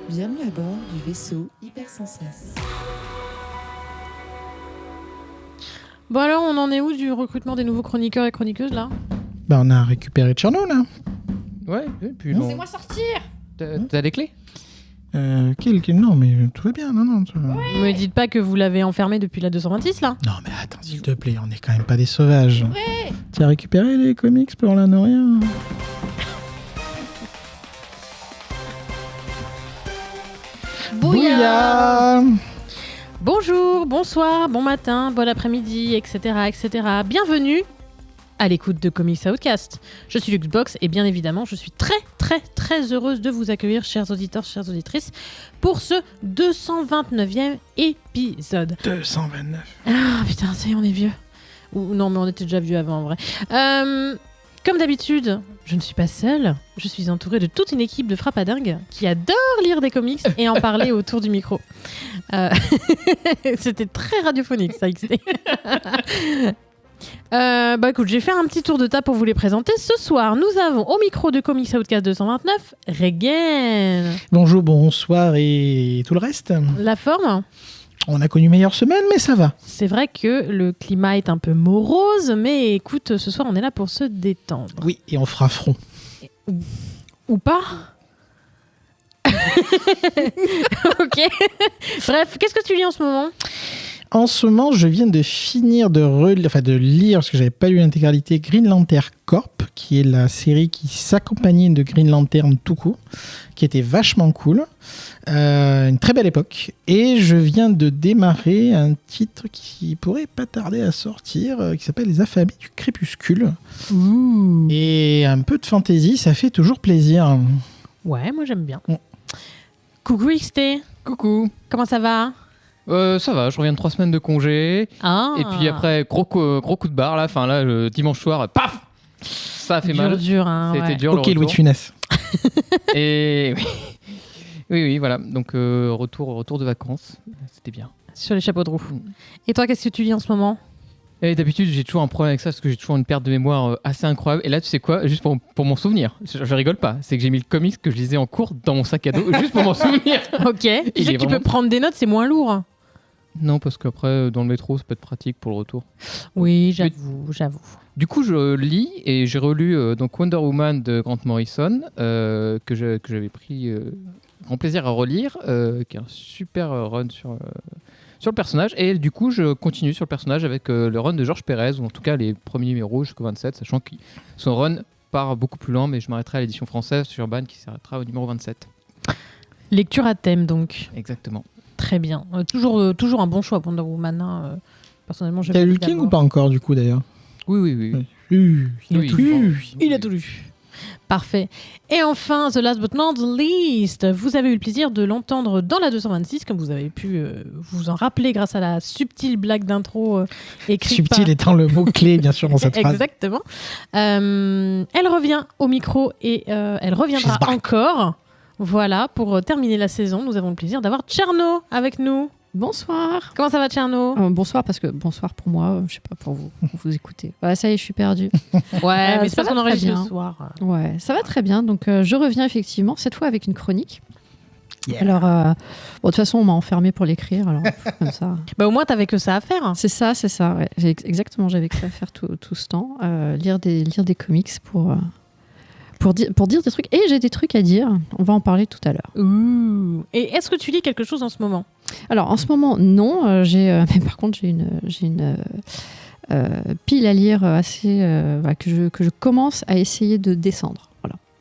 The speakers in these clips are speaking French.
Bienvenue à bord du vaisseau Hypersensas. Bon alors, on en est où du recrutement des nouveaux chroniqueurs et chroniqueuses là ? Bah, on a récupéré Tcherno, là. Ouais, et puis Non. non. Laissez-moi sortir ! T'as les clés? Non, mais tout va bien, non. Vous me dites pas que vous l'avez enfermé depuis la 226 là ? Non, mais attends, s'il te plaît, on est quand même pas des sauvages. Tu as récupéré les comics pour l'Anoria? Bouya. Bonjour, bonsoir, bon matin, bon après-midi, etc., etc. Bienvenue à l'écoute de Comics Outcast. Je suis Luxbox et bien évidemment, je suis très heureuse de vous accueillir, chers auditeurs, chères auditrices, pour ce 229e épisode. 229. Ah putain, ça y est, on est vieux. Ou non, mais on était déjà vieux avant en vrai. Comme d'habitude, je ne suis pas seule. Je suis entourée de toute une équipe de frappadingues qui adore lire des comics et en parler autour du micro. C'était très radiophonique, ça, XT. Bah écoute, j'ai fait un petit tour de table pour vous les présenter. Ce soir, nous avons au micro de Comics Outcast 229, Regen. Bonjour, bonsoir et tout le reste. La forme ? On a connu meilleure semaine, mais ça va. C'est vrai que le climat est un peu morose, mais écoute, ce soir, on est là pour se détendre. Oui, et on fera front. Ou pas. Ok. Bref, qu'est-ce que tu lis en ce moment ? En ce moment, je viens de finir de lire, parce que j'avais pas lu l'intégralité, Green Lantern Corp, qui est la série qui s'accompagnait de Green Lantern tout court, qui était vachement cool. Une très belle époque. Et je viens de démarrer un titre qui pourrait pas tarder à sortir, qui s'appelle Les Affamés du Crépuscule. Ouh. Et un peu de fantasy, ça fait toujours plaisir. Ouais, moi j'aime bien. Mm. Coucou XT. Coucou. Comment ça va ? Ça va, je reviens de 3 semaines de congé. Ah. Et puis après, gros coup de barre, là, le dimanche soir, paf, ça a fait mal. Dur, hein. C'était Ouais. dur Ok, le Louis retour. de Funès. Et oui, voilà. Donc retour de vacances, c'était bien. Sur les chapeaux de roue. Et toi, qu'est-ce que tu lis en ce moment ? Et d'habitude, j'ai toujours un problème avec ça parce que j'ai toujours une perte de mémoire assez incroyable. Et là, tu sais quoi, juste pour mon souvenir, je rigole pas, c'est que j'ai mis le comics que je lisais en cours dans mon sac à dos juste pour m'en souvenir. Ok. Tu sais que tu peux prendre des notes, c'est moins lourd. Non, parce qu'après, dans le métro, ça peut être pratique pour le retour. Oui, j'avoue. Du coup, je lis et j'ai relu donc Wonder Woman de Grant Morrison, que j'avais pris grand plaisir à relire, qui est un super run sur le personnage. Et du coup, je continue sur le personnage avec le run de George Pérez, ou en tout cas les premiers numéros jusqu'au 27, sachant que son run part beaucoup plus lent, mais je m'arrêterai à l'édition française sur Urban qui s'arrêtera au numéro 27. Lecture à thème, donc. Exactement. Très bien. Toujours un bon choix pour Wonder Woman. Hein. Personnellement, je T'as lu le King ou pas encore, du coup, d'ailleurs? Oui. Il a Oui, tout oui, lu. oui. Il a tout lu. Parfait. Et enfin, the last but not least, vous avez eu le plaisir de l'entendre dans la 226, comme vous avez pu vous en rappeler grâce à la subtile blague d'intro écrite Subtil étant le mot-clé, bien sûr, dans cette phrase. Exactement. Elle revient au micro et elle reviendra She's back. encore. Voilà, pour terminer la saison, nous avons le plaisir d'avoir Tcherno avec nous. Bonsoir. Comment ça va, Tcherno ? Bonsoir, parce que bonsoir pour moi, je sais pas pour vous, vous écoutez. Ouais, ça y est, je suis perdue. Ouais, mais c'est ça parce va qu'on très enregistre bien. le soir. Ouais, ça va très bien. Donc, je reviens effectivement, cette fois avec une chronique. Yeah. Alors, bon, de toute façon, on m'a enfermée pour l'écrire, alors comme ça. Bah, au moins, t'avais que ça à faire. C'est ça. Ouais. Exactement, j'avais que ça à faire tout ce temps. Lire des comics pour dire des trucs. Et j'ai des trucs à dire. On va en parler tout à l'heure. Ouh. Et est-ce que tu lis quelque chose en ce moment ? Alors, en ce moment, non. Mais par contre, j'ai une pile à lire assez que je commence à essayer de descendre.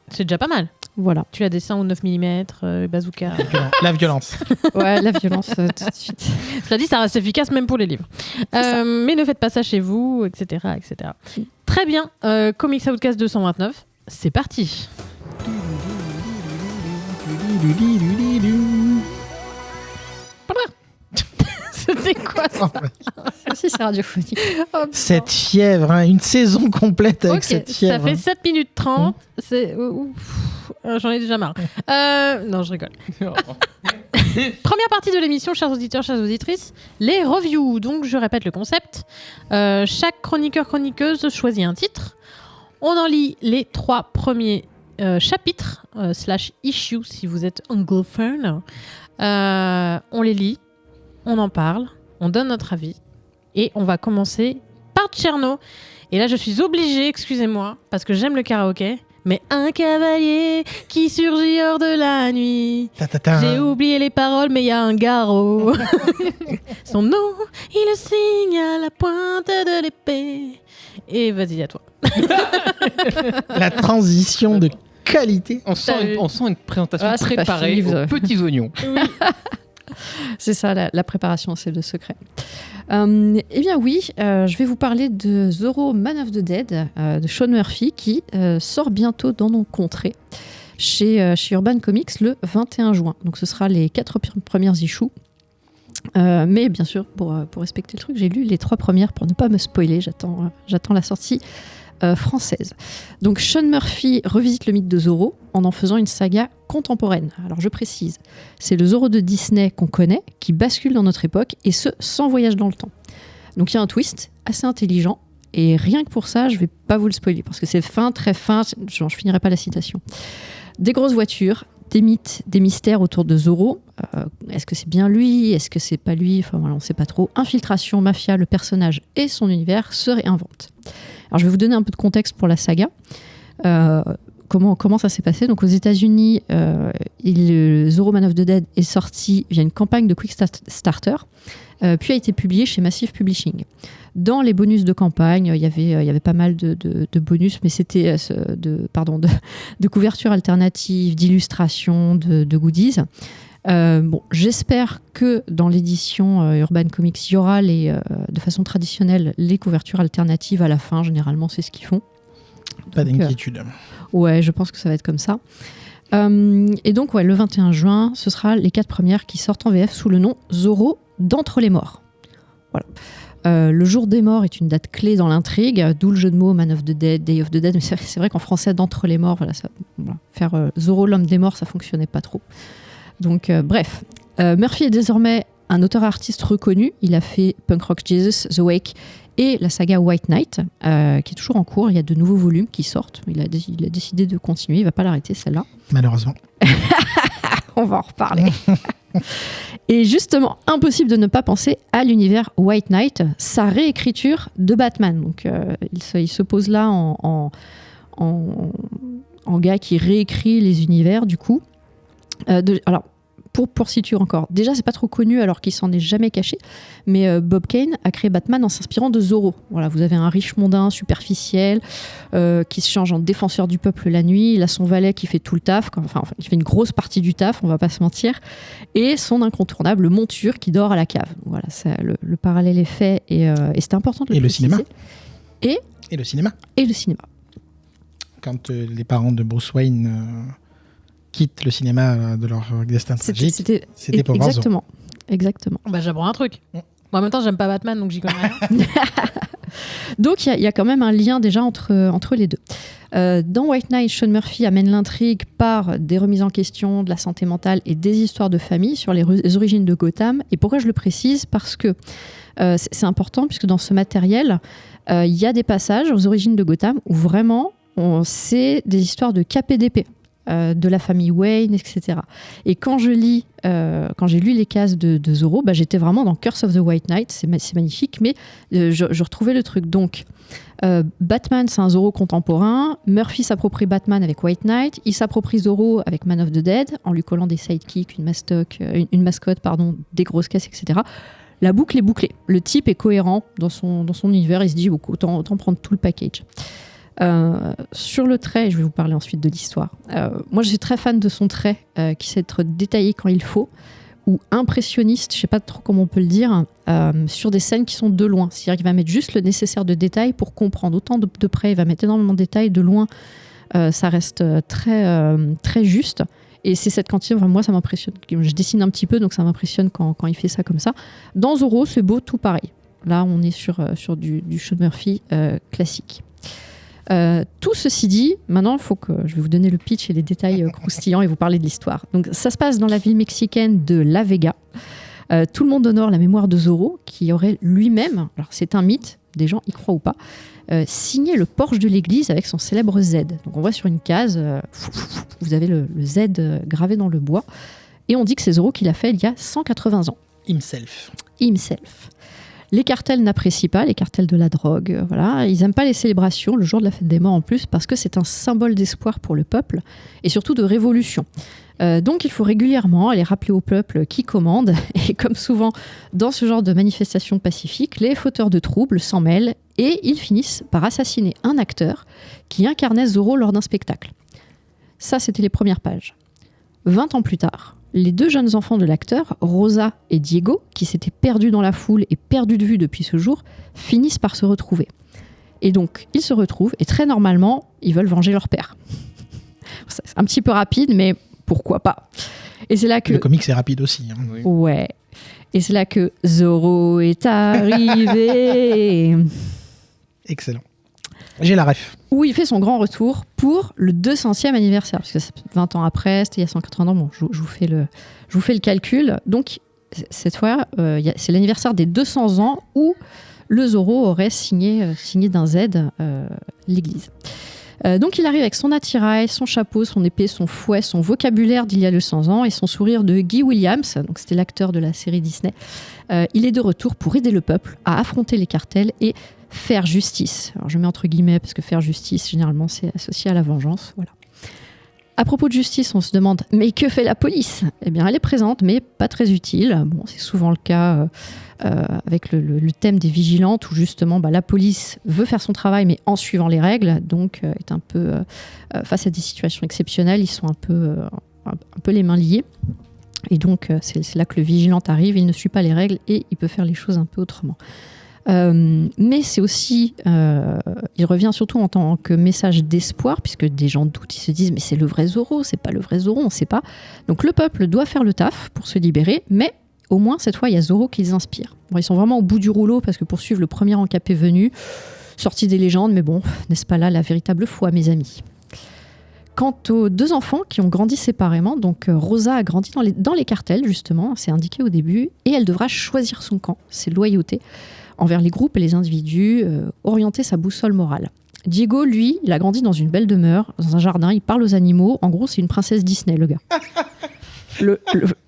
C'est déjà pas mal. Voilà. Tu la descends au 9 mm, bazooka. La violence. Ouais, la violence tout de suite. Cela dit, ça reste efficace même pour les livres. Mais ne faites pas ça chez vous, etc. etc. Très bien. Comics Outcast 229, c'est parti. C'était quoi ça ? Ça aussi, c'est radiophonique. Oh, Cette fièvre, hein, une saison complète avec Ok, cette ça fièvre. fait 7 minutes 30. C'est... j'en ai déjà marre. Non, je rigole. Première partie de l'émission, chers auditeurs, chères auditrices, les reviews. Donc, je répète le concept. Chaque chroniqueur, chroniqueuse choisit un titre. On en lit les 3 premiers chapitres / issues si vous êtes anglophone. On les lit, on en parle, on donne notre avis et on va commencer par Tcherno. Et là, je suis obligée, excusez-moi, parce que j'aime le karaoké, mais un cavalier qui surgit hors de la nuit. J'ai oublié les paroles, mais il y a un garrot. Son nom, il le signe à la pointe de l'épée. Et vas-y, à toi. La transition de qualité. On sent une présentation c'est pas préparée fini, aux petits oignons. C'est ça, la préparation, c'est le secret. Eh bien oui, je vais vous parler de Zorro Man of the Dead de Sean Murphy qui sort bientôt dans nos contrées chez Urban Comics le 21 juin. Donc ce sera les 4 premières issues. Mais bien sûr, pour respecter le truc, j'ai lu les 3 premières pour ne pas me spoiler. J'attends la sortie française. Donc Sean Murphy revisite le mythe de Zorro en faisant une saga contemporaine. Alors je précise, c'est le Zorro de Disney qu'on connaît, qui bascule dans notre époque, et ce, sans voyage dans le temps. Donc il y a un twist assez intelligent, et rien que pour ça, je vais pas vous le spoiler, parce que c'est fin, très fin, je finirai pas la citation. Des grosses voitures, des mythes, des mystères autour de Zorro. Est-ce que c'est bien lui? Est-ce que c'est pas lui? Enfin voilà, on sait pas trop. Infiltration, mafia, le personnage et son univers se réinventent. Alors je vais vous donner un peu de contexte pour la saga. Comment ça s'est passé? Donc aux États-Unis, Zorro Man of the Dead est sorti via une campagne de Quickstarter, puis a été publié chez Massive Publishing. Dans les bonus de campagne, il y avait pas mal de bonus, mais c'était de couvertures alternatives, d'illustrations, de goodies. J'espère que dans l'édition Urban Comics, il y aura de façon traditionnelle les couvertures alternatives à la fin. Généralement, c'est ce qu'ils font. Pas d'inquiétude. Ouais, je pense que ça va être comme ça. Et donc, le 21 juin, ce sera les 4 premières qui sortent en VF sous le nom Zorro d'entre les morts. Voilà. Le jour des morts est une date clé dans l'intrigue, d'où le jeu de mots Man of the Dead, Day of the Dead. Mais c'est vrai qu'en français, d'entre les morts, faire Zorro l'homme des morts, ça fonctionnait pas trop. Donc, bref. Murphy est désormais un auteur-artiste reconnu. Il a fait Punk Rock Jesus, The Wake et la saga White Knight, qui est toujours en cours. Il y a de nouveaux volumes qui sortent. Il a décidé de continuer. Il va pas l'arrêter, celle-là. Malheureusement. On va en reparler. Et justement, impossible de ne pas penser à l'univers White Knight, sa réécriture de Batman. Donc, il se pose là en gars qui réécrit les univers, du coup. Alors, pour situer encore, déjà, c'est pas trop connu alors qu'il s'en est jamais caché, mais Bob Kane a créé Batman en s'inspirant de Zorro. Voilà, vous avez un riche mondain superficiel qui se change en défenseur du peuple la nuit. Il a son valet qui fait tout le taf, qui fait une grosse partie du taf, on va pas se mentir, et son incontournable monture qui dort à la cave. Voilà, le parallèle est fait et c'est important de le préciser. Et le cinéma. Et le cinéma. Quand les parents de Bruce Wayne quittent le cinéma de leur destin tragique, c'était pour voir Zorro. Exactement. Bah, j'apprends un truc. Moi, en même temps, j'aime pas Batman, donc j'y connais rien. Donc, il y a quand même un lien déjà entre les deux. Dans White Knight, Sean Murphy amène l'intrigue par des remises en question de la santé mentale et des histoires de famille sur les origines de Gotham. Et pourquoi je le précise? Parce que c'est important, puisque dans ce matériel, il y a des passages aux origines de Gotham où vraiment, c'est des histoires de KPDP. De la famille Wayne, etc. Et quand j'ai lu les cases de Zorro, j'étais vraiment dans Curse of the White Knight, c'est magnifique, mais je retrouvais le truc. Donc, Batman, c'est un Zorro contemporain. Murphy s'approprie Batman avec White Knight. Il s'approprie Zorro avec Man of the Dead, en lui collant des sidekicks, une mascotte, des grosses caisses, etc. La boucle est bouclée. Le type est cohérent dans son univers. Il se dit, autant prendre tout le package. Sur le trait, je vais vous parler ensuite de l'histoire. Moi, je suis très fan de son trait qui sait être détaillé quand il faut, ou impressionniste, je sais pas trop comment on peut le dire, sur des scènes qui sont de loin. C'est-à-dire qu'il va mettre juste le nécessaire de détail pour comprendre. Autant de près, il va mettre énormément de détails. De loin, ça reste très juste. Et c'est cette quantité, moi, ça m'impressionne. Je dessine un petit peu, donc ça m'impressionne quand il fait ça comme ça. Dans Zorro, c'est beau, tout pareil. Là, on est sur du Sean Murphy classique. Tout ceci dit, maintenant, je vais vous donner le pitch et les détails croustillants et vous parler de l'histoire. Donc, ça se passe dans la ville mexicaine de La Vega. Tout le monde honore la mémoire de Zorro, qui aurait lui-même, alors c'est un mythe, des gens y croient ou pas, signer le porche de l'église avec son célèbre Z. Donc on voit sur une case, vous avez le Z gravé dans le bois, et on dit que c'est Zorro qui l'a fait il y a 180 ans. Himself. Les cartels n'apprécient pas, les cartels de la drogue, voilà. Ils n'aiment pas les célébrations, le jour de la fête des morts en plus, parce que c'est un symbole d'espoir pour le peuple, et surtout de révolution. Donc il faut régulièrement aller rappeler au peuple qui commande, et comme souvent dans ce genre de manifestations pacifiques, les fauteurs de troubles s'en mêlent, et ils finissent par assassiner un acteur qui incarnait Zorro lors d'un spectacle. Ça, c'était les premières pages. 20 ans plus tard, les 2 jeunes enfants de l'acteur, Rosa et Diego, qui s'étaient perdus dans la foule et perdus de vue depuis ce jour, finissent par se retrouver. Et donc, ils se retrouvent et très normalement, ils veulent venger leur père. C'est un petit peu rapide, mais pourquoi pas. Et c'est là que... Le comic, c'est rapide aussi. Hein. Oui. Ouais. Et c'est là que Zorro est arrivé. Excellent. J'ai la ref. Où il fait son grand retour pour le 200e anniversaire. Parce que c'est 20 ans après, c'était il y a 180 ans. Bon, je vous fais le calcul. Donc, cette fois, c'est l'anniversaire des 200 ans où le Zorro aurait signé d'un Z l'église. Donc, il arrive avec son attirail, son chapeau, son épée, son fouet, son vocabulaire d'il y a 200 ans et son sourire de Guy Williams. Donc, c'était l'acteur de la série Disney. Il est de retour pour aider le peuple à affronter les cartels et faire justice. Alors je mets entre guillemets parce que faire justice, généralement, c'est associé à la vengeance. Voilà. À propos de justice, on se demande mais que fait la police ? Eh bien, elle est présente, mais pas très utile. Bon, c'est souvent le cas avec le thème des vigilantes où justement la police veut faire son travail, mais en suivant les règles. Donc, est un peu face à des situations exceptionnelles, ils sont un peu les mains liées. Et donc, c'est là que le vigilant arrive, il ne suit pas les règles et il peut faire les choses un peu autrement. Mais c'est aussi, il revient surtout en tant que message d'espoir, puisque des gens doutent, ils se disent mais c'est le vrai Zorro, c'est pas le vrai Zorro, on sait pas. Donc le peuple doit faire le taf pour se libérer, mais au moins cette fois il y a Zorro qui les inspire. Bon, ils sont vraiment au bout du rouleau parce que pour suivre le premier encapé venu, sorti des légendes, mais bon, n'est-ce pas là la véritable foi, mes amis ? Quant aux 2 enfants qui ont grandi séparément, donc Rosa a grandi dans les cartels justement, c'est indiqué au début, et elle devra choisir son camp, ses loyautés envers les groupes et les individus, orienter sa boussole morale. Diego, lui, il a grandi dans une belle demeure, dans un jardin, il parle aux animaux. En gros, c'est une princesse Disney, le gars.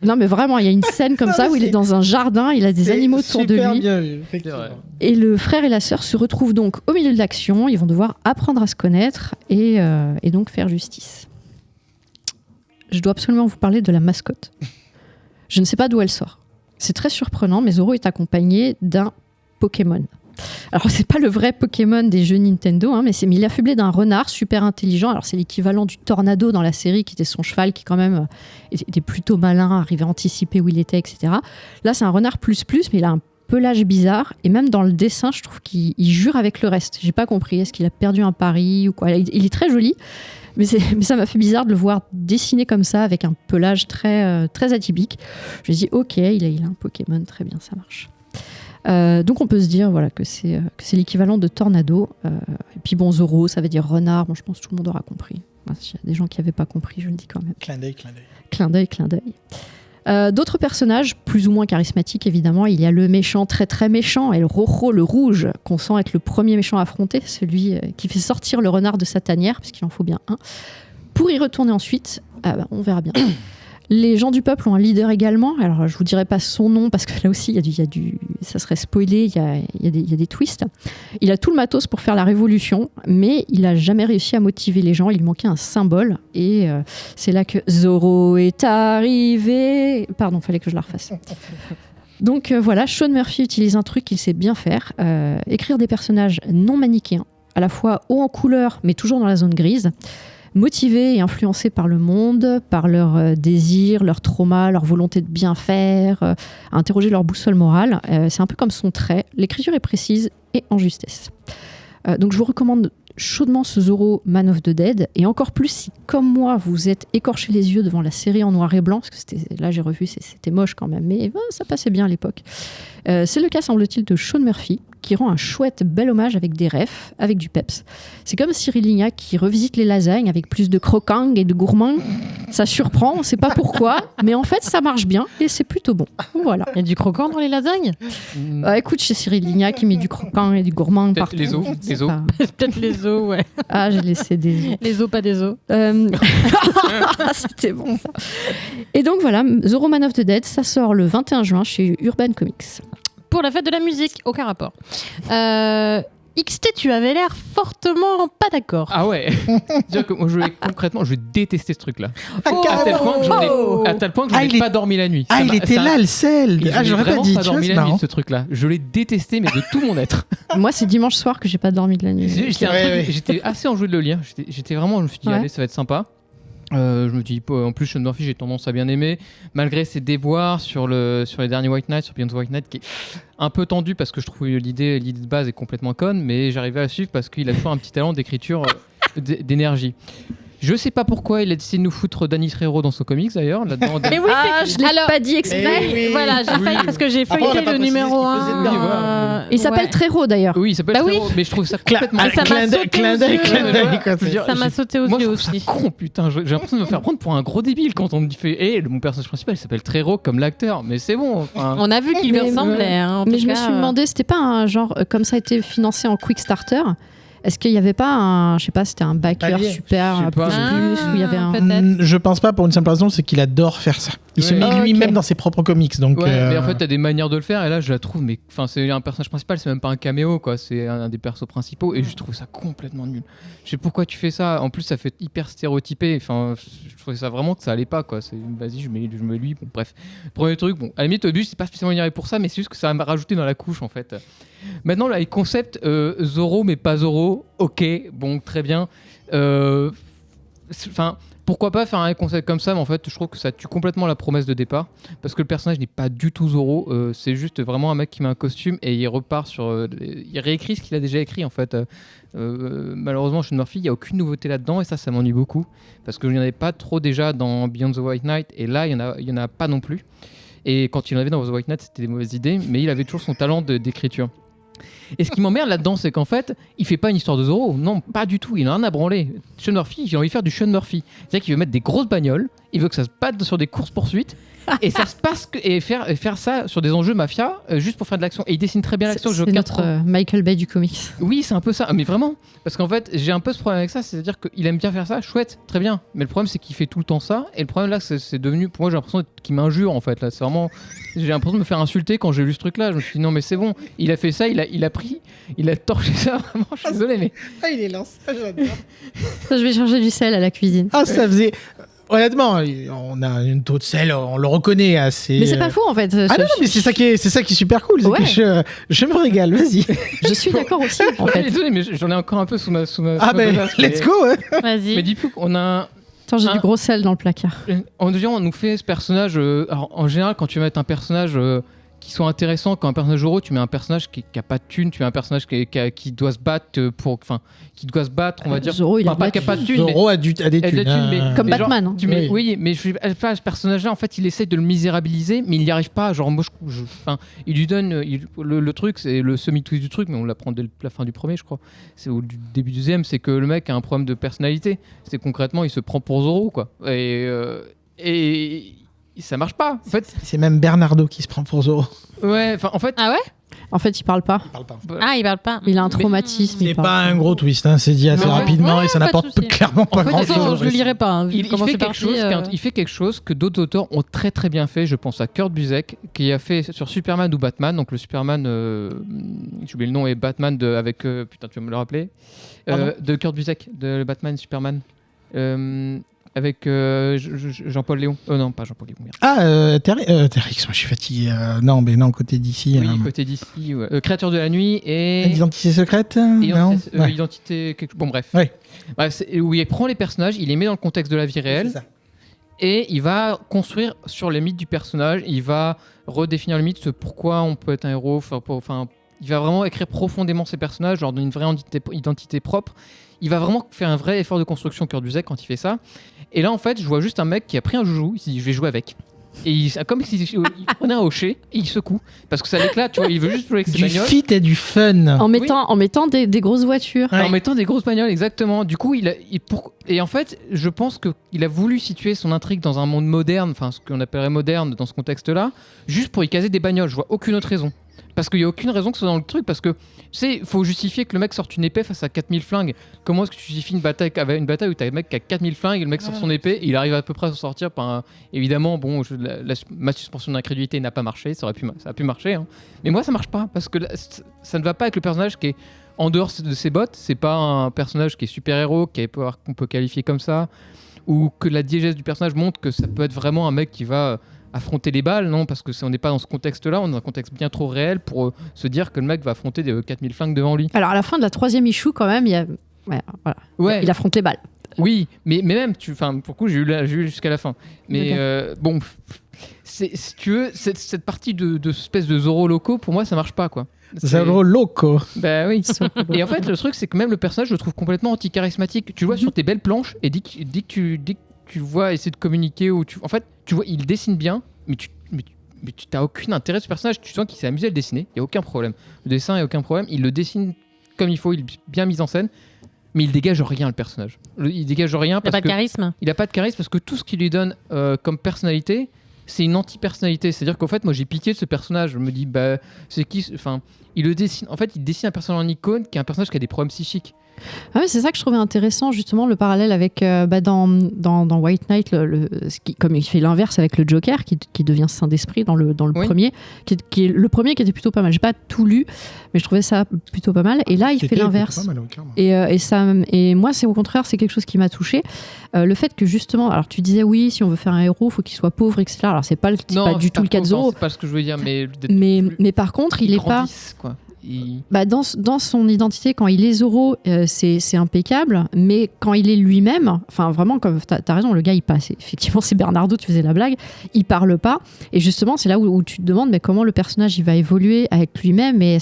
Non, mais vraiment, il y a une scène comme ça où il est dans un jardin, il a des animaux autour de lui. Bien vu, effectivement. Et le frère et la sœur se retrouvent donc au milieu de l'action. Ils vont devoir apprendre à se connaître et donc faire justice. Je dois absolument vous parler de la mascotte. Je ne sais pas d'où elle sort. C'est très surprenant, mais Zorro est accompagné d'un Pokémon. Alors, c'est pas le vrai Pokémon des jeux Nintendo, hein, mais il est affublé d'un renard super intelligent. Alors, c'est l'équivalent du Tornado dans la série, qui était son cheval, qui quand même était plutôt malin, arrivait à anticiper où il était, etc. Là, c'est un renard plus, mais il a un pelage bizarre. Et même dans le dessin, je trouve qu'il jure avec le reste. J'ai pas compris. Est-ce qu'il a perdu un pari ou quoi ? Il est très joli, mais ça m'a fait bizarre de le voir dessiné comme ça, avec un pelage très, très atypique. Je me dis, ok, il a un Pokémon, très bien, ça marche. Donc on peut se dire voilà, que c'est l'équivalent de Tornado. Et puis bon, Zorro, ça veut dire renard. Bon, je pense que tout le monde aura compris. S'il y a des gens qui n'avaient pas compris, je le dis quand même. Clin d'œil. Clin d'œil. D'autres personnages, plus ou moins charismatiques évidemment. Il y a le méchant très très méchant, El Rojo, le rouge, qu'on sent être le premier méchant affronté, celui qui fait sortir le renard de sa tanière, parce qu'il en faut bien un. Pour y retourner ensuite, on verra bien. Les gens du peuple ont un leader également. Alors, je vous dirai pas son nom parce que là aussi, ça serait spoilé. Il y a des twists. Il a tout le matos pour faire la révolution, mais il a jamais réussi à motiver les gens. Il lui manquait un symbole. Et c'est là que Zorro est arrivé. Pardon, fallait que je la refasse. Donc voilà, Sean Murphy utilise un truc qu'il sait bien faire. Écrire des personnages non manichéens, à la fois haut en couleur, mais toujours dans la zone grise. Motivés et influencés par le monde, par leurs désirs, leurs traumas, leur volonté de bien faire, à interroger leur boussole morale. C'est un peu comme son trait. L'écriture est précise et en justesse. Donc je vous recommande chaudement ce Zorro Man of the Dead, et encore plus si, comme moi, vous êtes écorché les yeux devant la série en noir et blanc, parce que là j'ai revu, c'était moche quand même, mais ça passait bien à l'époque. C'est le cas, semble-t-il, de Sean Murphy, qui rend un chouette bel hommage avec des refs, avec du peps. C'est comme Cyril Lignac qui revisite les lasagnes avec plus de croquants et de gourmands. Ça surprend, on ne sait pas pourquoi, mais en fait ça marche bien et c'est plutôt bon. Voilà. Il y a du croquant dans les lasagnes. Écoute, chez Cyril Lignac, il met du croquant et du gourmand Peut-être partout. les os, Je sais les os. pas. Peut-être les os, ouais. Ah, j'ai laissé des os. Les os, pas des os. C'était bon ça. Et donc voilà, Zorro Man of the Dead, ça sort le 21 juin chez Urban Comics. Pour la fête de la musique, aucun rapport. XT, tu avais l'air fortement pas d'accord. Ah ouais. C'est-à-dire que moi, concrètement, je détestais ce truc-là. Ah, À tel point que j'en ai, Oh. à tel point que j'en Ah, ai il est- pas dormi la nuit. Ah, Ça il m'a- était ça- là, le sel. Et Ah, je n'ai j'aurais pas vraiment dit, pas tu vois, dormi c'est la nuit marrant. de ce truc-là. Je l'ai détesté, mais de tout mon être. Moi, c'est dimanche soir que j'ai pas dormi de la nuit. J'étais assez enjoué de le lire. J'étais vraiment, je me suis dit, Ouais. allez, ça va être sympa. Je me dis, en plus, Sean Murphy, j'ai tendance à bien aimer, malgré ses déboires sur les derniers White Knight, sur Beyond the White Knight, qui est un peu tendu parce que je trouve l'idée de base est complètement conne, mais j'arrivais à la suivre parce qu'il a toujours un petit talent d'écriture, d'énergie. Je sais pas pourquoi il a décidé de nous foutre Danny Trejo dans son comics d'ailleurs. Là-dedans, Mais oui, Ah, c'est... je l'ai Alors, pas dit exprès. Eh oui. voilà, j'ai failli parce que j'ai Après, on feuilleté n'a pas le précisé numéro ce qu'il faisait 1. dedans. Oui, voilà. Il s'appelle Trejo d'ailleurs. Oui, il s'appelle Bah oui. Trejo, mais je trouve ça complètement. ça m'a sauté Clin aux d'œil, yeux. clin d'œil, quoi. Je veux dire, Ça m'a sauté aux Moi, je yeux trouve ça aussi. con, putain. J'ai l'impression de me faire prendre pour un gros débile quand on me fait mon personnage principal, il s'appelle Trejo comme l'acteur. Mais c'est bon. Enfin, On a vu qu'il lui Mais- ressemblait. hein, en Mais tout je me cas, suis demandé, c'était pas un genre, comme ça a été financé en Quick Starter, est-ce qu'il y avait pas un, je sais pas, c'était un backer Palier. super, Je sais pas. plus, où il y avait un... Peut-être. Je pense pas pour une simple raison, c'est qu'il adore faire ça. Il se Ouais. met Ah, lui-même ok. dans ses propres comics. Donc, ouais, mais en fait, t'as des manières de le faire, et là, je la trouve, mais enfin, c'est un personnage principal, c'est même pas un caméo, quoi. C'est un des persos principaux, et je trouve ça complètement nul. Je sais pourquoi tu fais ça. En plus, ça fait hyper stéréotypé. Enfin, je trouvais ça vraiment que ça allait pas, quoi. C'est vas-y, je mets lui. Bon, bref. Premier truc, bon, à la limite, au début, c'est pas spécialement énervé pour ça, mais c'est juste que ça m'a rajouté dans la couche, en fait. Maintenant, là, les concepts Zorro, mais pas Zorro, ok, bon, très bien. Enfin, pourquoi pas faire un concept comme ça, mais en fait, je trouve que ça tue complètement la promesse de départ, parce que le personnage n'est pas du tout Zorro, c'est juste vraiment un mec qui met un costume et il repart sur... il réécrit ce qu'il a déjà écrit, en fait. Malheureusement, Sean Murphy, il n'y a aucune nouveauté là-dedans, et ça m'ennuie beaucoup, parce qu'il n'y en avait pas trop déjà dans Beyond the White Knight, et là, il n'y en a pas non plus. Et quand il en avait dans The White Knight, c'était des mauvaises idées, mais il avait toujours son talent d'écriture. Et ce qui m'emmerde là-dedans, c'est qu'en fait, il fait pas une histoire de Zorro. Non, pas du tout. Il en a rien à branler. Sean Murphy, j'ai envie de faire du Sean Murphy. C'est-à-dire qu'il veut mettre des grosses bagnoles, il veut que ça se batte sur des courses-poursuites, et ça se passe et faire ça sur des enjeux mafia, juste pour faire de l'action. Et il dessine très bien l'action. C'est notre Michael Bay du comics. Oui, c'est un peu ça. Mais vraiment, parce qu'en fait, j'ai un peu ce problème avec ça, c'est-à-dire qu'il aime bien faire ça, chouette, très bien. Mais le problème, c'est qu'il fait tout le temps ça. Et le problème là, c'est devenu, pour moi, j'ai l'impression qu'il m'injure en fait. Là, c'est vraiment, j'ai l'impression de me faire insulter quand j'ai lu ce truc-là. Je me suis dit non, mais c'est bon. Il a fait ça, il a torché ça. Vraiment, je suis désolé, mais Ah, il est lance. J'adore. Ça, je vais chercher du sel à la cuisine. Ah, ça faisait. Honnêtement, on a une taux de sel, on le reconnaît assez. Mais c'est pas fou en fait. Ah non, mais c'est ça qui est super cool. C'est Ouais. que je me régale, vas-y. Je suis d'accord aussi en fait. désolé, mais j'en ai encore un peu sous ma. Ah sous ma ben, besace, let's mais- go. Ouais. Mais Vas-y. dis-plus qu'on a. Attends, j'ai Ah. du gros sel dans le placard. On nous fait ce personnage. Alors, en général, quand tu mets un personnage qui soit intéressant, quand un personnage Zorro, tu mets un personnage qui a pas de thune, tu mets un personnage qui doit se battre qui doit se battre, on va dire. Zorro, il a Enfin, pas de qui a la pas de thune, mais Zorro a des elle a de la thunes. thune, mais- Comme mais Batman, hein. Tu mets- Oui. oui, mais ce personnage-là, en fait, il essaie de le misérabiliser, mais il n'y arrive pas. Genre, moi, enfin, il lui donne le truc, c'est le semi-twist du truc, mais on l'apprend dès la fin du premier, je crois. C'est au début du deuxième, c'est que le mec a un problème de personnalité. C'est concrètement, il se prend pour Zorro, quoi. Et ça marche pas. En fait, C'est même Bernardo qui se prend pour Zorro. ouais. Enfin, en fait, Ah ouais? En fait, il parle pas. Ah, il parle pas. Il a un traumatisme. il C'est parle pas un gros twist, hein, c'est dit assez Non, ouais. rapidement et ça Ouais, pas de n'apporte souci. clairement pas En fait, grand De toute façon, chose. je le lirai pas. hein, vu il comment fait c'est quelque parti, chose, il fait quelque chose que d'autres auteurs ont très très bien fait. Je pense à Kurt Busiek qui a fait sur Superman ou Batman. Donc le Superman, j'ai oublié le nom, et Batman avec putain, tu vas me le rappeler, Pardon de Kurt Busiek, de Batman Superman. Avec Jean-Paul Léon. Non, pas Jean-Paul Léon. Merde. Ah, Terrix, moi je suis fatigué. Non, mais non, côté d'ici. Oui, côté d'ici. Ouais. Créature de la nuit et. Identité secrète Non Ouais. Identité. Bon, bref. Ouais. Bref, où il prend les personnages, il les met dans le contexte de la vie réelle. C'est ça. Et il va construire sur les mythes du personnage, il va redéfinir le mythe, ce pourquoi on peut être un héros, il va vraiment écrire profondément ses personnages, leur donner une vraie identité propre. Il va vraiment faire un vrai effort de construction, Kurt Busiek, quand il fait ça. Et là, en fait, je vois juste un mec qui a pris un joujou, il s'est dit, je vais jouer avec. Et comme il prenait un hocher, et il secoue. Parce que ça l'éclate, tu vois, il veut juste jouer avec ses Du bagnoles. fit et du fun. En mettant des grosses voitures. Ouais. En mettant des grosses bagnoles, exactement. Du coup, et en fait, je pense qu'il a voulu situer son intrigue dans un monde moderne, enfin ce qu'on appellerait moderne dans ce contexte-là, juste pour y caser des bagnoles. Je vois aucune autre raison. Parce qu'il n'y a aucune raison que ce soit dans le truc. Parce que, tu sais, il faut justifier que le mec sorte une épée face à 4000 flingues. Comment est-ce que tu justifies une bataille où t'as un mec qui a 4000 flingues et le mec sort son épée et il arrive à peu près à s'en sortir par Évidemment, bon, ma suspension d'incrédulité n'a pas marché. Ça a pu marcher. Hein. Mais moi, ça marche pas. Parce que ça ne va pas avec le personnage qui est en dehors de ses bottes. C'est pas un personnage qui est super-héros, qu'on peut qualifier comme ça. Ou que la diégèse du personnage montre que ça peut être vraiment un mec qui va affronter les balles, non, parce que on n'est pas dans ce contexte-là, on est dans un contexte bien trop réel pour se dire que le mec va affronter des 4000 flingues devant lui. Alors à la fin de la 3e issue, quand même, Ouais. il affronte les balles. Oui, mais même, pour le coup, j'ai eu jusqu'à la fin. Mais bon, si tu veux, cette partie de espèce de Zorro loco, pour moi, ça marche pas, quoi. Zorro loco. Bah oui. Et en fait, le truc, c'est que même le personnage, je le trouve complètement anti-charismatique. Tu le vois sur tes belles planches, et dès que tu vois essayer de communiquer, en fait, tu vois, il dessine bien, mais tu n'as aucun intérêt ce personnage. Tu sens qu'il s'est amusé à le dessiner, il n'y a aucun problème. Le dessin, il n'y a aucun problème. Il le dessine comme il faut, il est bien mis en scène, mais il dégage rien, le personnage. Il dégage rien Il parce n'a pas de que charisme. il n'a pas de charisme parce que tout ce qu'il lui donne comme personnalité, c'est une anti-personnalité. C'est-à-dire qu'en fait, moi, j'ai pitié de ce personnage. Je me dis, bah, c'est qui enfin, il le dessine. En fait, il dessine un personnage en icône qui est un personnage qui a des problèmes psychiques. Ah ouais, c'est ça que je trouvais intéressant, justement, le parallèle avec dans White Knight, comme il fait l'inverse avec le Joker, qui devient saint d'esprit dans le Oui. premier, qui est le premier qui était plutôt pas mal. J'ai pas tout lu, mais je trouvais ça plutôt pas mal. Et là, il fait l'inverse. Pas mal, ouais, clairement. Et moi, c'est au contraire, c'est quelque chose qui m'a touchée. Le fait que justement, alors tu disais oui, si on veut faire un héros, faut qu'il soit pauvre, etc. Alors c'est pas du tout le cas de Zorro. C'est pas ce que je veux dire, Mais par contre, il est pas. Quoi. Dans son identité, quand il est Zorro, c'est impeccable, mais quand il est lui-même, enfin vraiment, comme t'as raison, le gars il passe. Effectivement, c'est Bernardo, tu faisais la blague, il parle pas. Et justement, c'est là où tu te demandes mais comment le personnage il va évoluer avec lui-même et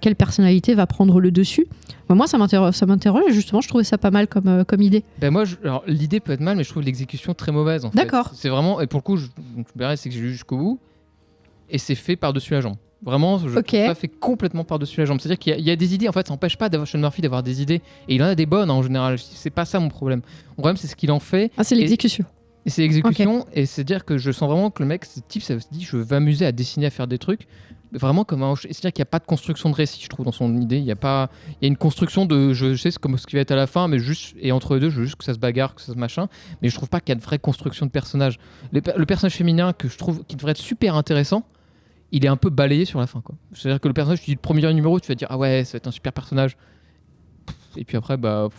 quelle personnalité va prendre le dessus. Moi, ça m'interroge et justement, je trouvais ça pas mal comme idée. Ben moi, alors, l'idée peut être mal, mais je trouve l'exécution très mauvaise. En fait. D'accord. C'est vraiment, et pour le coup, c'est que j'ai lu jusqu'au bout, et c'est fait par-dessus la jambe. Vraiment, ça fait complètement par-dessus la jambe. C'est-à-dire qu'il y a des idées, en fait, ça n'empêche pas Sean Murphy d'avoir des idées, et il en a des bonnes en général. C'est pas ça mon problème. Mon problème, c'est ce qu'il en fait. Ah, c'est l'exécution. Et c'est l'exécution, et c'est-dire que je sens vraiment que le mec, ce type, ça se dit, je veux m'amuser à dessiner, à faire des trucs. Vraiment comme un. C'est-à-dire qu'il n'y a pas de construction de récit, je trouve, dans son idée. Il y a une construction de. Je sais comme ce qui va être à la fin, mais juste. Et entre les deux, je veux juste que ça se bagarre, que ça se machin. Mais je trouve pas qu'il y a de vraie construction de personnage. Le personnage féminin que je trouve qui devrait être super intéressant, il est un peu balayé sur la fin, quoi. C'est-à-dire que le personnage, tu dis le premier numéro, tu vas dire ah ouais, ça va être un super personnage. Et puis après, pas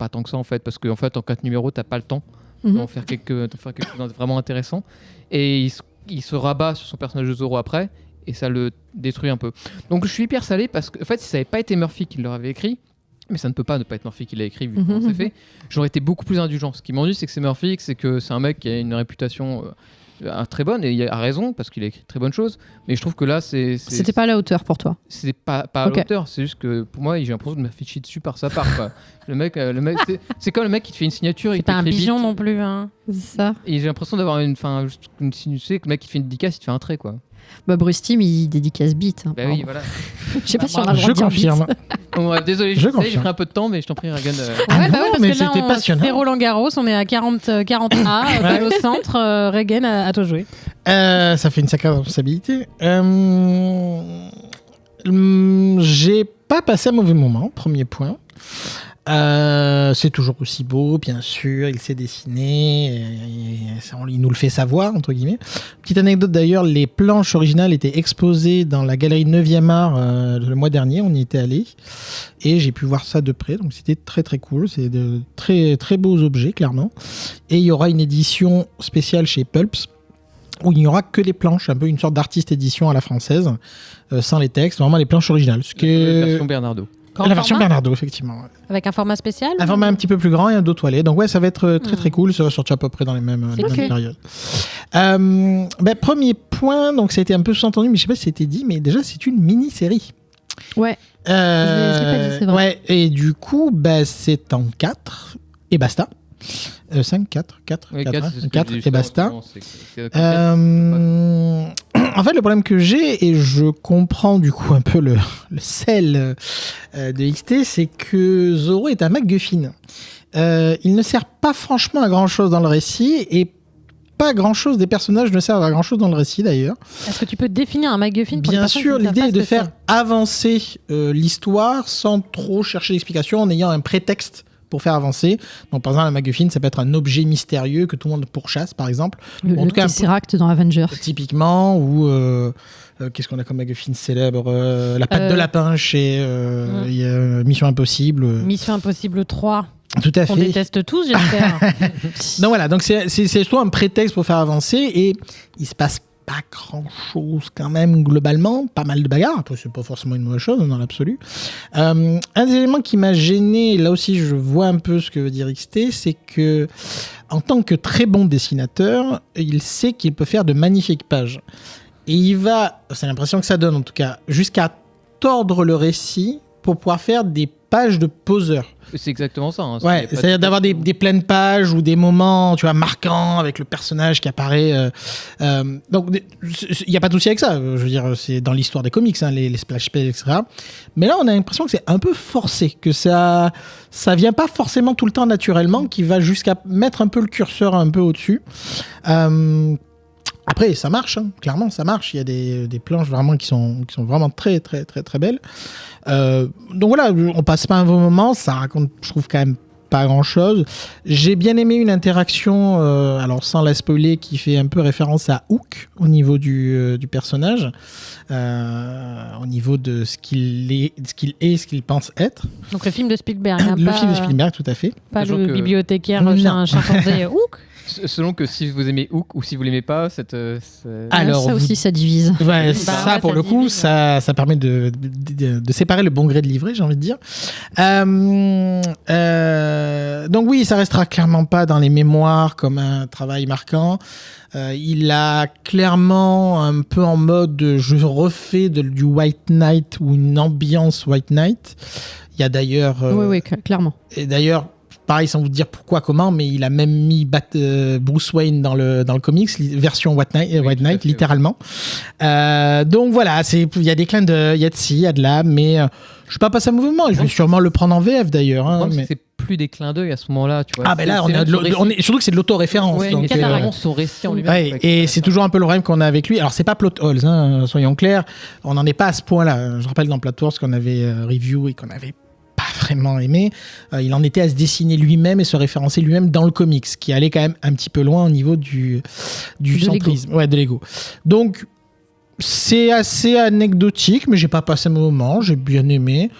tant que ça en fait, parce qu'en fait, en 4 numéros, t'as pas le temps d'en faire quelque chose de vraiment intéressant. Et il se rabat sur son personnage de Zorro après. Et ça le détruit un peu. Donc je suis hyper salé parce que en fait, si ça n'avait pas été Murphy qui l'aurait écrit, mais ça ne peut pas ne pas être Murphy qui l'a écrit vu comment c'est fait, j'aurais été beaucoup plus indulgent. Ce qui m'ennuie, c'est que c'est Murphy, c'est que c'est un mec qui a une réputation très bonne et il a raison parce qu'il a écrit de très bonnes choses. Mais je trouve que là, c'était pas à la hauteur pour toi. C'est pas à la hauteur. C'est juste que pour moi, j'ai l'impression de me faire chier dessus par sa part. Quoi. le mec, c'est comme le mec qui te fait une signature. C'est pas un pigeon non plus. Hein. C'est ça. Et j'ai l'impression d'avoir une tu sais que le mec qui te fait une dédicace, il te fait un trait, quoi. Bah, Bruce Timm, il dédicace Beat. Bah oui, voilà. Je sais pas si on a le droit de dire confirme. Bon, désolé, j'ai pris un peu de temps, mais je t'en prie, Regan. Ah non, parce mais que là, c'était passionnant. C'est Roland Garros, on est à 40A, au centre. Regan, à toi jouer. Ça fait une sacrée responsabilité. J'ai pas passé un mauvais moment, premier point. C'est toujours aussi beau, bien sûr, il sait dessiner, il nous le fait savoir, entre guillemets. Petite anecdote d'ailleurs, les planches originales étaient exposées dans la galerie 9e art le mois dernier, on y était allé, et j'ai pu voir ça de près, donc c'était très très cool, c'est de très, très beaux objets, clairement. Et il y aura une édition spéciale chez Pulps, où il n'y aura que les planches, un peu une sorte d'artiste édition à la française, sans les textes, vraiment les planches originales. La version Bernardo. La version Bernardo, effectivement. Ouais. Avec un format spécial Un format un petit peu plus grand et un dos toilé. Donc ouais, ça va être très très cool. Ça va sortir à peu près dans les mêmes périodes. Premier point, donc ça a été un peu sous-entendu, mais je sais pas si c'était dit, mais déjà c'est une mini-série. Ouais. Je l'ai pas dit, c'est vrai. Ouais, et du coup, c'est en 4 et basta. 5, 4, Ouais, 4 et basta. En fait, le problème que j'ai, et je comprends du coup un peu le sel de XT, c'est que Zoro est un MacGuffin. Il ne sert pas franchement à grand chose dans le récit, et pas grand chose des personnages ne servent à grand chose dans le récit d'ailleurs. Est-ce que tu peux définir un MacGuffin pour les Bien personnes sûr, qui ne savent l'idée pas est ce de que faire avancer l'histoire sans trop chercher d'explication, en ayant un prétexte pour faire avancer. Donc par exemple, un MacGuffin, ça peut être un objet mystérieux que tout le monde pourchasse, par exemple. Le En tout cas, Tesseract dans Avengers. typiquement, ou qu'est-ce qu'on a comme MacGuffin célèbre, la patte de lapin chez il y a Mission Impossible. Mission Impossible 3, Tout à qu'on fait. déteste tous, j'espère. Donc voilà, donc c'est surtout un prétexte pour faire avancer, et il se passe pas grand chose quand même globalement, pas mal de bagarres, après c'est pas forcément une mauvaise chose dans l'absolu. Un des éléments qui m'a gêné, là aussi je vois un peu ce que veut dire XT, c'est que en tant que très bon dessinateur, il sait qu'il peut faire de magnifiques pages, et il va, c'est l'impression que ça donne en tout cas, jusqu'à tordre le récit pour pouvoir faire des pages de poseur. C'est exactement ça. Hein. Ouais, c'est-à-dire d'avoir des pleines pages ou des moments, tu vois, marquants avec le personnage qui apparaît. Donc, il n'y a pas de souci avec ça. Je veux dire, c'est dans l'histoire des comics, hein, les splash pages, etc. Mais là, on a l'impression que c'est un peu forcé, que ça vient pas forcément tout le temps naturellement, qui va jusqu'à mettre un peu le curseur un peu au-dessus. Après, ça marche, hein, clairement, ça marche. Il y a des planches vraiment qui sont vraiment très, très, très, très belles. Donc voilà, on passe pas un bon moment. Ça raconte, je trouve, quand même pas grand-chose. J'ai bien aimé une interaction, alors sans la spoiler, qui fait un peu référence à Hook au niveau du personnage, au niveau de ce qu'il est, ce qu'il pense être. Donc le film de Spielberg, hein, Le pas, film de Spielberg, tout à fait. pas Sachant le que- bibliothécaire, Non. un chimpanzé. Ouk. Selon que si vous aimez Hook ou si vous l'aimez pas, Alors, ça vous- aussi, ça divise. Ouais, Bah ça, ouais, pour ça le coup, divise. ça permet de séparer le bon gré de l'ivraie, j'ai envie de dire. Donc oui, ça restera clairement pas dans les mémoires comme un travail marquant. Il a clairement un peu en mode je refais du White Knight ou une ambiance White Knight. Il y a d'ailleurs... Oui, clairement. Et d'ailleurs, pareil, sans vous dire pourquoi, comment, mais il a même mis Bruce Wayne dans le comics, version White Knight, Oui, tout à fait, littéralement. Donc voilà, il y a des clins il y a de ci, il y a de là, mais je suis pas passé à mouvement. Je vais sûrement le prendre en VF d'ailleurs. Hein, mais... c'est plus des clins d'œil à ce moment-là. Tu vois. Ah ben là, C'est on est surtout que c'est de l'autoréférence. Ouais, donc, c'est vraiment son récit en lui-même. ouais, quoi, et qui- c'est toujours un peu le problème qu'on a avec lui. Alors c'est pas plot holes, hein, soyons clairs. On n'en est pas à ce point-là. Je rappelle dans Plot Wars qu'on avait review et qu'on avait pas vraiment aimé. Il en était à se dessiner lui-même et se référencer lui-même dans le comics, qui allait quand même un petit peu loin au niveau du De centrisme. Ouais, de l'ego. Donc c'est assez anecdotique, mais j'ai pas passé un moment. J'ai bien aimé.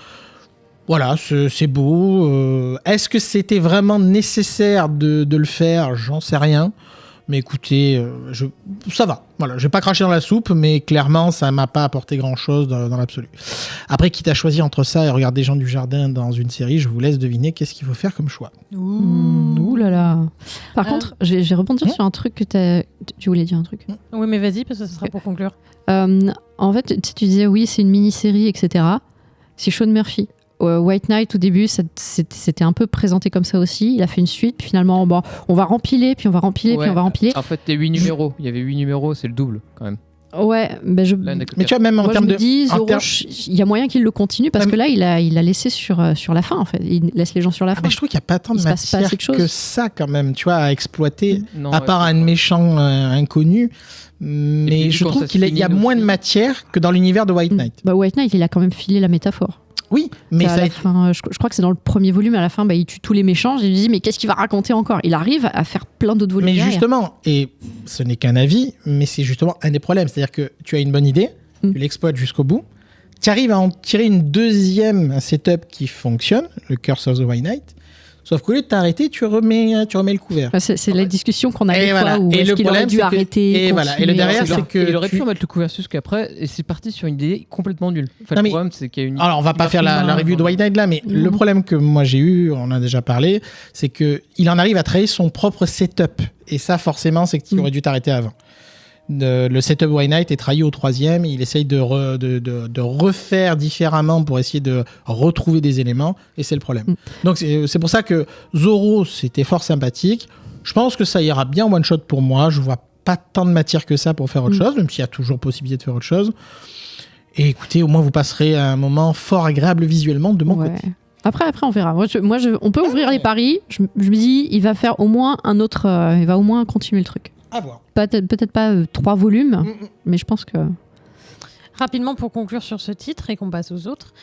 Voilà, c'est beau. Est-ce que c'était vraiment nécessaire de le faire ? J'en sais rien. Mais écoutez, ça va. Voilà, je vais pas cracher dans la soupe, mais clairement, ça m'a pas apporté grand-chose dans l'absolu. Après, quitte à choisir entre ça et regarder Jean Dujardin dans une série, je vous laisse deviner qu'est-ce qu'il faut faire comme choix. Ouh là là. Par contre, j'ai rebondi sur un truc que tu voulais dire un truc. Oui, mais vas-y, parce que ce sera pour conclure. En fait, tu disais oui, c'est une mini-série, etc. C'est Sean Murphy. White Knight, au début, c'était un peu présenté comme ça aussi. Il a fait une suite, puis finalement, bon, on va rempiler, puis on va rempiler, puis Ouais. on va rempiler. En fait, il y a 8 numéros. Il y avait 8 numéros, c'est le double quand même. Ouais, ben Là, Mais tu vois, même en moi, je termes me de... dis, en Zoro, termes- il y a moyen qu'il le continue parce que là, il a laissé sur la fin, en fait. Il laisse les gens sur la Ah, fin. mais je trouve qu'il n'y a pas tant de Il se passe pas matière assez de choses. que ça, quand même, tu vois, à exploiter, Non, à part un méchant inconnu. Et Mais puis, je quand trouve ça se qu'il y a finit moins de aussi. matière que dans l'univers de White Knight. Bah, White Knight, il a quand même filé la métaphore. Oui, mais À ça a la été... fin, je crois que c'est dans le premier volume, à la fin, bah, il tue tous les méchants. Je me dis, mais qu'est-ce qu'il va raconter encore ? Il arrive à faire plein d'autres volumes. Mais derrière. justement, et ce n'est qu'un avis, mais c'est justement un des problèmes. C'est-à-dire que tu as une bonne idée, tu l'exploites jusqu'au bout, tu arrives à en tirer une deuxième setup qui fonctionne, le Curse of the White Knight, sauf qu'au lieu de t'arrêter, tu remets le couvert. Bah, c'est la discussion qu'on a Et des voilà. fois où Et est-ce le qu'il aurait problème, dû c'est que- arrêter. et voilà. Et le continuer, derrière, etc. c'est que il aurait tu- pu en mettre le couvert jusqu'après et c'est parti sur une idée complètement nulle. En fait, Non, le mais- problème, c'est qu'il y a une. Alors, on va pas faire la review de White Knight là, mais le problème que moi j'ai eu, on en a déjà parlé, c'est que il en arrive à travailler son propre setup. Et ça, forcément, c'est qu'il aurait dû t'arrêter avant. le setup White Knight est trahi au 3e et il essaye de refaire différemment pour essayer de retrouver des éléments et c'est le problème. Donc c'est pour ça que Zoro c'était fort sympathique. Je pense que ça ira bien one shot pour moi. Je vois pas tant de matière que ça pour faire autre chose, même s'il y a toujours possibilité de faire autre chose. Et écoutez, au moins vous passerez un moment fort agréable visuellement de mon côté. Après, on verra. On peut ouvrir les paris. Je me dis, il va faire au moins un autre. Il va au moins continuer le truc. À voir. Peut-être pas 3 volumes, mais je pense que. Rapidement, pour conclure sur ce titre et qu'on passe aux autres,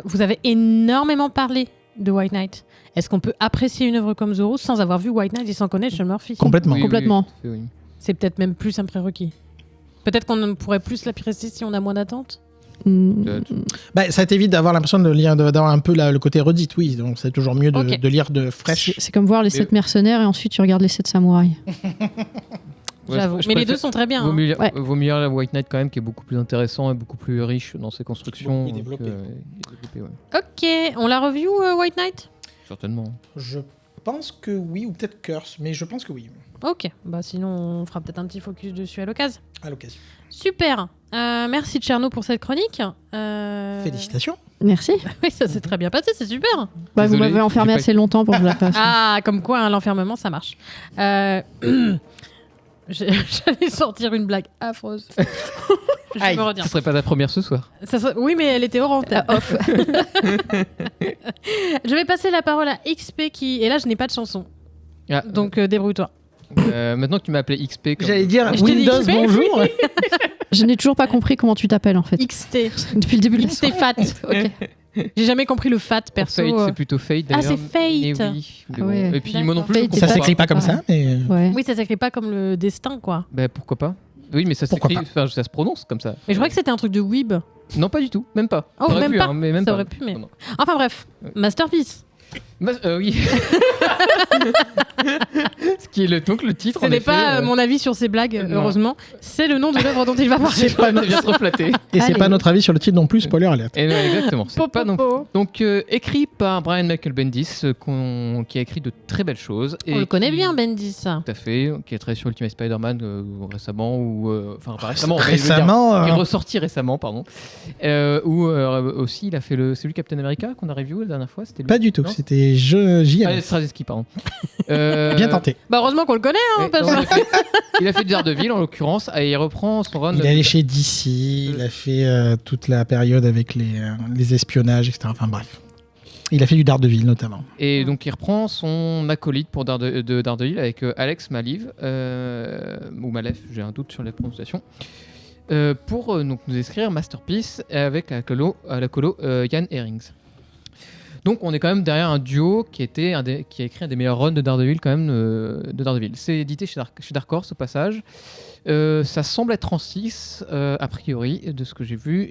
vous avez énormément parlé de White Knight. Est-ce qu'on peut apprécier une œuvre comme Zoro sans avoir vu White Knight et sans connaître Sean Murphy? Complètement. Complètement. Oui. C'est peut-être même plus un prérequis. Peut-être qu'on pourrait plus l'apprécier si on a moins d'attente. Bah, ça t'évite d'avoir l'impression de lire, d'avoir un peu le côté redite, oui. Donc c'est toujours mieux de lire de fraîche. C'est comme voir les 7 mercenaires et ensuite tu regardes les 7 samouraïs. J'avoue. Mais les deux sont très bien. Vaut mieux lire la White Knight quand même, qui est beaucoup plus intéressant et beaucoup plus riche dans ses constructions. Beaucoup développé. Ok, on la review White Knight? Certainement. Je pense que oui, ou peut-être Curse, mais je pense que oui. Ok, bah sinon on fera peut-être un petit focus dessus à l'occasion. À l'occasion. Super. Merci Tcherno pour cette chronique. Félicitations. Merci. Oui, ça s'est très bien passé, c'est super. Bah, vous Désolé, m'avez enfermé assez longtemps pour que je la fasse. Ah, comme quoi hein, l'enfermement ça marche. J'allais sortir une blague affreuse. Je me retiens. Ce serait pas ta première ce soir. Oui, mais elle était hors antenne. Off. Je vais passer la parole à XP qui... Et là, je n'ai pas de chanson. Ah, Donc, débrouille-toi. maintenant que tu m'as appelé XP... J'allais dire Je t'ai dit Windows XP. bonjour. Je n'ai toujours pas compris comment tu t'appelles en fait. XT. Depuis le début de la XT Fat. Ok. J'ai jamais compris le Fat, perso. Fate, c'est plutôt Fate Ah, d'ailleurs. c'est Fate. Mais oui, mais Ah ouais. Et puis moi non plus, Fate, je c'est Ça comprends s'écrit pas comme ça, mais... Ouais. Oui, ça s'écrit pas comme le destin, quoi. Bah pourquoi pas. Oui, mais ça Pourquoi s'écrit, enfin, ça se prononce comme ça. Mais je crois que c'était un truc de Weeb. Non, pas du tout, même pas. Oh, Ça aurait même pu, pas. hein, mais même Ça pas. aurait pu, mais... Non, non. Enfin bref, Masterpiece. Oui. Ce qui est donc le titre. Ce en n'est effet, pas mon avis sur ces blagues, non. heureusement. C'est le nom de l'œuvre dont il va parler. C'est pas On est bien trop flatté. Et c'est Allez. pas notre avis sur le titre non plus, spoiler alert. Et non, exactement. C'est Po, pas po, non. po. Donc écrit par Brian Michael Bendis, qui a écrit de très belles choses. On le connaît bien, Bendis. Tout à fait. Qui a travaillé sur Ultimate Spider-Man récemment ou enfin pas récemment. mais je veux dire, Récemment, qui est ressorti récemment, pardon. Ou aussi, il a fait c'est lui Captain America qu'on a review la dernière fois. C'était lui. pas du tout. Non C'était JM. Straczynski, pardon. Bien tenté. Bah heureusement qu'on le connaît, hein, Ouais, parce non, que- il a fait Daredevil en l'occurrence et il reprend son run. Il est allé chez DC, il a fait toute la période avec les espionnages, etc. Enfin bref. Il a fait du Daredevil notamment. Et donc il reprend son acolyte pour de Daredevil avec Alex Maleev, ou Maleev, j'ai un doute sur la prononciation, pour donc, nous écrire Masterpiece avec à la colo Ian Herings. Donc on est quand même derrière un duo qui a écrit un des meilleurs runs de Daredevil quand même de Daredevil. C'est édité chez Dark Horse au passage. Ça semble être en 6 a priori de ce que j'ai vu.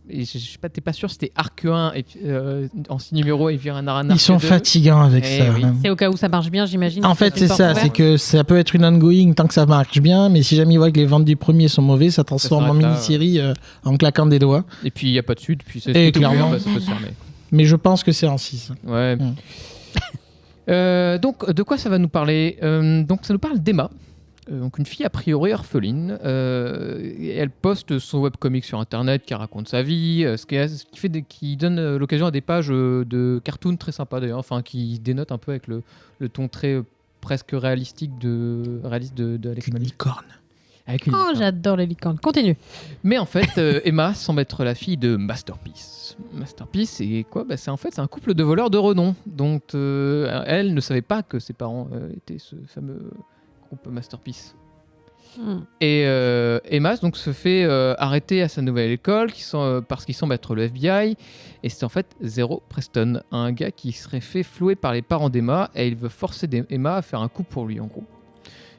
T'es pas sûr c'était arc 1 et en 6 numéros et puis un arc 2. Ils sont fatigants avec Eh ça. oui. hein. C'est au cas où ça marche bien, j'imagine. En fait, c'est porte ça, ouverte. c'est que ça peut être une ongoing tant que ça marche bien, mais si jamais ils voient que les ventes du premier sont mauvais, ça transforme en s'arrête là, mini-série en claquant des doigts. Et puis il n'y a pas de suite, puis c'est Et tout ouvert, clairement. bah, ça peut se fermer. Mais je pense que c'est en 6. Ouais. Mm. Donc, de quoi ça va nous parler Donc, ça nous parle d'Emma, donc une fille a priori orpheline. Elle poste son webcomic sur Internet qui raconte sa vie, qui donne l'occasion à des pages de cartoon très sympas d'ailleurs, enfin qui dénotent un peu avec le ton très presque réaliste de Alex Une Maleev. licorne. Avec une Oh, licorne. j'adore les licornes. Continue. Mais en fait, Emma semble être la fille de Masterpiece. Masterpiece, c'est quoi ? C'est un couple de voleurs de renom. Donc, elle ne savait pas que ses parents étaient ce fameux groupe Masterpiece. Et Emma donc, se fait arrêter à sa nouvelle école parce qu'il semble être le FBI. Et c'est en fait Zero Preston, un gars qui serait fait flouer par les parents d'Emma et il veut forcer Emma à faire un coup pour lui, en gros.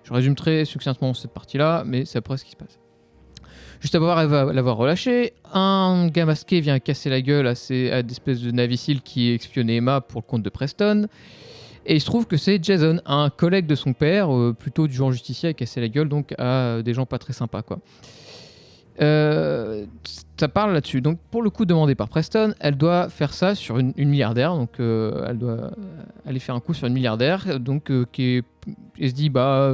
Je résume très succinctement cette partie-là, mais c'est après ce qui se passe. Juste après l'avoir relâché, un gars masqué vient casser la gueule à des espèces de naviciles qui espionnaient Emma pour le compte de Preston. Et il se trouve que c'est Jason, un collègue de son père, plutôt du genre justicier, a cassé la gueule donc à des gens pas très sympas, quoi. Ça parle là-dessus. Donc, pour le coup demandé par Preston, elle doit faire ça sur une milliardaire. Donc, elle doit aller faire un coup sur une milliardaire. Donc, elle se dit, pas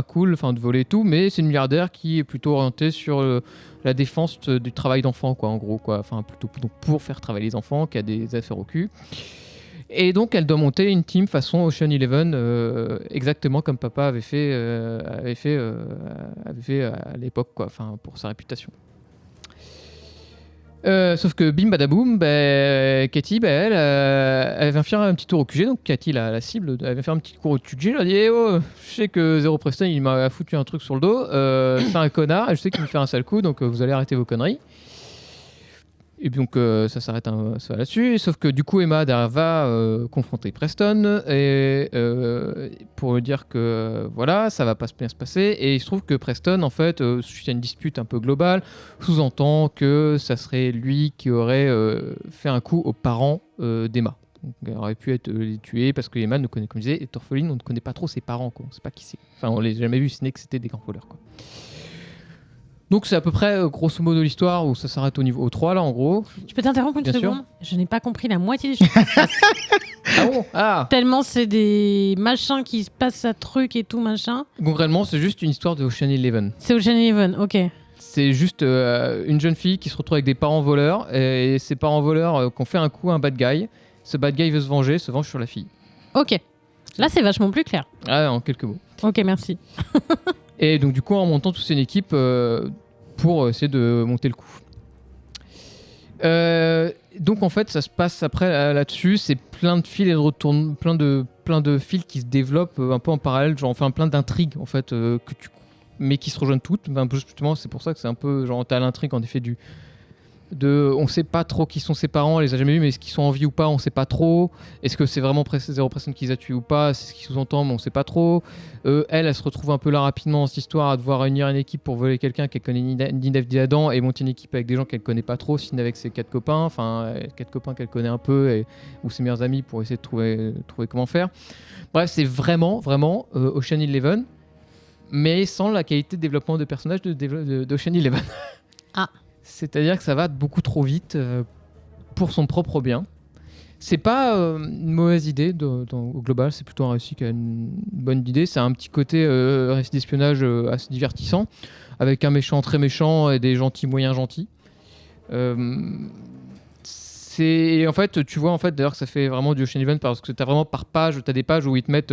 cool, enfin, de voler et tout, mais c'est une milliardaire qui est plutôt orientée sur la défense du travail d'enfant, quoi, en gros, quoi. Enfin, plutôt donc, pour faire travailler les enfants, qui a des affaires au cul. Et donc, elle doit monter une team façon Ocean Eleven, exactement comme papa avait fait à l'époque, quoi, enfin, pour sa réputation. Sauf que bim badaboum, Katie, elle vient faire un petit tour au QG. Donc Katie, la cible, elle vient faire un petit tour au QG. Elle a dit je sais que Zero Preston, il m'a foutu un truc sur le dos. C'est un connard, et je sais qu'il me fait un sale coup, donc vous allez arrêter vos conneries. Et donc ça s'arrête ça va là-dessus. Sauf que du coup Emma derrière va confronter Preston et pour lui dire que voilà, ça va pas bien se passer. Et il se trouve que Preston, en fait, suite à une dispute un peu globale, sous-entend que ça serait lui qui aurait fait un coup aux parents d'Emma. Donc, elle aurait pu être tuée parce que Emma ne connaît, comme je disais, est orpheline, on ne connaît pas trop ses parents, quoi. On sait pas qui c'est. Enfin, on les a jamais vus, si ce n'est que c'était des grands voleurs, quoi. Donc c'est à peu près grosso modo l'histoire où ça s'arrête au niveau 3 là en gros. Je peux t'interrompre une Bien seconde sûr. Je n'ai pas compris la moitié des choses. Ah bon. Ah. Tellement c'est des machins qui se passent à truc et tout machin. Concrètement, c'est juste une histoire de Ocean Eleven. C'est Ocean Eleven, ok. C'est juste une jeune fille qui se retrouve avec des parents voleurs et ces parents voleurs qui ont fait un coup à un bad guy. Ce bad guy veut se venger, se venge sur la fille. Ok. Là c'est vachement plus clair. Ah, en quelques mots. Ok, merci. Et donc du coup en montant toute une équipe pour essayer de monter le coup. Donc en fait ça se passe après là-dessus, c'est plein de fils et de retournements, plein de fils qui se développent un peu en parallèle, genre enfin plein d'intrigues en fait mais qui se rejoignent toutes. Enfin, justement c'est pour ça que c'est un peu genre t'as l'intrigue en effet on sait pas trop qui sont ses parents, on les a jamais vus, mais est-ce qu'ils sont en vie ou pas, on sait pas trop. Est-ce que c'est vraiment Zero Preston qui les a tués ou pas, c'est ce qu'il sous-entend, mais on sait pas trop. Elle se retrouve un peu là rapidement dans cette histoire à devoir réunir une équipe pour voler quelqu'un qu'elle connaît ni Neve ni Adam et monter une équipe avec des gens qu'elle connaît pas trop, sinon avec ses 4 copains, enfin 4 copains qu'elle connaît un peu ou ses meilleurs amis pour essayer de trouver comment faire. Bref, c'est vraiment Ocean Eleven, mais sans la qualité de développement de personnages d'Ocean Eleven. Ah. C'est-à-dire que ça va beaucoup trop vite pour son propre bien. C'est pas une mauvaise idée au global, c'est plutôt un récit qui a une bonne idée. C'est un petit côté récit d'espionnage assez divertissant, avec un méchant très méchant et des gentils moyens gentils. C'est en fait, tu vois en fait d'ailleurs que ça fait vraiment du Ocean Eleven parce que t'as vraiment par page, t'as des pages où ils te mettent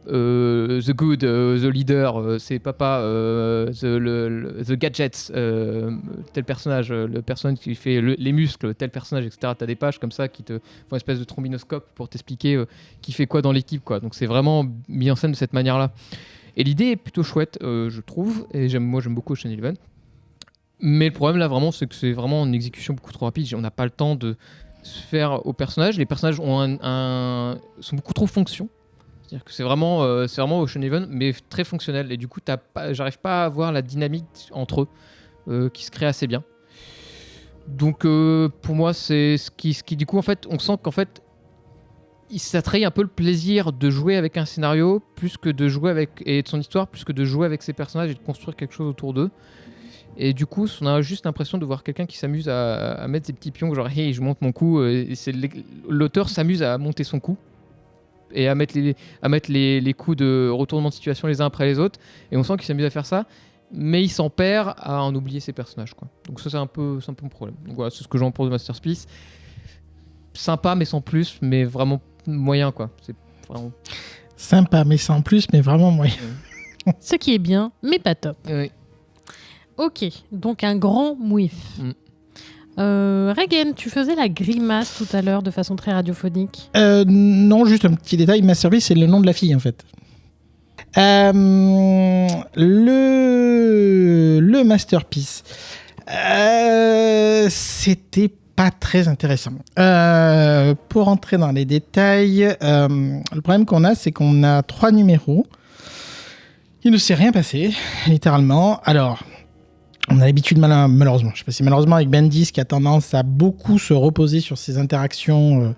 the good, the leader, c'est papa, the gadgets, tel personnage, le personnage qui fait les muscles, tel personnage, etc. T'as des pages comme ça qui te font une espèce de trombinoscope pour t'expliquer qui fait quoi dans l'équipe, quoi. Donc c'est vraiment mis en scène de cette manière-là. Et l'idée est plutôt chouette, je trouve, et j'aime beaucoup Ocean Eleven. Mais le problème là vraiment, c'est que c'est vraiment une exécution beaucoup trop rapide. On n'a pas le temps de se faire aux personnages. Les personnages ont sont beaucoup trop fonctions. C'est-à-dire que c'est vraiment Ocean Eleven, mais très fonctionnel. Et du coup, j'arrive pas à voir la dynamique entre eux qui se crée assez bien. Donc, pour moi, c'est ce qui du coup, en fait, on sent qu'en fait, ça trahit un peu le plaisir de jouer avec un scénario plus que de jouer avec et de son histoire, plus que de jouer avec ses personnages et de construire quelque chose autour d'eux. Et du coup, on a juste l'impression de voir quelqu'un qui s'amuse à mettre ses petits pions, genre hey, je monte mon coup. Et l'auteur s'amuse à monter son coup et à mettre les coups de retournement de situation les uns après les autres. Et on sent qu'il s'amuse à faire ça, mais il s'en perd à en oublier ses personnages, quoi. Donc ça, c'est un peu mon problème. Donc voilà, c'est ce que j'en pense de Masterpiece. Sympa, mais sans plus, mais vraiment moyen, quoi. C'est vraiment... Sympa, mais sans plus, mais vraiment moyen. Ce qui est bien, mais pas top. Oui. Ok, donc un grand mouif. Regen, tu faisais la grimace tout à l'heure de façon très radiophonique. Non, juste un petit détail. Masterpiece, c'est le nom de la fille, en fait. Le Masterpiece. C'était pas très intéressant. Pour entrer dans les détails, le problème qu'on a, c'est qu'on a 3 numéros. Il ne s'est rien passé, littéralement. Alors, On a l'habitude, malheureusement, je sais pas si malheureusement avec Bendis qui a tendance à beaucoup se reposer sur ses interactions,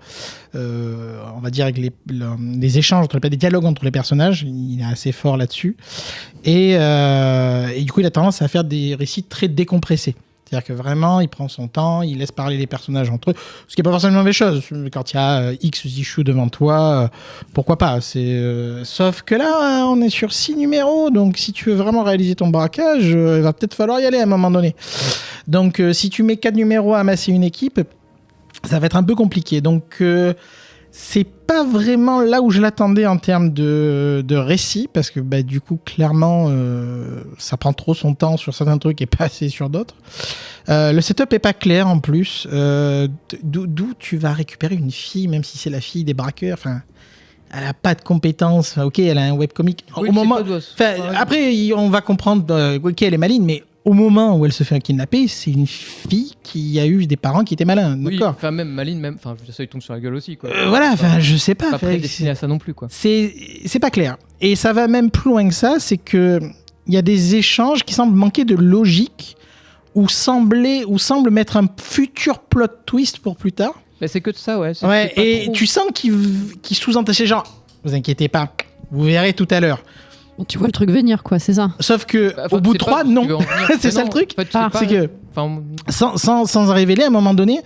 on va dire avec les échanges, les dialogues entre les personnages, il est assez fort là-dessus. Et du coup, il a tendance à faire des récits très décompressés. C'est-à-dire que vraiment, il prend son temps, il laisse parler les personnages entre eux, ce qui n'est pas forcément une mauvaise chose. Quand il y a X issues devant toi, pourquoi pas. Sauf que là, on est sur 6 numéros, donc si tu veux vraiment réaliser ton braquage, il va peut-être falloir y aller à un moment donné. Donc si tu mets 4 numéros à amasser une équipe, ça va être un peu compliqué. Donc c'est pas vraiment là où je l'attendais en termes de récit, parce que du coup, clairement, ça prend trop son temps sur certains trucs et pas assez sur d'autres. Le setup est pas clair en plus. D'où tu vas récupérer une fille, même si c'est la fille des braqueurs. Enfin, elle a pas de compétences. Ok, elle a un webcomic. Oui, Au moment, ouais. après, on va comprendre. Ok, elle est maligne, mais au moment où elle se fait kidnapper, c'est une fille qui a eu des parents qui étaient malins. Oui, d'accord. enfin même Maline, ça lui tombe sur la gueule aussi, quoi. Voilà, enfin, je sais pas. Pas prédestiné à ça non plus, quoi. C'est pas clair. Et ça va même plus loin que ça, c'est que il y a des échanges qui semblent manquer de logique ou semblent mettre un futur plot twist pour plus tard. Mais c'est que de ça, ouais. Ouais, et tu sens qu'il sous-entend ces gens. Vous inquiétez pas, vous verrez tout à l'heure. Tu vois le truc venir, quoi, c'est ça. Sauf que au bout de 3, non. C'est ça le truc. C'est que sans révéler, à un moment donné,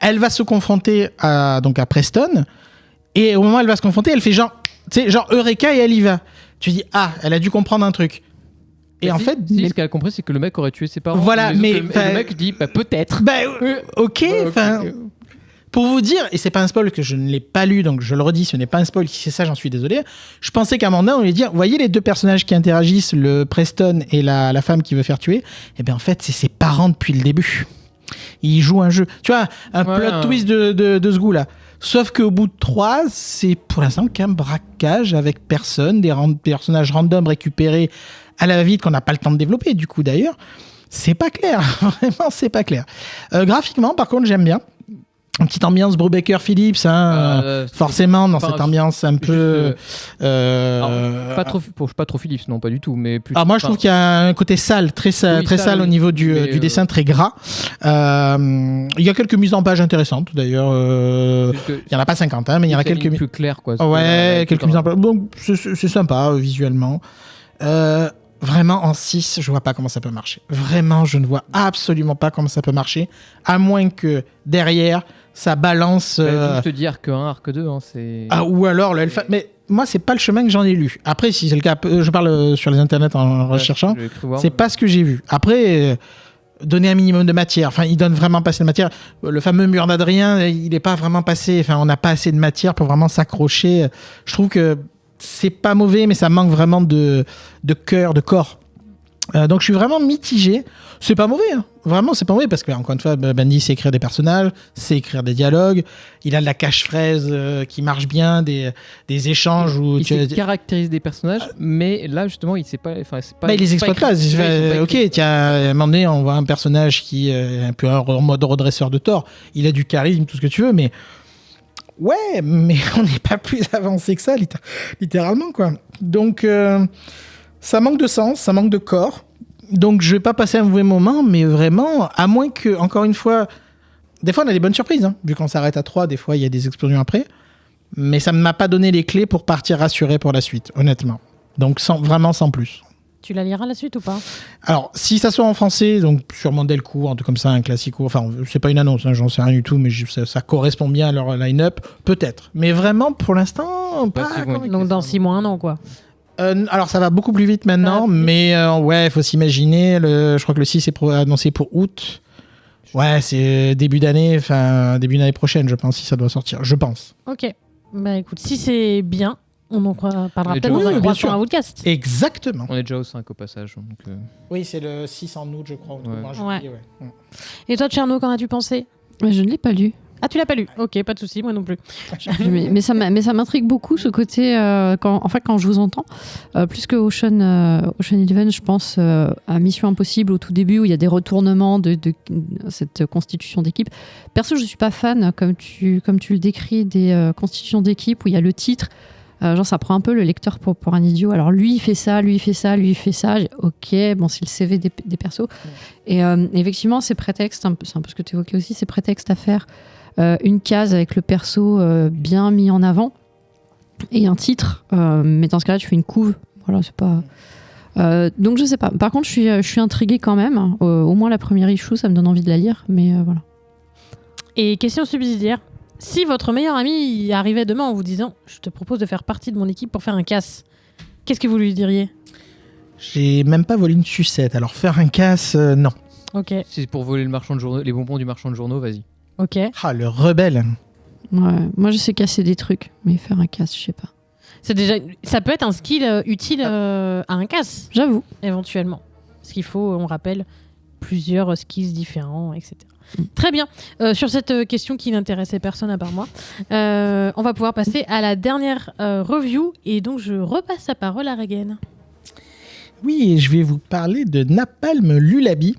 elle va se confronter à Preston, et au moment où elle va se confronter, elle fait genre Eureka, et elle y va. Tu dis elle a dû comprendre un truc. Et en fait, ce qu'elle a compris, c'est que le mec aurait tué ses parents. Voilà, mais le mec dit peut-être. Ok, enfin. Pour vous dire, et c'est pas un spoil que je ne l'ai pas lu, donc je le redis, ce n'est pas un spoil, si c'est ça, j'en suis désolé. Je pensais qu'à un moment donné, on allait dire, vous voyez les deux personnages qui interagissent, le Preston et la femme qui veut faire tuer, et bien en fait, c'est ses parents depuis le début. Ils jouent un jeu. Tu vois, un plot twist de ce goût-là. Sauf qu'au bout de 3, c'est pour l'instant qu'un braquage avec personne, des personnages random récupérés à la va-vite qu'on n'a pas le temps de développer, du coup d'ailleurs. C'est pas clair, vraiment, c'est pas clair. Graphiquement, par contre, j'aime bien. Une petite ambiance Brubaker-Phillips, forcément, dans cette ambiance un peu... pas trop Phillips, non, pas du tout. Mais plus, moi, je trouve qu'il y a un côté sale, très sale au niveau du dessin, très gras. Il y a quelques mises en page intéressantes, d'ailleurs. Il n'y en a pas 50, mais il y en a quelques... plus claires, quoi. Ouais, quelques mises en page. Donc, c'est sympa, visuellement. Vraiment, en 6, je vois pas comment ça peut marcher. Vraiment, je ne vois absolument pas comment ça peut marcher. À moins que, derrière, ça balance... Je te dis arc 1, arc 2, c'est... ou alors le Alpha... Mais moi, c'est pas le chemin que j'en ai lu. Après, si c'est le cas, je parle sur les internets en recherchant. C'est pas ce que j'ai vu. Après, donner un minimum de matière. Enfin, il donne vraiment pas assez de matière. Le fameux mur d'Adrien, il n'est pas vraiment passé... Enfin, on n'a pas assez de matière pour vraiment s'accrocher. Je trouve que c'est pas mauvais, mais ça manque vraiment de cœur, de corps. Donc je suis vraiment mitigé. C'est pas mauvais, hein. Vraiment, c'est pas mauvais, parce que, encore une fois, Bendis sait écrire des personnages, sait écrire des dialogues, il a de la cache-fraise qui marche bien, des échanges où il caractérise des personnages, mais là, justement, il sait pas... il les exploite pas. Ok, tiens, à un moment donné, on voit un personnage qui est un peu en mode redresseur de tort, il a du charisme, tout ce que tu veux, mais... Ouais, mais on n'est pas plus avancé que ça, littéralement, quoi. Donc, ça manque de sens, ça manque de corps. Donc, je vais pas passer un mauvais moment, mais vraiment, à moins que, encore une fois, des fois, on a des bonnes surprises, hein. Vu qu'on s'arrête à 3, des fois, il y a des explosions après. Mais ça ne m'a pas donné les clés pour partir rassuré pour la suite, honnêtement. Donc, vraiment sans plus. Tu la liras la suite ou pas? Alors, si ça soit en français, donc sûrement Delcourt, un truc comme ça, un classico, enfin, c'est pas une annonce, hein, j'en sais rien du tout, mais ça correspond bien à leur line-up, peut-être. Mais vraiment, pour l'instant, pas. Donc dans 6 mois, non, quoi. Alors, ça va beaucoup plus vite maintenant, mais ouais, il faut s'imaginer, je crois que le 6 est annoncé pour août. Ouais, c'est début d'année prochaine, je pense, si ça doit sortir, je pense. Ok. Bah écoute, si c'est bien, on en parlera peut-être dans un croissant à podcast. Exactement. On est déjà au 5 au passage. Donc Oui, c'est le 6 en août, je crois. Ouais. Et toi, Tcherno, qu'en as-tu pensé? Je ne l'ai pas lu. Ah, tu l'as pas lu? Ok, pas de souci, moi non plus. mais ça m'intrigue beaucoup, ce côté, quand je vous entends, plus que Ocean Eleven, je pense à Mission Impossible au tout début, où il y a des retournements de cette constitution d'équipe. Perso, je ne suis pas fan, comme tu le décris, des constitutions d'équipe, où il y a le titre, Genre, ça prend un peu le lecteur pour un idiot. Alors, lui, il fait ça, lui, il fait ça, lui, il fait ça. Ok, bon, c'est le CV des persos. Et effectivement, ces prétextes, c'est un peu ce que tu évoquais aussi, ces prétextes à faire une case avec le perso bien mis en avant et un titre. Mais dans ce cas-là, tu fais une couve. Voilà, c'est pas... donc, je sais pas. Par contre, je suis intriguée quand même. Au moins, la première issue, ça me donne envie de la lire. Mais voilà. Et question subsidiaire. Si votre meilleur ami arrivait demain en vous disant « Je te propose de faire partie de mon équipe pour faire un casse », qu'est-ce que vous lui diriez ? J'ai même pas volé une sucette, alors faire un casse, non. Ok, Si c'est pour voler les bonbons du marchand de journaux, vas-y. ok. Ah, le rebelle. Ouais. Moi, je sais casser des trucs. Mais faire un casse, je sais pas. C'est déjà, ça peut être un skill utile à un casse, J'avoue. éventuellement. Parce qu'il faut, on rappelle, plusieurs skills différents, etc. Très bien. Sur cette question qui n'intéressait personne à part moi, on va pouvoir passer à la dernière review. Et donc, je repasse la parole à Regen. Oui, et je vais vous parler de Napalm Lullaby,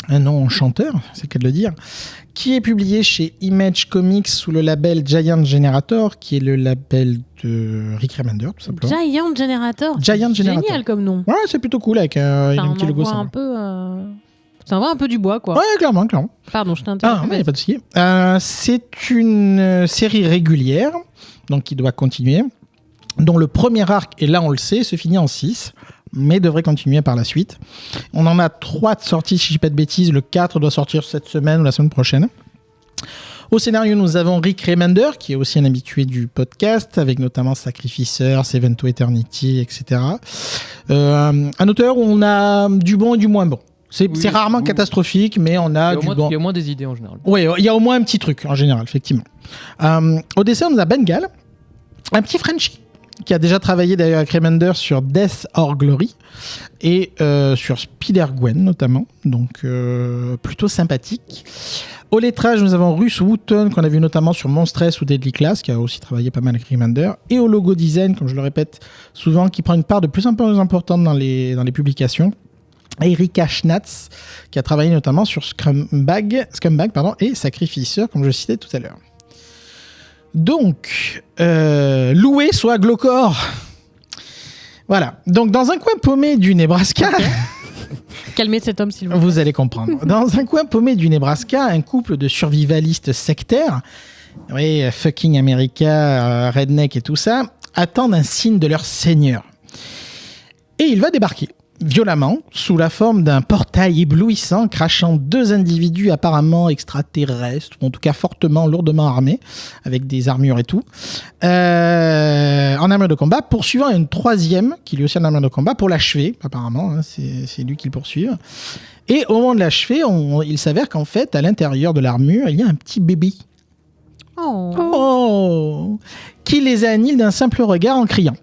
un nom enchanteur, c'est le cas de le dire, qui est publié chez Image Comics sous le label Giant Generator, qui est le label de Rick Remender, tout simplement. Giant Generator. Giant Generator. Génial comme nom. Ouais, c'est plutôt cool avec un petit logo Ça sympa. un peu... Ça envoie un peu du bois, quoi. Ouais, clairement. Pardon, je t'ai interrompu. Ah, il n'y a pas de souci. C'est une série régulière, donc qui doit continuer, dont le premier arc, et là on le sait, se finit en 6, mais devrait continuer par la suite. On en a 3 de sorties, si je ne dis pas de bêtises. Le 4 doit sortir cette semaine ou la semaine prochaine. Au scénario, nous avons Rick Remender, qui est aussi un habitué du podcast, avec notamment Sacrificeur, Seven to Eternity, etc. Un auteur où on a du bon et du moins bon. C'est rarement catastrophique, mais on a du bon. Il y a au moins des idées en général. Oui, il y a au moins un petit truc en général, effectivement. Au dessin, on a Bengal, un petit Frenchie, qui a déjà travaillé d'ailleurs avec Remender sur Death or Glory et sur Spider-Gwen notamment, donc plutôt sympathique. Au lettrage, nous avons Russ Wooten, qu'on a vu notamment sur Monstress ou Deadly Class, qui a aussi travaillé pas mal avec Remender, et au logo design, comme je le répète souvent, qui prend une part de plus en plus importante dans les publications. Erika Schnatz, qui a travaillé notamment sur Scumbag et Sacrificeur, comme je citais tout à l'heure. Donc, loué soit Glocor. Voilà. Donc, dans un coin paumé du Nebraska... Okay. Calmez cet homme, s'il vous plaît. Vous allez comprendre. Dans un coin paumé du Nebraska, un couple de survivalistes sectaires, oui, fucking America, redneck et tout ça, attendent un signe de leur seigneur. Et il va débarquer, violemment, sous la forme d'un portail éblouissant, crachant 2 individus apparemment extraterrestres, ou en tout cas fortement, lourdement armés, avec des armures et tout, en armure de combat, poursuivant une 3e, qui lui aussi en armure de combat, pour l'achever, apparemment, hein, c'est lui qui le poursuit. Et au moment de l'achever, il s'avère qu'en fait, à l'intérieur de l'armure, il y a un petit bébé. Oh, qui les annihile d'un simple regard en criant.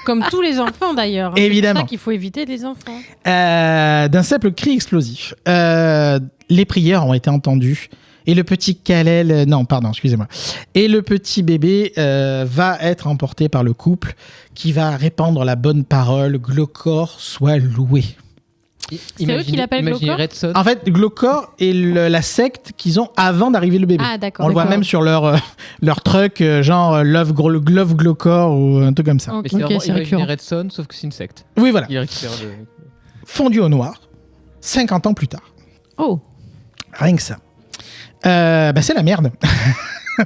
Comme tous les enfants d'ailleurs. Évidemment. C'est pour ça qu'il faut éviter les enfants. D'un simple cri explosif. Les prières ont été entendues. Et le petit Kal-El... Non, pardon, excusez-moi. Et le petit bébé va être emporté par le couple qui va répandre la bonne parole. Glocor soit loué. C'est eux qui l'appellent Glocor ? Redson. En fait, Glocor est la secte qu'ils ont avant d'arriver le bébé. Ah, d'accord. On le voit même sur leur truc, genre Love Glocor ou un truc comme ça. Ok. Mais c'est Ok, vraiment c'est récurrent. Imagine Redson, sauf que c'est une secte. Oui, voilà. Il récupère le... Fondu au noir, 50 ans plus tard. Oh, Rien que ça. C'est la merde,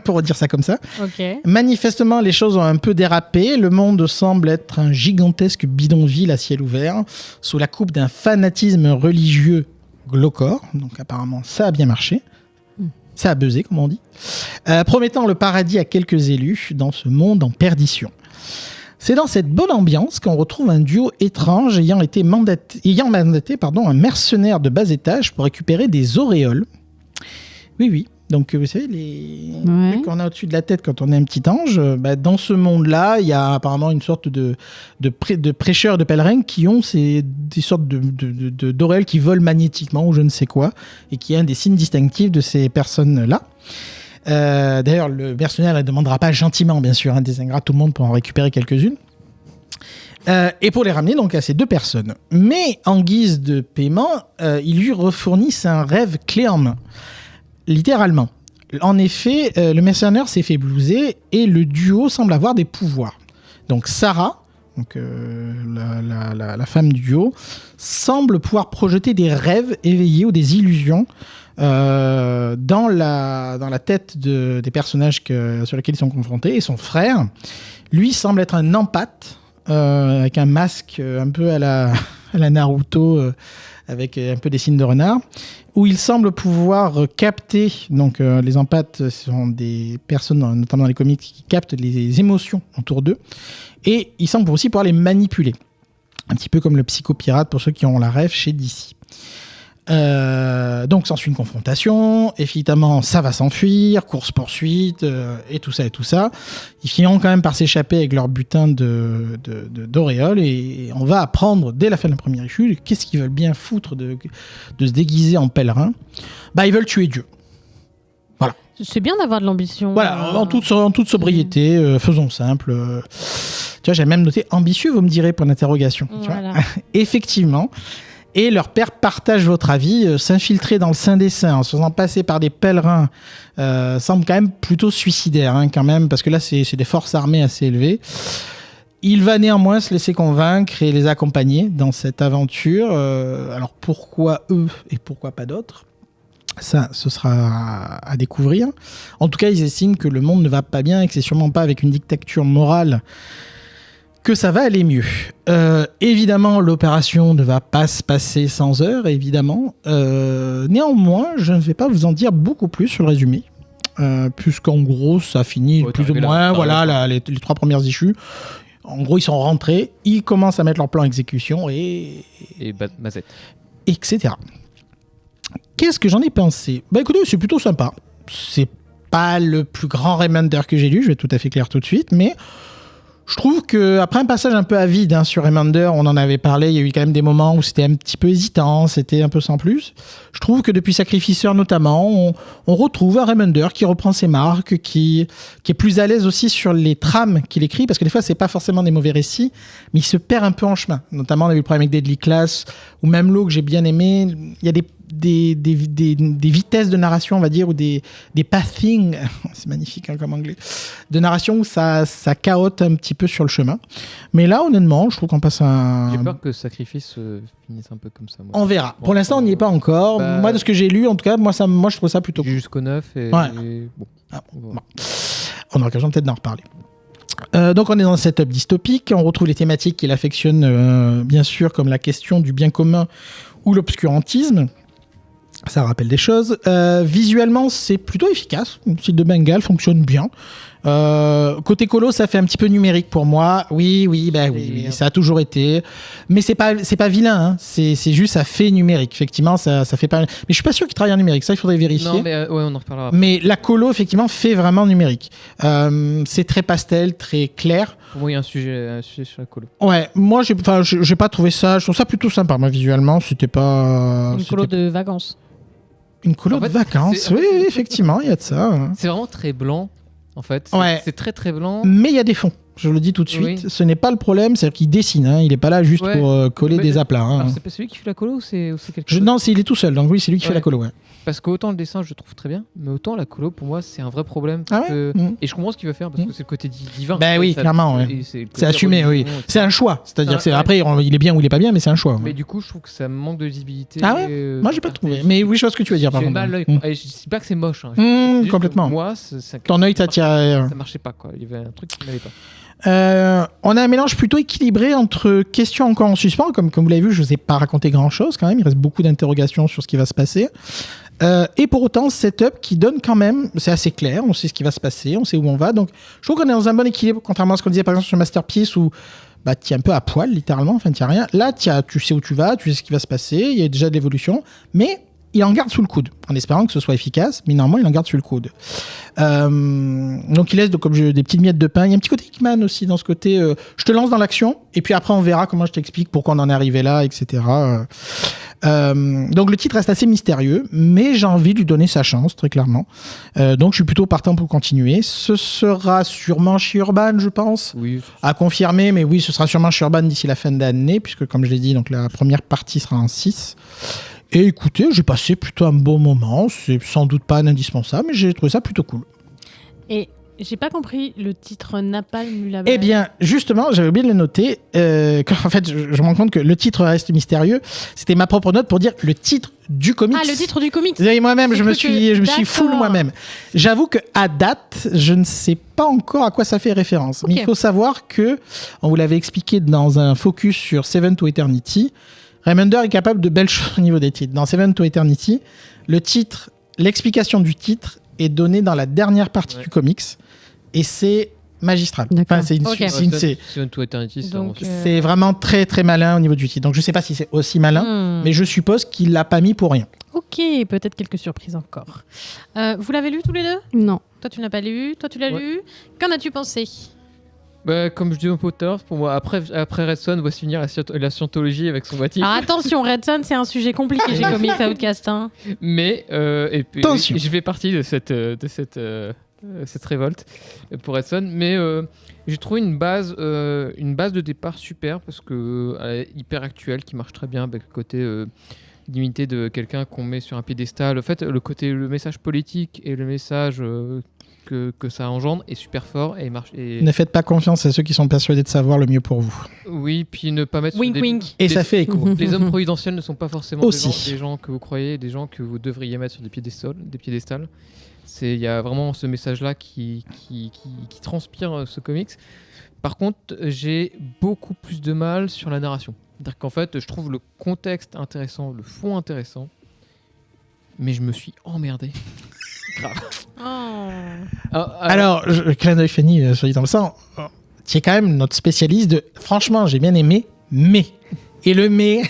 pour dire ça comme ça. Ok. Manifestement, les choses ont un peu dérapé. Le monde semble être un gigantesque bidonville à ciel ouvert, sous la coupe d'un fanatisme religieux Glocor. Donc apparemment, ça a bien marché. Ça a buzzé, comme on dit. Promettant le paradis à quelques élus dans ce monde en perdition. C'est dans cette bonne ambiance qu'on retrouve un duo étrange ayant mandaté un mercenaire de bas étage pour récupérer des auréoles. Oui. Donc, vous savez, les trucs qu'on a au-dessus de la tête quand on est un petit ange, dans ce monde-là, il y a apparemment une sorte de prêcheurs, de pèlerins qui ont des sortes d'auréoles qui volent magnétiquement ou je ne sais quoi, et qui est un des signes distinctifs de ces personnes-là. D'ailleurs, le mercenaire ne demandera pas gentiment, bien sûr, désignera tout le monde pour en récupérer quelques-unes. Et pour les ramener donc à ces 2 personnes. Mais en guise de paiement, ils lui refournissent un rêve clé en main. Littéralement. En effet, le mercenaire s'est fait blouser et le duo semble avoir des pouvoirs. Donc Sarah, donc, la femme du duo, semble pouvoir projeter des rêves éveillés ou des illusions dans la tête des personnages sur lesquels ils sont confrontés. Et son frère, lui, semble être un empathe avec un masque un peu à la Naruto, avec un peu des signes de renard, où il semble pouvoir capter, donc les empathes sont des personnes, notamment dans les comics, qui captent les émotions autour d'eux, et il semble aussi pouvoir les manipuler. Un petit peu comme le psychopirate pour ceux qui ont la rêve chez DC. Donc s'ensuit une confrontation, évidemment ça va s'enfuir, course-poursuite et tout ça. Ils finiront quand même par s'échapper avec leur butin d'auréole et on va apprendre dès la fin de la première issue qu'est-ce qu'ils veulent bien foutre de se déguiser en pèlerin. Ils veulent tuer Dieu. Voilà. C'est bien d'avoir de l'ambition. Voilà, en toute sobriété, faisons simple. Tu vois, j'ai même noté ambitieux, vous me direz, point d'interrogation. Voilà. Tu vois Effectivement. Et leur père partage votre avis. S'infiltrer dans le sein des saints en se faisant passer par des pèlerins semble quand même plutôt suicidaire, quand même, parce que là, c'est des forces armées assez élevées. Il va néanmoins se laisser convaincre et les accompagner dans cette aventure. Alors pourquoi eux et pourquoi pas d'autres ? Ça, ce sera à découvrir. En tout cas, ils estiment que le monde ne va pas bien et que c'est sûrement pas avec une dictature morale que ça va aller mieux. Évidemment, l'opération ne va pas se passer sans heure, évidemment. Néanmoins, je ne vais pas vous en dire beaucoup plus sur le résumé, puisqu'en gros, ça finit plus ou moins, les 3 premières issues. En gros, ils sont rentrés, ils commencent à mettre leur plan exécution et Mazette. etc. Qu'est-ce que j'en ai pensé ? Écoutez, c'est plutôt sympa. C'est pas le plus grand Remender que j'ai lu, je vais être tout à fait clair tout de suite, mais je trouve qu'après un passage un peu avide sur Remender, on en avait parlé, il y a eu quand même des moments où c'était un petit peu hésitant, c'était un peu sans plus. Je trouve que depuis Sacrificeur notamment, on retrouve un Remender qui reprend ses marques, qui est plus à l'aise aussi sur les trames qu'il écrit, parce que des fois, c'est pas forcément des mauvais récits, mais il se perd un peu en chemin. Notamment, on a eu le problème avec Deadly Class, ou même Low, que j'ai bien aimé. Il y a des vitesses de narration, on va dire, ou des pathing, c'est magnifique comme anglais, de narration où ça caote un petit peu sur le chemin. Mais là, honnêtement, je trouve qu'on passe un... J'ai peur que Sacrifice finisse un peu comme ça. Moi. On verra. Pour l'instant, on n'y est pas encore. Moi, de ce que j'ai lu, en tout cas, moi je trouve ça plutôt cool. Jusqu'au 9 et... Ouais. et bon. Bon. On aura l'occasion peut-être d'en reparler. Donc on est dans un setup dystopique, on retrouve les thématiques qu'il affectionne bien sûr, comme la question du bien commun ou l'obscurantisme. Ça rappelle des choses. Visuellement, c'est plutôt efficace. Le style de Bengal fonctionne bien. Côté colo, ça fait un petit peu numérique pour moi. Oui, ça a toujours été. Mais c'est pas vilain. C'est juste, ça fait numérique. Effectivement, ça fait pas. Mais je suis pas sûr qu'il travaille en numérique. Ça, il faudrait vérifier. Non, mais on en reparlera. Mais la colo, effectivement, fait vraiment numérique. C'est très pastel, très clair. Pour moi, il y a un sujet sur la colo. Ouais, moi, j'ai pas trouvé ça. Je trouve ça plutôt sympa, moi, visuellement. C'était pas. Une colo de vacances. Une colo En fait, de vacances. Oui, effectivement, il y a de ça. C'est vraiment très blanc, en fait. Ouais. C'est très très blanc. Mais il y a des fonds. Je le dis tout de suite, ce n'est pas le problème, c'est qu'il dessine, il n'est pas là juste pour coller des aplats. Alors, c'est pas celui qui fait la colo ou c'est quelque chose Non, il est tout seul, donc oui, c'est lui qui fait la colo. Ouais. Parce qu'autant le dessin, je le trouve très bien, mais autant la colo, pour moi, c'est un vrai problème. Et je comprends ce qu'il veut faire, parce que c'est le côté divin. Oui, clairement. C'est assumé, oui. C'est un choix. C'est-à-dire que après, il est bien ou il est pas bien, mais c'est un choix. Mais du coup, je trouve que ça manque de visibilité. Ah ouais Moi, j'ai pas trouvé. Mais oui, je vois ce que tu veux dire, par contre. J'ai mal l'œil. Je dis pas que c'est moche. Complètement. Moi, ton œil t'attire. Ça marchait pas, quoi. Il y avait un truc qui n'allait pas. On a un mélange plutôt équilibré entre questions encore en suspens, comme vous l'avez vu, je ne vous ai pas raconté grand chose quand même, il reste beaucoup d'interrogations sur ce qui va se passer, et pour autant setup qui donne quand même, c'est assez clair, on sait ce qui va se passer, on sait où on va, donc je trouve qu'on est dans un bon équilibre, contrairement à ce qu'on disait par exemple sur Masterpiece où tu es un peu à poil littéralement, enfin tu n'as rien, là tu sais où tu vas, tu sais ce qui va se passer, il y a déjà de l'évolution, mais il en garde sous le coude, en espérant que ce soit efficace, mais normalement il en garde sous le coude. Donc il laisse des petites miettes de pain. Il y a un petit côté Hickman aussi dans ce côté. Je te lance dans l'action, et puis après on verra comment je t'explique pourquoi on en est arrivé là, etc. Donc le titre reste assez mystérieux, mais j'ai envie de lui donner sa chance, très clairement. Donc je suis plutôt partant pour continuer. Ce sera sûrement chez Urban, je pense. Oui. À confirmer, mais oui, ce sera sûrement chez Urban d'ici la fin d'année, puisque comme je l'ai dit, donc la première partie sera en 6. Et écoutez, j'ai passé plutôt un bon moment. C'est sans doute pas un indispensable, mais j'ai trouvé ça plutôt cool. Et j'ai pas compris le titre Napalm là-bas. Eh bien, justement, j'avais oublié de le noter. En fait, je me rends compte que le titre reste mystérieux. C'était ma propre note pour dire le titre du comics. Ah, le titre du comics. Vous voyez, moi-même, je me suis D'accord. full moi-même. J'avoue qu'à date, je ne sais pas encore à quoi ça fait référence. Ok. Mais il faut savoir que, on vous l'avait expliqué dans un focus sur Seven to Eternity, Remender est capable de belles choses au niveau des titres. Dans Seven to Eternity, le titre, l'explication du titre est donnée dans la dernière partie du comics. Et c'est magistral. D'accord. C'est Ok. Seven to Eternity, c'est Donc, vraiment super. c'est vraiment très très malin au niveau du titre. Donc je sais pas si c'est aussi malin, mais je suppose qu'il l'a pas mis pour rien. Ok, peut-être quelques surprises encore. Vous l'avez lu tous les deux ? Non. Toi, tu n'as pas lu. Toi, tu l'as Ouais. lu. Qu'en as-tu pensé ? Bah, comme je dis au Potter, pour moi, après Red Son, voici finir la scientologie avec son motif. Alors attention, Red Son, c'est un sujet compliqué chez Comics Outcast. Hein. Mais et puis, Attention. je fais partie de cette révolte pour Red Son. Mais j'ai trouvé une base de départ super parce que elle est hyper actuelle, qui marche très bien avec le côté dignité de quelqu'un qu'on met sur un piédestal. En fait, le message politique et le message que ça engendre est super fort et marche. Et... Ne faites pas confiance à ceux qui sont persuadés de savoir le mieux pour vous. Oui, puis ne pas mettre Wink, sur des... wink. Et des- ça fait écho. Les hommes providentiels ne sont pas forcément Aussi. des gens que vous croyez, des gens que vous devriez mettre sur des piédestals. Il y a vraiment ce message-là qui transpire ce comics. Par contre, j'ai beaucoup plus de mal sur la narration. C'est-à-dire qu'en fait, je trouve le contexte intéressant, le fond intéressant, mais je me suis emmerdé. Grave. Oh. Alors, clin d'œil Fanny, soit dit dans le sang, tu es quand même notre spécialiste de. Franchement, j'ai bien aimé, mais. Et le mais.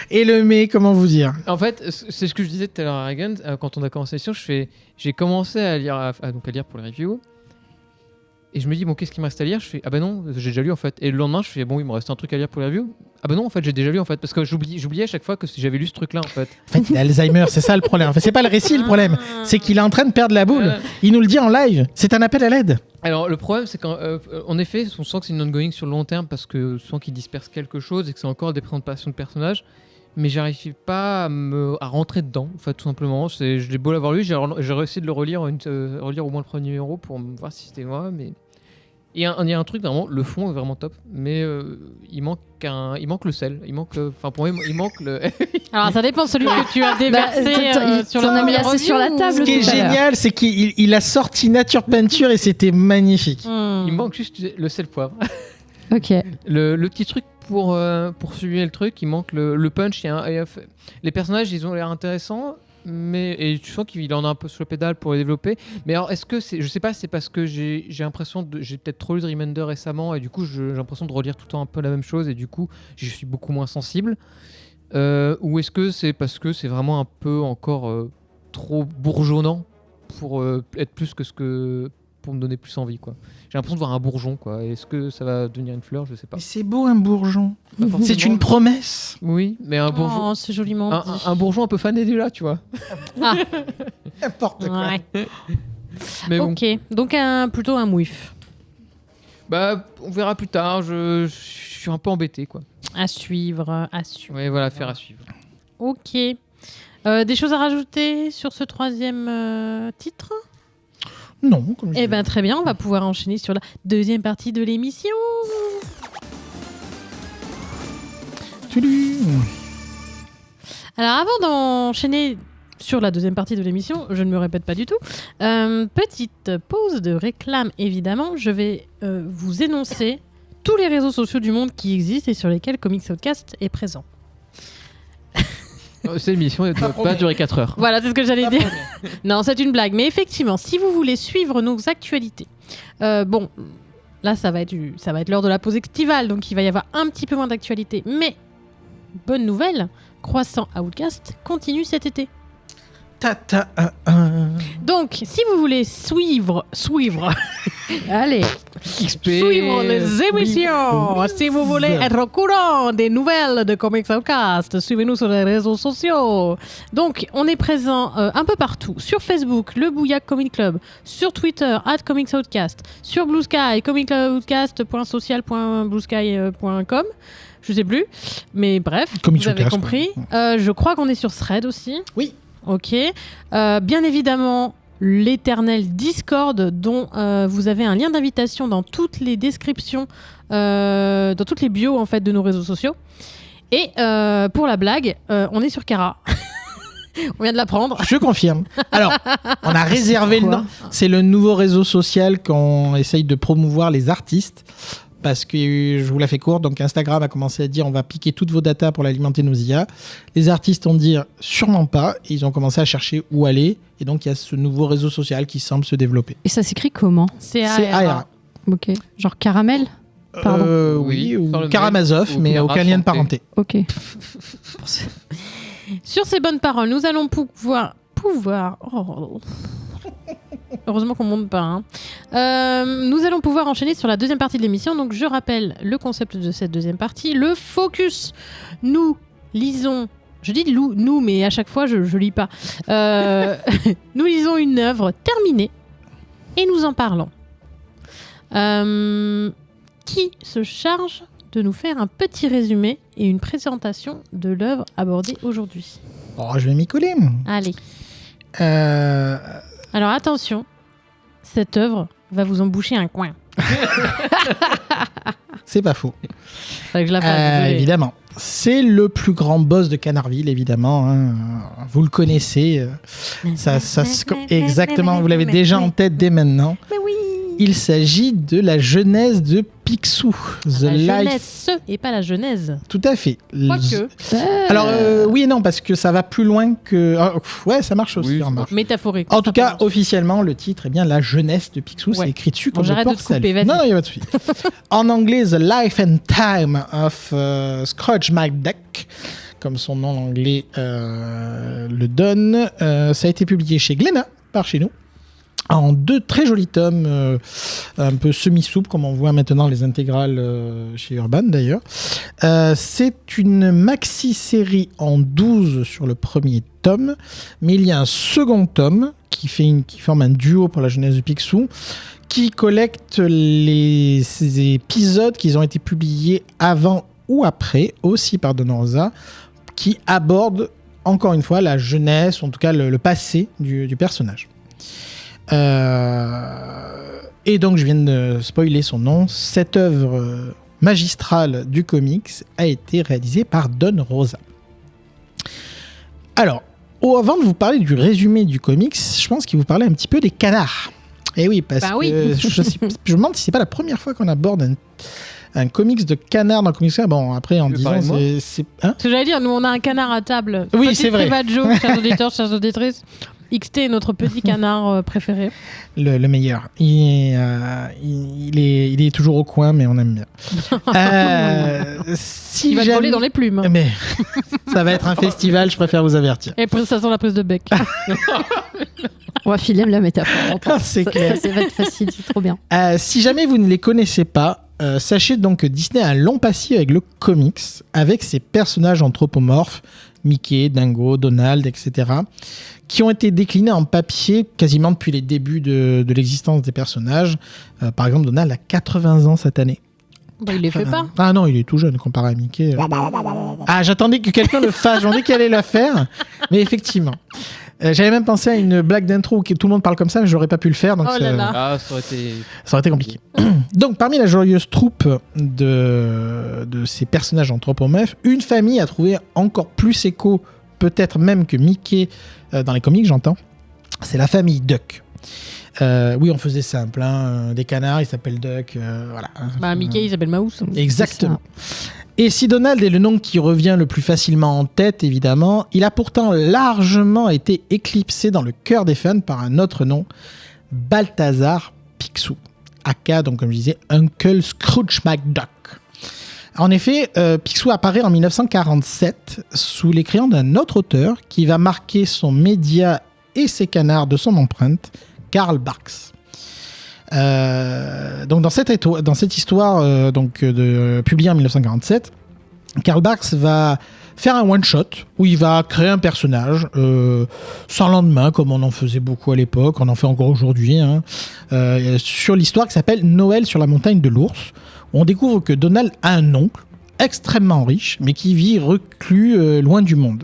Et le mais, comment vous dire? En fait, c'est ce que je disais tout à l'heure à Reagan, quand on a commencé l'émission, j'ai commencé à lire, à lire pour les reviews. Et je me dis, bon, qu'est-ce qu'il me reste à lire? Je fais, ah bah non, j'ai déjà lu en fait. Et le lendemain, je fais, bon, il me reste un truc à lire pour les reviews. Ah bah non, en fait, j'ai déjà lu en fait. Parce que j'oubliais à chaque fois que j'avais lu ce truc-là en fait. En fait, il a Alzheimer, c'est ça le problème. En fait, c'est pas le récit le problème, c'est qu'il est en train de perdre la boule. Il nous le dit en live, c'est un appel à l'aide. Alors, le problème, c'est qu'en effet, on sent que c'est une ongoing sur le long terme parce que on sent qu'il disperse quelque chose et que c'est encore des présentations de personnages. Mais j'arrive pas à rentrer dedans, en fait, tout simplement. Je l'ai beau l'avoir lu, j'ai réussi de le relire au moins le premier numéro pour voir si c'était moi, mais... Il y a un truc, vraiment, le fond est vraiment top, mais il manque le sel. Pour moi, il manque le... Alors ça dépend celui que tu as déversé sur t'en la as mis première assez sur la review, table. Ce qui est tout à l'heure. génial, c'est qu'il a sorti Nature Peinture et c'était magnifique. Hmm. Il manque juste le sel poivre. Ok. Le petit truc pour suivre le truc, il manque le punch. Les personnages, ils ont l'air intéressants, et tu sens qu'il en a un peu sur le pédale pour les développer. Mais alors, est-ce que c'est, je sais pas, c'est parce que j'ai l'impression j'ai peut-être trop lu de Remender récemment et du coup j'ai l'impression de relire tout le temps un peu la même chose et du coup je suis beaucoup moins sensible. Ou est-ce que c'est parce que c'est vraiment un peu encore trop bourgeonnant pour être plus que pour me donner plus envie, quoi. J'ai l'impression de voir un bourgeon, quoi. Est-ce que ça va devenir une fleur? Je sais pas. Mais c'est beau un bourgeon. Pas forcément. C'est une promesse. Oui, mais un bourgeon. Oh, c'est joliment dit. Un bourgeon un peu fané déjà, tu vois. Ah, N'importe quoi. ouais. Mais bon, Ok, donc plutôt un mouif. bah, on verra plus tard. Je suis un peu embêté, quoi. À suivre, à suivre. Ouais, voilà, faire à suivre. Ok. Des choses à rajouter sur ce troisième titre? Non, comme je Eh dis. ben très bien, on va pouvoir enchaîner sur la deuxième partie de l'émission. Tudu. Alors avant d'enchaîner sur la deuxième partie de l'émission, je ne me répète pas du tout, petite pause de réclame évidemment, je vais vous énoncer tous les réseaux sociaux du monde qui existent et sur lesquels Comics Outcast est présent. Cette émission ne doit pas durer 4 heures. Voilà, c'est ce que j'allais dire. Non, c'est une blague. Mais effectivement, si vous voulez suivre nos actualités, bon, là, ça va être l'heure de la pause estivale, donc il va y avoir un petit peu moins d'actualité. Mais, bonne nouvelle, Croissant Outcast continue cet été. Donc, si vous voulez suivre Allez. XP. suivre les émissions, si vous voulez être au courant des nouvelles de Comics Outcast, suivez-nous sur les réseaux sociaux. Donc, on est présent un peu partout. Sur Facebook, le Bouillac Comic Club. Sur Twitter, @ComicsOutcast. Sur Blue Sky, comicsoutcast.social.bluesky.com. Je sais plus. Mais bref, Comics vous avez Showcase, compris. Je crois qu'on est sur Thread aussi. Oui. Ok. Bien évidemment, l'éternel Discord, dont vous avez un lien d'invitation dans toutes les descriptions, dans toutes les bios en fait de nos réseaux sociaux. Et pour la blague, on est sur Kara. On vient de l'apprendre. Je confirme. Alors, on a réservé le Quoi nom. C'est le nouveau réseau social qu'on essaye de promouvoir les artistes. Parce que je vous la fais courte, donc Instagram a commencé à dire on va piquer toutes vos datas pour l'alimenter nos IA. Les artistes ont dit sûrement pas. Et ils ont commencé à chercher où aller. Et donc il y a ce nouveau réseau social qui semble se développer. Et ça s'écrit comment? C'est CARA. ARA. Ok. Genre caramel? Pardon. Oui, ou par le mail, Karamazov, ou mais Clara aucun lien de Chanté. parenté. Ok. Sur ces bonnes paroles, nous allons pouvoir. Oh. Heureusement qu'on monte pas. Hein. Nous allons pouvoir enchaîner sur la deuxième partie de l'émission. Donc, je rappelle le concept de cette deuxième partie. Le focus. Nous lisons. Je dis nous, mais à chaque fois, je lis pas. Nous lisons une œuvre terminée et nous en parlons. Qui se charge de nous faire un petit résumé et une présentation de l'œuvre abordée aujourd'hui? Oh, je vais m'y coller. Allez. Euh, Alors attention, cette œuvre va vous emboucher un coin. C'est pas faux. Fallait que je la fasse. désolé. Évidemment. C'est le plus grand boss de Canardville, évidemment. Hein. Vous le connaissez. Exactement, vous l'avez déjà en tête dès maintenant. Mais oui. Il s'agit de la genèse de Picsou. La jeunesse et pas la genèse. Tout à fait. Quoique, Alors, oui et non, parce que ça va plus loin que... Ah, ouais, ça marche aussi. Oui, ça remarque. métaphorique. En tout cas, officiellement, le titre est bien La jeunesse de Picsou. Ouais. C'est écrit dessus Bon, comme le j'arrête de te porte-salut. couper, vas-y. Non, il n'y a pas de souci. En anglais, The Life and Time of Scrooge McDuck, comme son nom en anglais le donne. Ça a été publié chez Glénat, par chez nous, en 2 très jolis tomes, un peu semi-souples, comme on voit maintenant les intégrales chez Urban d'ailleurs. C'est une maxi-série en 12 sur le premier tome, mais il y a un second tome qui forme un duo pour la jeunesse de Picsou, qui collecte ces épisodes qui ont été publiés avant ou après, aussi par Don Rosa, qui abordent encore une fois la jeunesse, en tout cas le passé du personnage. Et donc je viens de spoiler son nom. Cette œuvre magistrale du comics a été réalisée par Don Rosa. Alors, avant de vous parler du résumé du comics, je pense qu'il vous parlait un petit peu des canards. Et oui, parce Bah oui. que je me demande si c'est pas la première fois qu'on aborde un comics de canard dans le comics. Bon, après, en Tu veux disant, parler de moi c'est hein. Ce que j'allais dire, nous on a un canard à table. Oui, Petite c'est vrai. private joke, chers auditeurs, chères auditrices. XT est notre petit canard préféré. Le meilleur. Il est toujours au coin, mais on aime bien. Si Il va te jamais- voler dans les plumes. Mais ça va être un festival, je préfère vous avertir. Et pour ça sent la prise de bec. Ouais, Phil aime la métaphore. Ah, c'est clair. Ça va être facile, c'est trop bien. Si jamais vous ne les connaissez pas, sachez donc que Disney a un long passé avec le comics, avec ses personnages anthropomorphes, Mickey, Dingo, Donald, etc., qui ont été déclinés en papier quasiment depuis les débuts de l'existence des personnages. Par exemple, Donald a 80 ans cette année. Bah, il les fait pas. Ah non, il est tout jeune comparé à Mickey. Ah, j'attendais que quelqu'un le fasse, j'en ai qu'il allait la faire, mais effectivement. J'avais même pensé à une blague d'intro où tout le monde parle comme ça, mais j'aurais pas pu le faire, donc Oh là là. Ah, ça aurait été. ça aurait été compliqué. Donc, parmi la joyeuse troupe de ces personnages anthropomorphes, une famille a trouvé encore plus écho, peut-être même que Mickey dans les comics, j'entends. C'est la famille Duck. Oui, on faisait simple. Hein. Des canards, ils s'appellent Duck. Voilà. Bah, Mickey, il s'appelle Mouse. Exactement. Et si Donald est le nom qui revient le plus facilement en tête, évidemment, il a pourtant largement été éclipsé dans le cœur des fans par un autre nom, Balthazar Picsou, aka, donc comme je disais, Uncle Scrooge McDuck. En effet, Picsou apparaît en 1947 sous les crayons d'un autre auteur qui va marquer son média et ses canards de son empreinte, Karl Barks. Donc dans cette histoire publiée en 1947, Karl Barks va faire un one-shot où il va créer un personnage sans lendemain, comme on en faisait beaucoup à l'époque, on en fait encore aujourd'hui, hein, sur l'histoire qui s'appelle Noël sur la montagne de l'ours, où on découvre que Donald a un oncle, extrêmement riche, mais qui vit reclus loin du monde.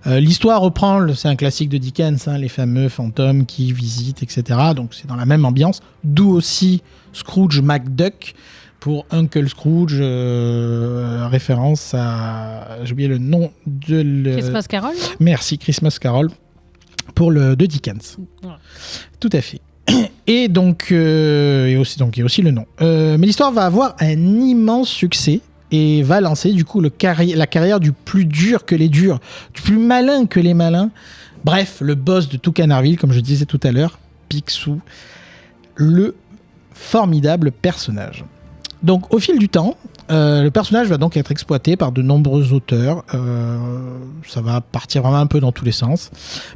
L'histoire reprend, c'est un classique de Dickens, les fameux fantômes qui visitent, etc. Donc c'est dans la même ambiance, d'où aussi Scrooge McDuck pour Uncle Scrooge, référence à, j'ai oublié le nom de... Christmas Carol. Merci, Christmas Carol, pour le de Dickens. Ouais. Tout à fait. Et donc, et aussi le nom. Mais l'histoire va avoir un immense succès et va lancer du coup la carrière du plus dur que les durs, du plus malin que les malins. Bref, le boss de tout Canardville, comme je disais tout à l'heure, Picsou, le formidable personnage. Donc, au fil du temps, le personnage va donc être exploité par de nombreux auteurs. Ça va partir vraiment un peu dans tous les sens.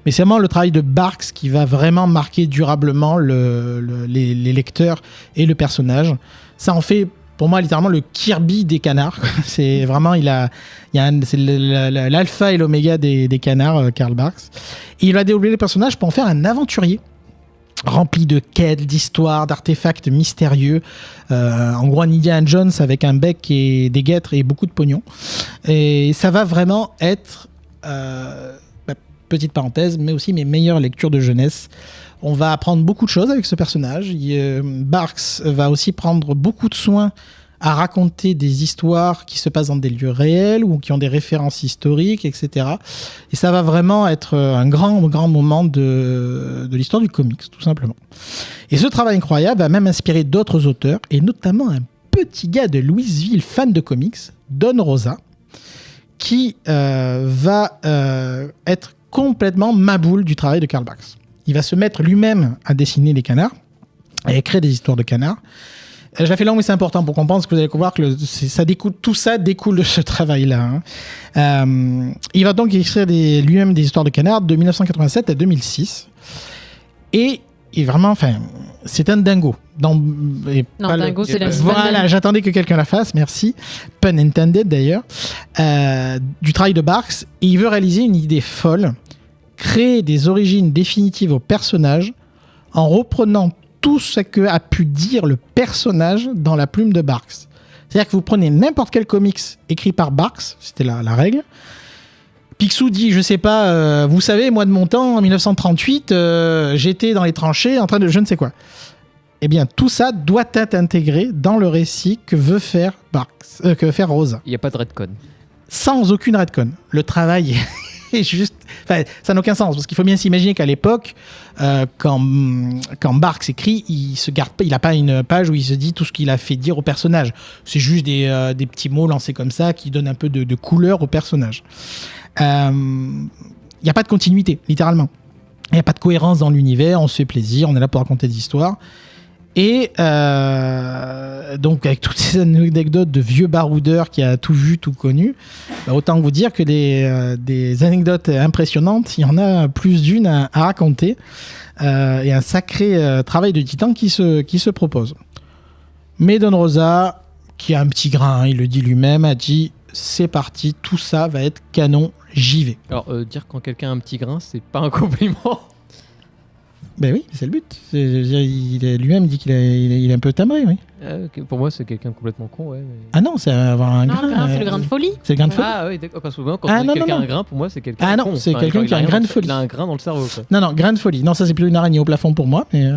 Mais c'est vraiment le travail de Barks qui va vraiment marquer durablement les lecteurs et le personnage. Ça en fait, pour moi, littéralement le Kirby des canards. C'est vraiment, c'est l'alpha et l'oméga des canards, Karl Barks. Et il va développer le personnage pour en faire un aventurier, rempli de quêtes, d'histoires, d'artefacts mystérieux. En gros, un Indiana Jones avec un bec et des guêtres et beaucoup de pognon. Et ça va vraiment être, petite parenthèse, mais aussi mes meilleures lectures de jeunesse. On va apprendre beaucoup de choses avec ce personnage. Barks va aussi prendre beaucoup de soin à raconter des histoires qui se passent dans des lieux réels ou qui ont des références historiques, etc. Et ça va vraiment être un grand moment de l'histoire du comics, tout simplement. Et ce travail incroyable va même inspirer d'autres auteurs, et notamment un petit gars de Louisville, fan de comics, Don Rosa, qui va être complètement maboule du travail de Karl Barks. Il va se mettre lui-même à dessiner des canards, à écrire des histoires de canards. Je la fais longue, mais c'est important pour comprendre, parce que vous allez voir que tout ça découle de ce travail-là. Il va donc écrire lui-même des histoires de canards de 1987 à 2006. Et vraiment, c'est un dingo. Dingo, c'est la Voilà, j'attendais que quelqu'un la fasse, merci. Pun intended d'ailleurs. Du travail de Barks. Et il veut réaliser une idée folle, créer des origines définitives au personnage en reprenant tout ce que a pu dire le personnage dans la plume de Barks. C'est-à-dire que vous prenez n'importe quel comics écrit par Barks, c'était la règle. Picsou dit, je sais pas, vous savez, moi de mon temps, en 1938, j'étais dans les tranchées en train de je ne sais quoi. Eh bien, tout ça doit être intégré dans le récit que veut faire Rosa. Il n'y a pas de retcon. Sans aucune retcon. Le travail est juste... ça n'a aucun sens, parce qu'il faut bien s'imaginer qu'à l'époque, quand Barks écrit, il n'a pas une page où il se dit tout ce qu'il a fait dire au personnage. C'est juste des petits mots lancés comme ça qui donnent un peu de couleur au personnage. Il n'y a pas de continuité, littéralement. Il n'y a pas de cohérence dans l'univers, on se fait plaisir, on est là pour raconter des histoires. Et donc, avec toutes ces anecdotes de vieux baroudeur qui a tout vu, tout connu, autant vous dire que des anecdotes impressionnantes, il y en a plus d'une à raconter. Et un sacré travail de titan qui se propose. Mais Don Rosa, qui a un petit grain, il le dit lui-même, a dit c'est parti, tout ça va être canon, j'y vais. Alors, dire quand quelqu'un a un petit grain, c'est pas un compliment. Ben oui, c'est le but. Il lui-même dit qu'il est un peu timbré, oui. Pour moi, c'est quelqu'un de complètement con, ouais. Mais... Ah non, c'est avoir un grain. Non, c'est le grain de folie. C'est le grain de folie. Ah oui, d'accord. Parce que quand on dit quelqu'un a un grain, pour moi, c'est quelqu'un de con. C'est quelqu'un qui a un grain de folie. Il a un grain dans le cerveau, quoi. Non, grain de folie. Non, ça, c'est plutôt une araignée au plafond pour moi. Mais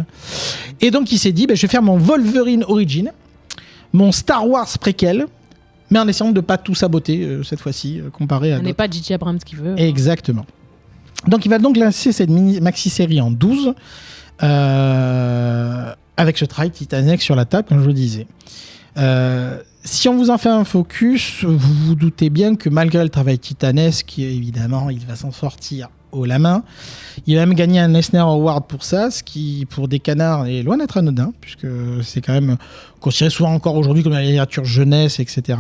Et donc, il s'est dit, je vais faire mon Wolverine Origin, mon Star Wars préquel, mais en essayant de ne pas tout saboter, cette fois-ci, comparé à On n'est pas J.J. Abrams qui veut. Exactement. Donc, il va donc lancer cette maxi-série en 12, avec ce travail titanesque sur la table, comme je vous le disais. Si on vous en fait un focus, vous vous doutez bien que malgré le travail titanesque, évidemment, il va s'en sortir haut la main. Il a même gagné un Eisner Award pour ça, ce qui, pour des canards, est loin d'être anodin, puisque c'est quand même considéré souvent encore aujourd'hui comme la littérature jeunesse, etc.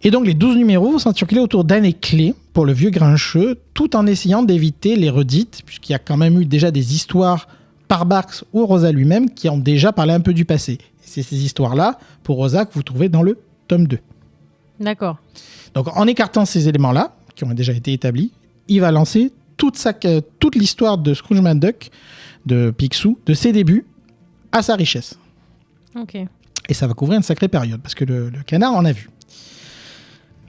Et donc les 12 numéros vont s'en circuler autour d'années clés pour le vieux grincheux, tout en essayant d'éviter les redites, puisqu'il y a quand même eu déjà des histoires par Barks ou Rosa lui-même qui ont déjà parlé un peu du passé. Et c'est ces histoires-là, pour Rosa, que vous trouvez dans le tome 2. D'accord. Donc en écartant ces éléments-là, qui ont déjà été établis, il va lancer toute l'histoire de Scrooge McDuck, de Picsou, de ses débuts à sa richesse. Ok. Et ça va couvrir une sacrée période, parce que le canard en a vu.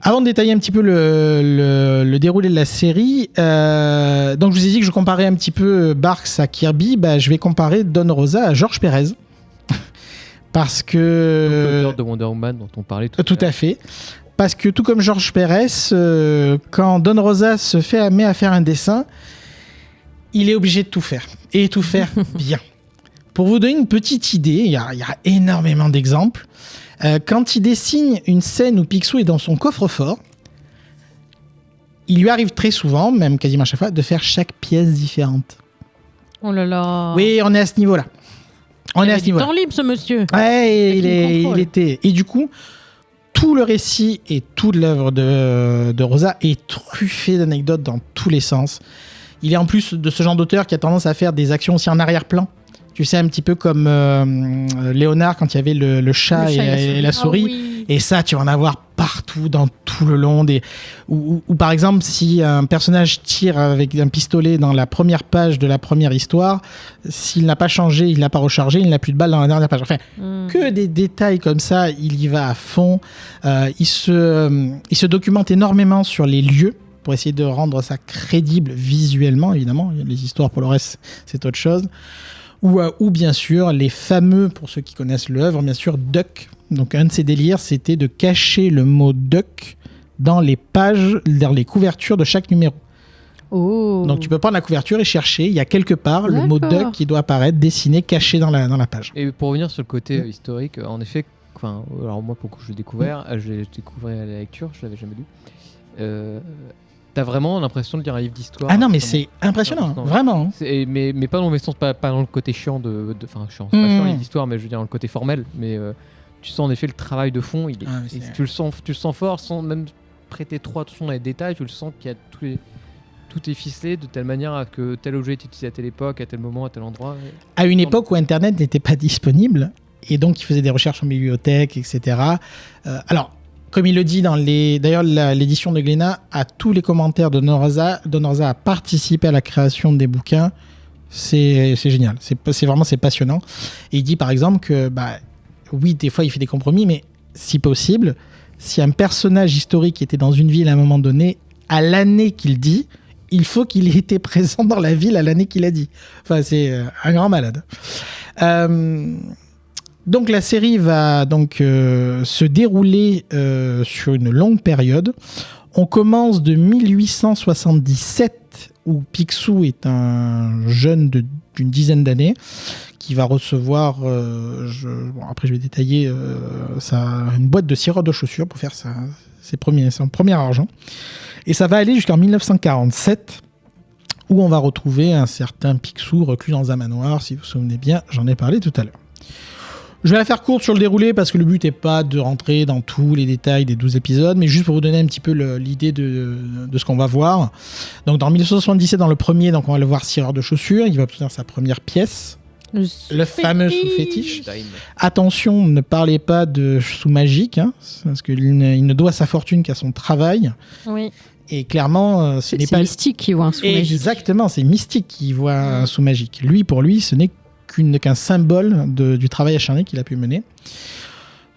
Avant de détailler un petit peu le déroulé de la série, donc je vous ai dit que je comparais un petit peu Barks à Kirby, je vais comparer Don Rosa à George Pérez. Parce que... L'auteur de Wonder Woman dont on parlait tout à fait. Parce que tout comme George Pérez, quand Don Rosa met à faire un dessin, il est obligé de tout faire. Et tout faire bien. Pour vous donner une petite idée, il y a énormément d'exemples. Quand il dessine une scène où Picsou est dans son coffre-fort, il lui arrive très souvent, même quasiment à chaque fois, de faire chaque pièce différente. Oh là là. Oui, on est à ce niveau-là. Il avait du temps libre, ce monsieur. Ouais, il était. Et du coup, tout le récit et toute l'œuvre de Rosa est truffé d'anecdotes dans tous les sens. Il est en plus de ce genre d'auteur qui a tendance à faire des actions aussi en arrière-plan. Tu sais, un petit peu comme Léonard quand il y avait le chat et la souris. Ah oui. Et ça, tu vas en avoir partout, dans tout le long. Ou par exemple, si un personnage tire avec un pistolet dans la première page de la première histoire, s'il n'a pas changé, il n'a pas rechargé, il n'a plus de balles dans la dernière page. Enfin, que des détails comme ça, il y va à fond. Il se documente énormément sur les lieux pour essayer de rendre ça crédible visuellement, évidemment. Les histoires, pour le reste, c'est autre chose. Ou bien sûr, les fameux, pour ceux qui connaissent l'œuvre, bien sûr, Duck. Donc un de ses délires, c'était de cacher le mot Duck dans les pages, dans les couvertures de chaque numéro. Oh. Donc tu peux prendre la couverture et chercher, il y a quelque part le mot D'accord. Duck qui doit apparaître, dessiné, caché dans la page. Et pour revenir sur le côté historique, en effet, alors moi, pour que je l'ai découvert, j'ai découvert à la lecture, je l'avais jamais lu. T'as vraiment l'impression de lire un livre d'histoire. Ah non, mais c'est impressionnant, vraiment. Mais pas dans le sens, pas dans le côté chiant enfin, chiant, c'est pas chiant les histoires, mais je veux dire dans le côté formel. Mais tu sens en effet le travail de fond. Tu le sens fort, sans même prêter trop attention dans les détails. Tu le sens qu'il y a tout est ficelé de telle manière que tel objet est utilisé à telle époque, à tel moment, à tel endroit. À une époque où Internet n'était pas disponible, et donc il faisait des recherches en bibliothèque, etc. Alors, comme il le dit d'ailleurs, l'édition de Glénat, à tous les commentaires de Don Rosa a participé à la création des bouquins. C'est génial. C'est passionnant. Et il dit par exemple que, oui, des fois il fait des compromis, mais si possible, si un personnage historique était dans une ville à un moment donné, à l'année qu'il dit, il faut qu'il ait été présent dans la ville à l'année qu'il a dit. Enfin, c'est un grand malade. Donc la série va se dérouler sur une longue période. On commence de 1877 où Picsou est un jeune d'une dizaine d'années qui va recevoir, après je vais détailler, une boîte de cireur de chaussures pour faire son premier argent. Et ça va aller jusqu'en 1947 où on va retrouver un certain Picsou reclus dans un manoir. Si vous vous souvenez bien, j'en ai parlé tout à l'heure. Je vais la faire courte sur le déroulé parce que le but n'est pas de rentrer dans tous les détails des 12 épisodes, mais juste pour vous donner un petit peu l'idée de ce qu'on va voir. Donc dans 1977, dans le premier, donc on va le voir cireur de chaussures, il va obtenir sa première pièce, le fameux sous-fétiche. Attention, ne parlez pas de sous magique, parce qu'il ne doit sa fortune qu'à son travail. Oui. Et clairement, ce n'est pas... C'est Mystique qui voit un sous magique. Exactement, c'est Mystique qui voit un sous magique. Pour lui, ce n'est qu'un symbole du travail acharné qu'il a pu mener.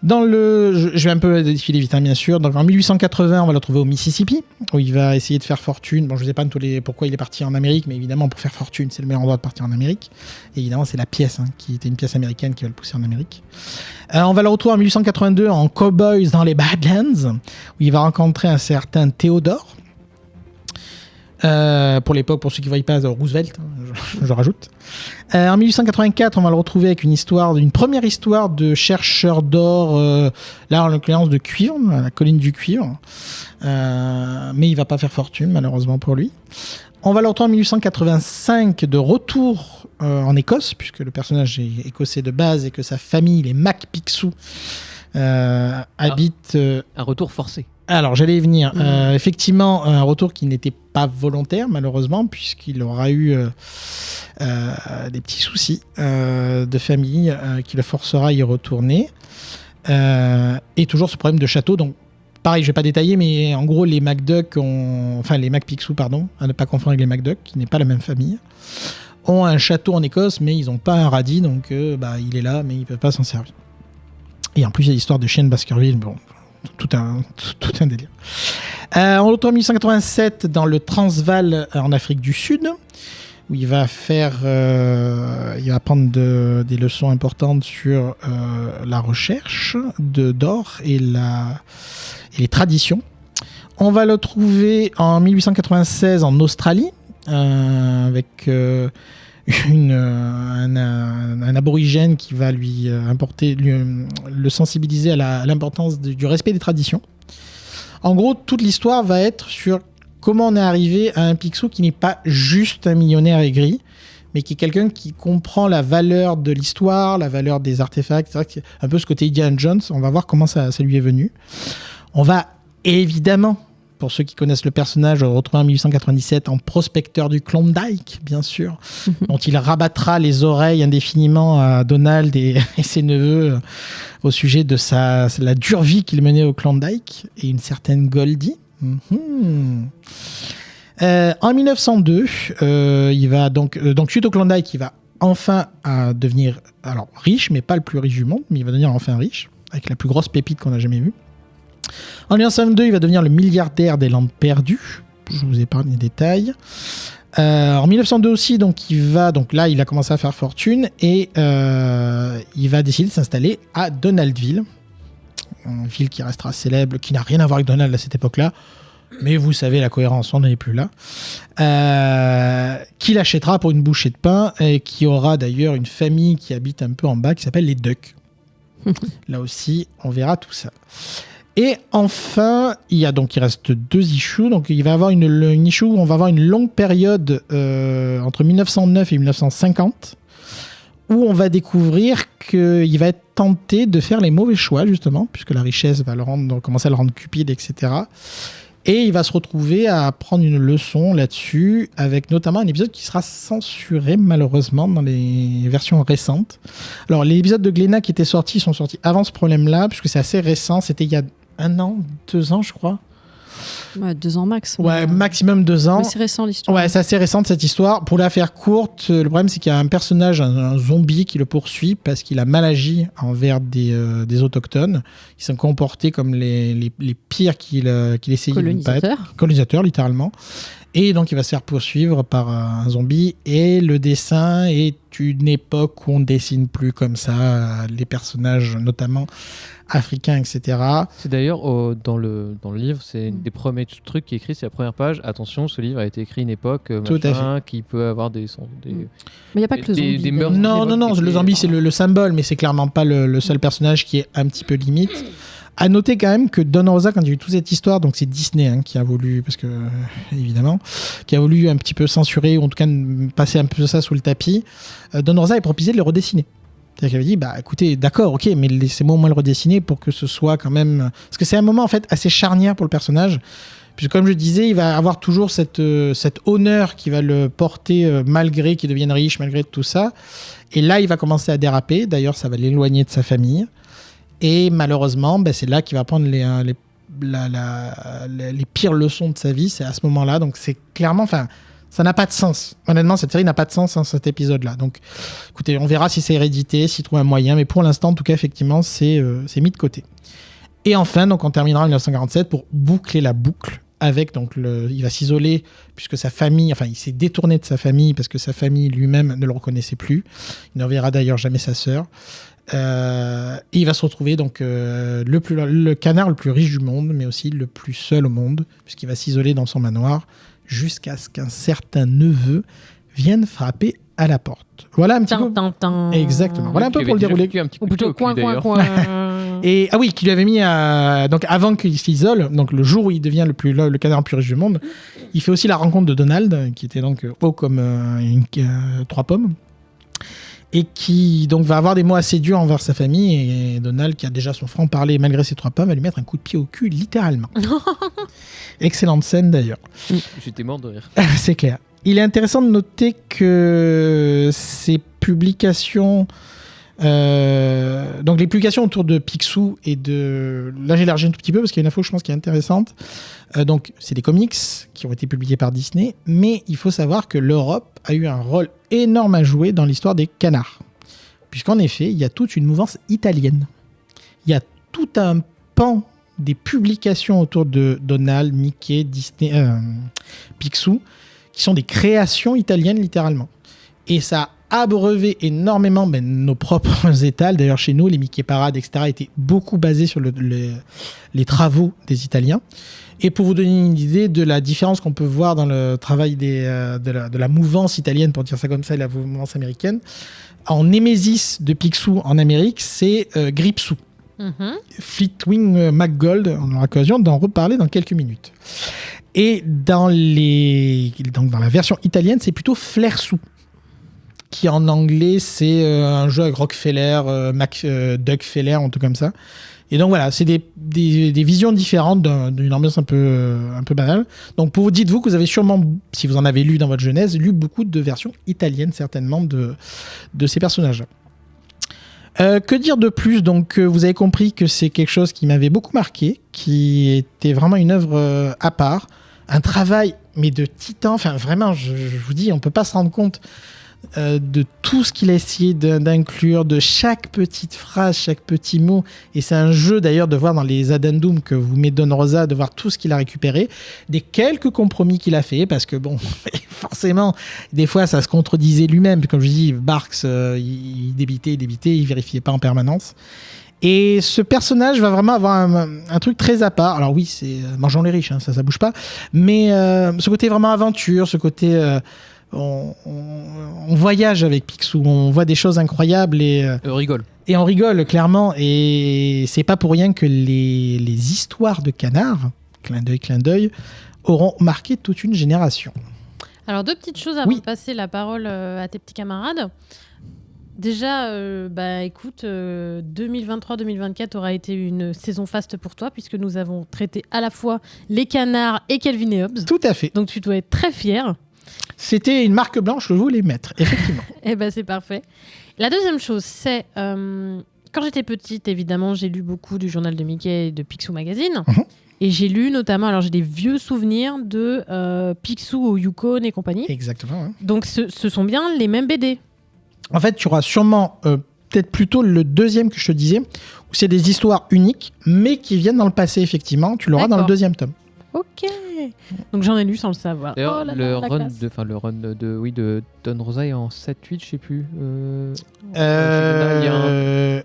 Je vais un peu défiler vite, bien sûr. Donc en 1880, on va le retrouver au Mississippi, où il va essayer de faire fortune. Bon, je ne sais pas pourquoi il est parti en Amérique, mais évidemment, pour faire fortune, c'est le meilleur endroit de partir en Amérique. Et évidemment, c'est la pièce, qui était une pièce américaine qui va le pousser en Amérique. On va le retrouver en 1882 en Cowboys dans les Badlands, où il va rencontrer un certain Théodore. Pour l'époque, pour ceux qui ne voient pas, Roosevelt, je rajoute. En 1884, on va le retrouver avec une première histoire de chercheur d'or, là en l'occurrence de cuivre, à la colline du cuivre. Mais il ne va pas faire fortune, malheureusement pour lui. On va le retrouver en 1885, de retour en Écosse, puisque le personnage est écossais de base et que sa famille, les Mac Picsou, habite... Un retour forcé. Alors, j'allais y venir. Effectivement, un retour qui n'était pas volontaire, malheureusement, puisqu'il aura eu des petits soucis de famille qui le forcera à y retourner. Et toujours ce problème de château. Donc, pareil, je ne vais pas détailler, mais en gros, les Mac Picsou, pardon, à ne pas confondre avec les Mac Duck, qui n'est pas la même famille, ont un château en Écosse, mais ils n'ont pas un radis, donc il est là, mais ils ne peuvent pas s'en servir. Et en plus, il y a l'histoire de chien de Baskerville, bon... tout un délire. On retrouve en 1887 dans le Transvaal en Afrique du Sud, où il va prendre des leçons importantes sur la recherche d'or et les traditions. On va le trouver en 1896 en Australie, avec un aborigène qui va le sensibiliser à l'importance du respect des traditions. En gros, toute l'histoire va être sur comment on est arrivé à un Picsou qui n'est pas juste un millionnaire aigri, mais qui est quelqu'un qui comprend la valeur de l'histoire, la valeur des artefacts, etc. Un peu ce côté Indiana Jones. On va voir comment ça lui est venu. On va évidemment, pour ceux qui connaissent le personnage, retrouver en 1897 en prospecteur du Klondike, bien sûr, dont il rabattra les oreilles indéfiniment à Donald et ses neveux au sujet de la dure vie qu'il menait au Klondike, et une certaine Goldie. En 1902, il va donc suite au Klondike, il va enfin devenir riche, mais pas le plus riche du monde, mais il va devenir enfin riche, avec la plus grosse pépite qu'on a jamais vue. En 1902, il va devenir le milliardaire des Landes perdues. Je vous épargne les détails. En 1902 aussi, il a commencé à faire fortune et il va décider de s'installer à Donaldville, une ville qui restera célèbre, qui n'a rien à voir avec Donald à cette époque-là, mais vous savez, la cohérence, on n'en est plus là. Qu'il achètera pour une bouchée de pain et qui aura d'ailleurs une famille qui habite un peu en bas qui s'appelle les Ducks. Là aussi, on verra tout ça. Et enfin, il reste 2 issues. Donc, il va y avoir une issue où on va avoir une longue période entre 1909 et 1950 où on va découvrir qu'il va être tenté de faire les mauvais choix, justement, puisque la richesse va commencer à le rendre cupide, etc. Et il va se retrouver à prendre une leçon là-dessus, avec notamment un épisode qui sera censuré, malheureusement, dans les versions récentes. Alors, les épisodes de Glénat qui étaient sortis sont sortis avant ce problème-là, puisque c'est assez récent. C'était il y a 1 an, 2 ans, je crois. Ouais, 2 ans max. Ouais, maximum 2 ans. Mais c'est récent l'histoire. Ouais, c'est assez récente cette histoire. Pour la faire courte, le problème c'est qu'il y a un personnage, un zombie qui le poursuit parce qu'il a mal agi envers des autochtones. Ils sont comportés comme les pires qu'il essayait de ne pas être. Colonisateurs, littéralement. Et donc il va se faire poursuivre par un zombie. Et le dessin est une époque où on ne dessine plus comme ça les personnages, notamment africains, etc. C'est d'ailleurs dans le livre, c'est un des premiers trucs qui est écrit, c'est la première page. Attention, ce livre a été écrit à une époque qui peut avoir des mais il n'y a pas que le zombie. Non, le zombie c'est le symbole, mais c'est clairement pas le seul personnage qui est un petit peu limite. À noter quand même que Don Rosa, quand il y a eu toute cette histoire, donc c'est Disney qui a voulu, parce que évidemment, qui a voulu un petit peu censurer, ou en tout cas passer un peu ça sous le tapis, Don Rosa a proposé de le redessiner. C'est-à-dire qu'il avait dit, écoutez, d'accord, ok, mais laissez-moi au moins le redessiner pour que ce soit quand même... Parce que c'est un moment, en fait, assez charnière pour le personnage, puisque comme je disais, il va avoir toujours cet honneur qui va le porter malgré qu'il devienne riche, malgré tout ça. Et là, il va commencer à déraper. D'ailleurs, ça va l'éloigner de sa famille. Et malheureusement, c'est là qu'il va prendre les pires leçons de sa vie. C'est à ce moment-là. Donc, c'est clairement... Ça n'a pas de sens. Honnêtement, cette série n'a pas de sens, cet épisode-là. Donc, écoutez, on verra si c'est hérédité, s'il trouve un moyen. Mais pour l'instant, en tout cas, effectivement, c'est mis de côté. Et enfin, donc, on terminera en 1947 pour boucler la boucle avec, il va s'isoler puisque sa famille, il s'est détourné de sa famille parce que sa famille lui-même ne le reconnaissait plus. Il ne reverra d'ailleurs jamais sa sœur. Et il va se retrouver le canard le plus riche du monde, mais aussi le plus seul au monde, puisqu'il va s'isoler dans son manoir jusqu'à ce qu'un certain neveu vienne frapper à la porte. Voilà un petit peu. Exactement. Voilà un peu pour le dérouler. Ou plutôt coin. Et qui lui avait mis donc avant qu'il s'isole, donc le jour où il devient le canard le plus riche du monde, il fait aussi la rencontre de Donald, qui était donc haut comme 3 pommes. Et qui donc va avoir des mots assez durs envers sa famille, et Donald, qui a déjà son franc-parler malgré ses 3 pommes, va lui mettre un coup de pied au cul, littéralement. Excellente scène d'ailleurs. J'étais mort de rire. C'est clair. Il est intéressant de noter que ces publications... donc les publications autour de Picsou et de... Là j'élargis un tout petit peu parce qu'il y a une info je pense qui est intéressante. Donc c'est des comics qui ont été publiés par Disney, mais il faut savoir que l'Europe a eu un rôle énorme à jouer dans l'histoire des canards. Puisqu'en effet, il y a toute une mouvance italienne. Il y a tout un pan des publications autour de Donald, Mickey, Disney, Picsou, qui sont des créations italiennes littéralement. Et ça a abreuvé énormément nos propres étals. D'ailleurs, chez nous, les Mickey Parades, etc., étaient beaucoup basés sur les travaux des Italiens. Et pour vous donner une idée de la différence qu'on peut voir dans le travail de la mouvance italienne, pour dire ça comme ça, et la mouvance américaine, en némésis de Picsou en Amérique, c'est Gripsou. Fleetwing McGold, on aura l'occasion d'en reparler dans quelques minutes. Et dans la version italienne, c'est plutôt Flersou, qui en anglais, c'est un jeu avec Rockefeller, Doug Feller, un truc comme ça. Et donc voilà, c'est des visions différentes d'une ambiance un peu banale. Donc dites-vous que vous avez sûrement, si vous en avez lu dans votre jeunesse, lu beaucoup de versions italiennes certainement de ces personnages-là. Que dire de plus ? Donc vous avez compris que c'est quelque chose qui m'avait beaucoup marqué, qui était vraiment une œuvre à part, un travail mais de titan. Enfin vraiment, je vous dis, on peut pas se rendre compte de tout ce qu'il a essayé d'inclure, de chaque petite phrase, chaque petit mot. Et c'est un jeu d'ailleurs de voir dans les addendums que vous met Don Rosa, de voir tout ce qu'il a récupéré, des quelques compromis qu'il a fait, parce que bon, forcément, des fois ça se contredisait lui-même. Comme je dis, Barks, il débitait, il vérifiait pas en permanence. Et ce personnage va vraiment avoir un truc très à part. Alors oui, c'est mangeons les riches, hein, ça bouge pas. Mais ce côté vraiment aventure, ce côté... On voyage avec Picsou, on voit des choses incroyables et on rigole. Et on rigole clairement. Et c'est pas pour rien que les histoires de canards, clin d'œil, auront marqué toute une génération. Alors 2 petites choses avant de passer la parole à tes petits camarades. Déjà, écoute, 2023-2024 aura été une saison faste pour toi puisque nous avons traité à la fois les canards et Calvin et Hobbes. Tout à fait. Donc tu dois être très fier. C'était une marque blanche, je voulais mettre, effectivement. Eh ben c'est parfait. La deuxième chose, c'est quand j'étais petite, évidemment, j'ai lu beaucoup du journal de Mickey et de Picsou Magazine. Et j'ai lu notamment, alors j'ai des vieux souvenirs de Picsou au Yukon et compagnie. Exactement. Hein. Donc ce sont bien les mêmes BD. En fait, tu auras sûrement peut-être plutôt le deuxième que je te disais, où c'est des histoires uniques, mais qui viennent dans le passé, effectivement. Tu l'auras dans le deuxième tome. Ok. Donc j'en ai lu sans le savoir. D'ailleurs, le run de Don Rosa est en 7-8, je sais plus.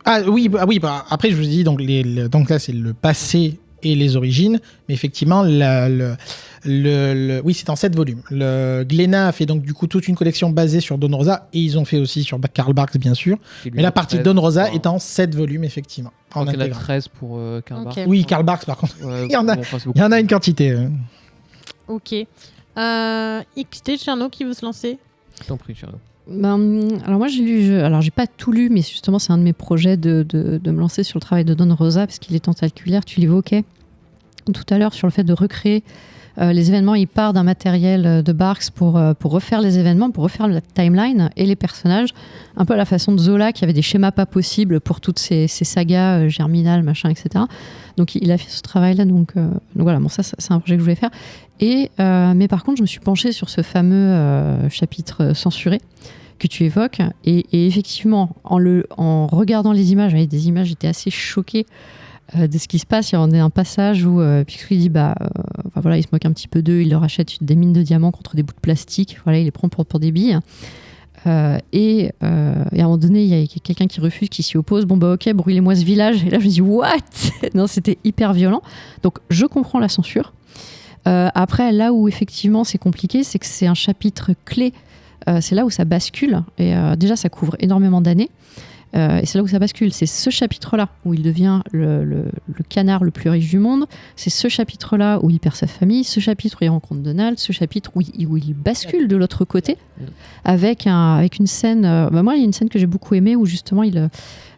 Après je vous dis donc là c'est le passé et les origines, mais effectivement c'est en 7 volumes. Le Glénat a fait donc du coup toute une collection basée sur Don Rosa et ils ont fait aussi sur Karl Barks bien sûr. Mais la partie Don Rosa est en 7 volumes effectivement. Il y en a 13 pour Karl Barks. Oui, Karl Barks par contre. Il y en a une quantité. Ok. XT, Cherno qui veut se lancer ? Je t'en prie, Cherno. Alors moi j'ai pas tout lu, mais justement c'est un de mes projets de me lancer sur le travail de Don Rosa parce qu'il est tentaculaire. Tu l'évoquais tout à l'heure sur le fait de recréer les événements. Il part d'un matériel de Barks pour refaire les événements, pour refaire la timeline et les personnages, un peu à la façon de Zola qui avait des schémas pas possibles pour toutes ces sagas germinales, machin, etc. Donc il a fait ce travail-là, donc voilà, bon, ça c'est un projet que je voulais faire. Mais par contre, je me suis penchée sur ce fameux chapitre censuré que tu évoques, et effectivement, en regardant les images, avec des images, j'étais assez choquée de ce qui se passe. Il y a un passage où Picsou dit il se moque un petit peu d'eux, il leur achète des mines de diamants contre des bouts de plastique, voilà, il les prend pour des billes. Et à un moment donné, il y a quelqu'un qui refuse, qui s'y oppose. Ok, brûlez-moi ce village. Et là, je me dis, what ? Non, c'était hyper violent. Donc, je comprends la censure. Après, là où effectivement c'est compliqué, c'est que c'est un chapitre clé. C'est là où ça bascule. Et déjà, ça couvre énormément d'années. Et c'est là où ça bascule. C'est ce chapitre-là où il devient le canard le plus riche du monde. C'est ce chapitre-là où il perd sa famille. Ce chapitre où il rencontre Donald. Ce chapitre où il bascule de l'autre côté avec une scène. Moi, il y a une scène que j'ai beaucoup aimée où justement il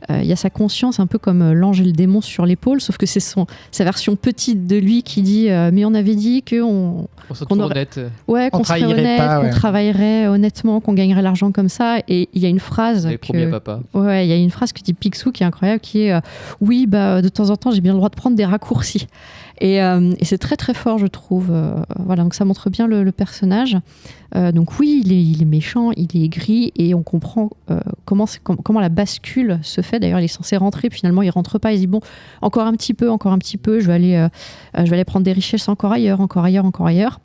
y a sa conscience un peu comme l'ange et le démon sur l'épaule, sauf que c'est sa version petite de lui qui dit mais on avait dit qu'on serait honnête, qu'on travaillerait honnêtement, qu'on gagnerait l'argent comme ça. Et il y a une phrase promis à papa. Ouais, il y a une phrase que dit Picsou qui est incroyable, qui est oui, de temps en temps j'ai bien le droit de prendre des raccourcis. Et c'est très très fort, je trouve. Voilà, donc ça montre bien le personnage. Donc oui, il est méchant, il est aigri, et on comprend comment la bascule se fait. D'ailleurs, il est censé rentrer, puis finalement il rentre pas. Il se dit bon, encore un petit peu, je vais aller prendre des richesses encore ailleurs.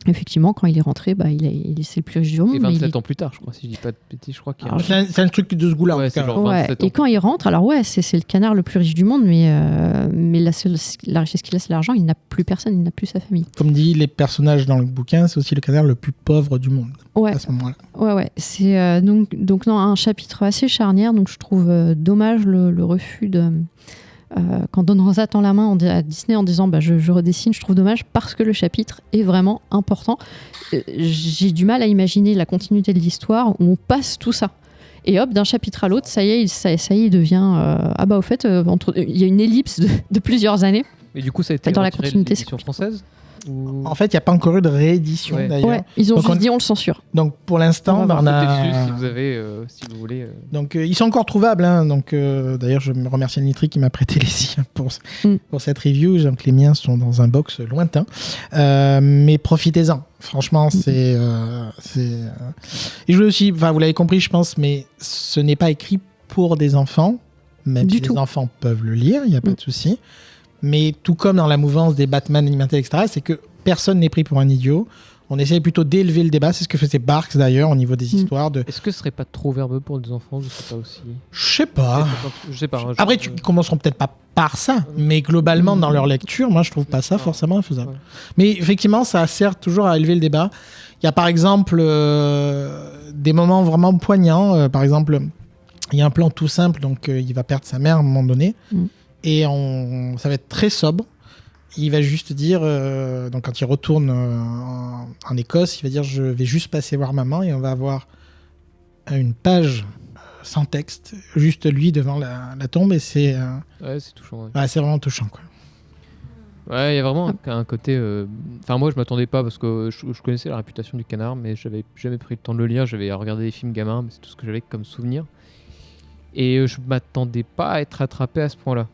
Effectivement, quand il est rentré, c'est le plus riche du monde. Et mais 27 ans plus tard, je crois, si je dis pas de bêtises, je crois qu'il y a Alors, C'est un truc de ce goût-là. en Ouais, tout cas. c'est genre Ouais, 27 ans. et quand il rentre, alors ouais, c'est le canard le plus riche du monde, mais la richesse qu'il a, c'est l'argent. Il n'a plus personne, il n'a plus sa famille. Comme dit les personnages dans le bouquin, c'est aussi le canard le plus pauvre du monde Ouais, à ce moment-là. ouais. C'est donc non, un chapitre assez charnière. Donc je trouve dommage le refus de quand Don Rosa tend la main à Disney en disant je redessine. Je trouve dommage parce que le chapitre est vraiment important. J'ai du mal à imaginer la continuité de l'histoire où on passe tout ça. Et hop, d'un chapitre à l'autre, ça y est, il devient... au fait, il y a une ellipse de plusieurs années. Mais du coup, ça a été Dans la retiré de continuité, c'est l'édition française ou... En fait, il n'y a pas encore eu de réédition Ouais. d'ailleurs. Ouais, ils ont Donc, juste dit on le censure. Donc pour l'instant, On va on voir. a... Si vous avez, si vous voulez. Donc ils sont encore trouvables. Hein. Donc d'ailleurs, je me remercie Nitri qui m'a prêté les siens pour cette review. Donc les miens sont dans un box lointain. Mais profitez-en. Franchement, c'est. Et je voulais aussi, vous l'avez compris, je pense, mais ce n'est pas écrit pour des enfants, même si les enfants peuvent le lire, il n'y a pas de souci. Mais tout comme dans la mouvance des Batman animatés, etc., c'est que personne n'est pris pour un idiot. On essaye plutôt d'élever le débat. C'est ce que faisait Barks d'ailleurs au niveau des histoires. Est-ce que ce serait pas trop verbeux pour des enfants? Je sais pas aussi. Je sais pas. Je sais pas. Après, ils commenceront peut-être pas par ça, mais globalement, dans leur lecture, moi, je trouve pas ça forcément faisable. Ouais. Mais effectivement, ça sert toujours à élever le débat. Il y a par exemple des moments vraiment poignants. Par exemple, il y a un plan tout simple, donc il va perdre sa mère à un moment donné. Et ça va être très sobre. Il va juste dire, donc quand il retourne en Écosse, il va dire je vais juste passer voir maman, et on va avoir une page sans texte, juste lui devant la tombe, et c'est c'est touchant. Ouais. Ouais, c'est vraiment touchant, quoi. Ouais, il y a vraiment un côté. Enfin, moi, je m'attendais pas parce que je connaissais la réputation du canard, mais j'avais jamais pris le temps de le lire. J'avais regardé des films gamins, mais c'est tout ce que j'avais comme souvenir. Et je m'attendais pas à être attrapé à ce point-là.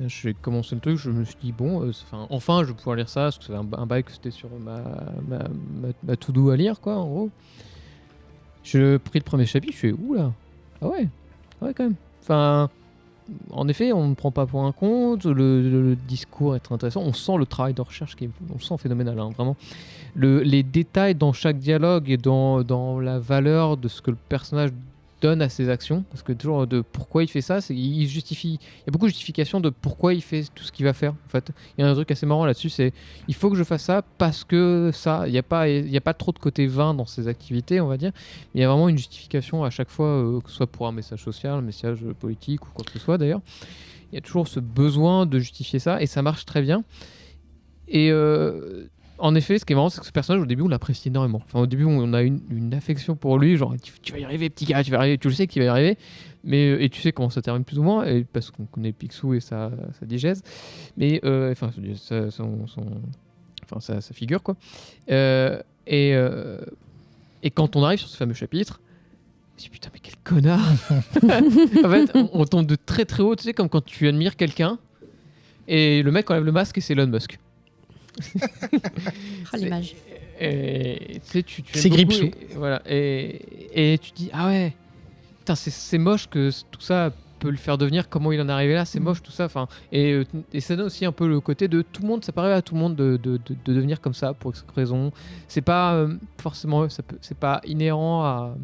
J'ai commencé le truc, je me suis dit bon, enfin je vais pouvoir lire ça, parce que ça avait un bail que c'était sur ma to-do à lire, quoi, en gros. J'ai pris le premier chapitre, je fais oula, ah ouais quand même. Enfin, en effet, on ne prend pas pour un compte, le discours est très intéressant, on sent le travail de recherche, on le sent phénoménal, hein, vraiment. Les détails dans chaque dialogue et dans la valeur de ce que le personnage donne à ses actions, parce que toujours de pourquoi il fait ça, il justifie, il y a beaucoup de justifications de pourquoi il fait tout ce qu'il va faire. En fait, il y a un truc assez marrant là-dessus, c'est il faut que je fasse ça parce que ça, il y a pas trop de côté vain dans ses activités, on va dire, mais il y a vraiment une justification à chaque fois, que ce soit pour un message social, un message politique ou quoi que ce soit d'ailleurs. Il y a toujours ce besoin de justifier ça et ça marche très bien. Et en effet, ce qui est marrant, c'est que ce personnage, au début, on l'apprécie énormément. Enfin, au début, on a une affection pour lui, genre, tu vas y arriver, petit gars, tu vas y arriver, tu le sais qu'il va y arriver, et tu sais comment ça termine plus ou moins, et parce qu'on connaît Picsou et sa digèse, mais, sa figure, quoi. Et quand on arrive sur ce fameux chapitre, je me dis, putain, mais quel connard. En fait, on tombe de très très haut, tu sais, comme quand tu admires quelqu'un, et le mec enlève le masque et c'est Elon Musk. L'image. C'est Gripsou. Voilà. Et tu te dis, ah ouais, putain, c'est moche que tout ça peut le faire devenir, comment il en est arrivé là, c'est moche tout ça. Enfin, et ça donne aussi un peu le côté de tout le monde, ça paraît à tout le monde de devenir comme ça pour X raison. C'est pas forcément, c'est pas inhérent à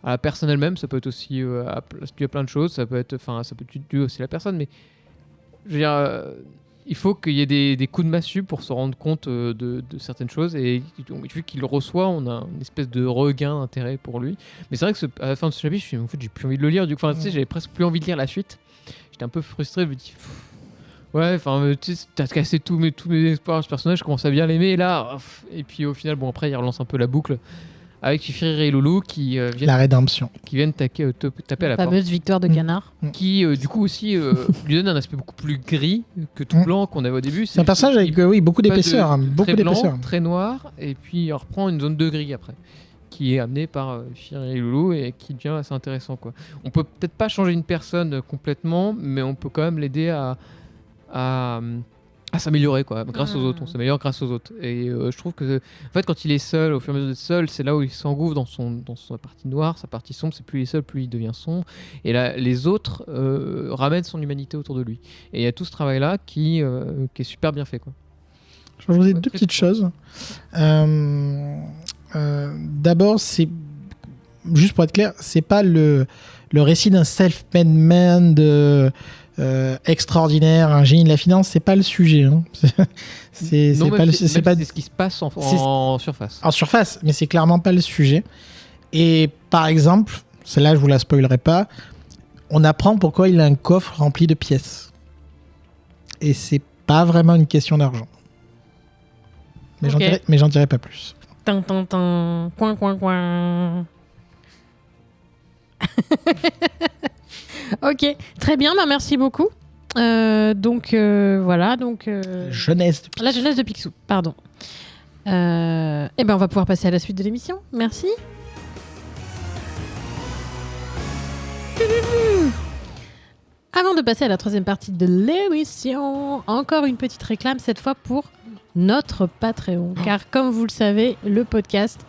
la personne elle-même, ça peut être aussi dû à plein de choses, ça peut être dû aussi à la personne, mais je veux dire. Il faut qu'il y ait des coups de massue pour se rendre compte de certaines choses, et vu qu'il le reçoit, on a une espèce de regain d'intérêt pour lui. Mais c'est vrai que à la fin de ce chapitre, je me suis dit, en fait, j'ai plus envie de le lire. Tu sais, j'avais presque plus envie de lire la suite. J'étais un peu frustré, je me dis, ouais, enfin, tu sais, t'as cassé tous mes espoirs ce personnage, je commence à bien l'aimer, et là, et puis au final, bon, après, il relance un peu la boucle avec Fifi et Loulou qui viennent la rédemption, qui viennent taper à la porte. Fameuse victoire de canard. Qui du coup aussi lui donne un aspect beaucoup plus gris que tout blanc qu'on avait au début. C'est un personnage avec beaucoup d'épaisseur, beaucoup d'épaisseur, très noir, et puis il reprend une zone de gris après, qui est amenée par Fifi et Loulou et qui devient assez intéressant, quoi. On peut peut-être pas changer une personne complètement, mais on peut quand même l'aider à à s'améliorer quoi, grâce aux autres. On s'améliore grâce aux autres. Et je trouve que en fait, quand il est seul, au fur et à mesure d'être seul, c'est là où il s'engouffre dans sa partie noire, sa partie sombre. C'est plus il est seul, plus il devient sombre. Et là, les autres ramènent son humanité autour de lui. Et il y a tout ce travail là qui est super bien fait quoi. Je vais vous dire deux petites choses. D'abord, c'est juste pour être clair, c'est pas le récit d'un self-made man extraordinaire, un génie de la finance, c'est pas le sujet. Hein. C'est pas ce qui se passe en surface. En surface, mais c'est clairement pas le sujet. Et par exemple, celle-là, je vous la spoilerai pas, on apprend pourquoi il a un coffre rempli de pièces. Et c'est pas vraiment une question d'argent. Mais j'en dirai pas plus. Coin, coin, coin. Ok, très bien, bah merci beaucoup. Voilà, Jeunesse de Picsou. la jeunesse de Picsou, pardon. Et ben on va pouvoir passer à la suite de l'émission. Merci. Avant de passer à la troisième partie de l'émission, encore une petite réclame, cette fois pour notre Patreon. Car comme vous le savez, le podcast,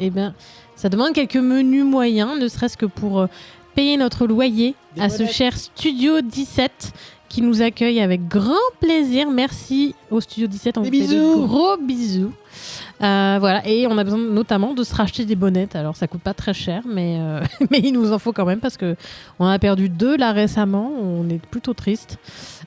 ça demande quelques menus moyens, ne serait-ce que pour payer notre loyer à ce cher Studio 17 qui nous accueille avec grand plaisir. Merci au Studio 17, on vous fait de gros bisous. Voilà, et on a besoin notamment de se racheter des bonnettes. Alors ça coûte pas très cher, mais il nous en faut quand même parce que on en a perdu 2 là récemment. On est plutôt triste.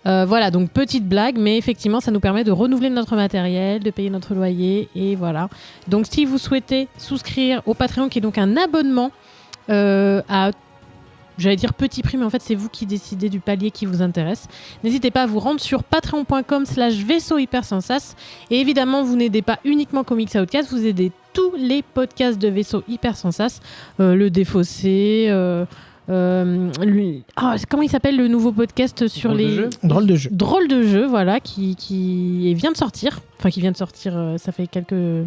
Voilà, donc petite blague, mais effectivement ça nous permet de renouveler notre matériel, de payer notre loyer, et voilà. Donc si vous souhaitez souscrire au Patreon, qui est donc un abonnement à, j'allais dire petit prix, mais en fait c'est vous qui décidez du palier qui vous intéresse. N'hésitez pas à vous rendre sur patreon.com/vaisseau-hypersensas. Et évidemment, vous n'aidez pas uniquement Comics Outcast, vous aidez tous les podcasts de Vaisseau Hypersensas. Le Défaussé, comment il s'appelle le nouveau podcast sur Drôle de jeu. Drôle de jeu, voilà, qui vient de sortir. Enfin, qui vient de sortir, ça fait quelques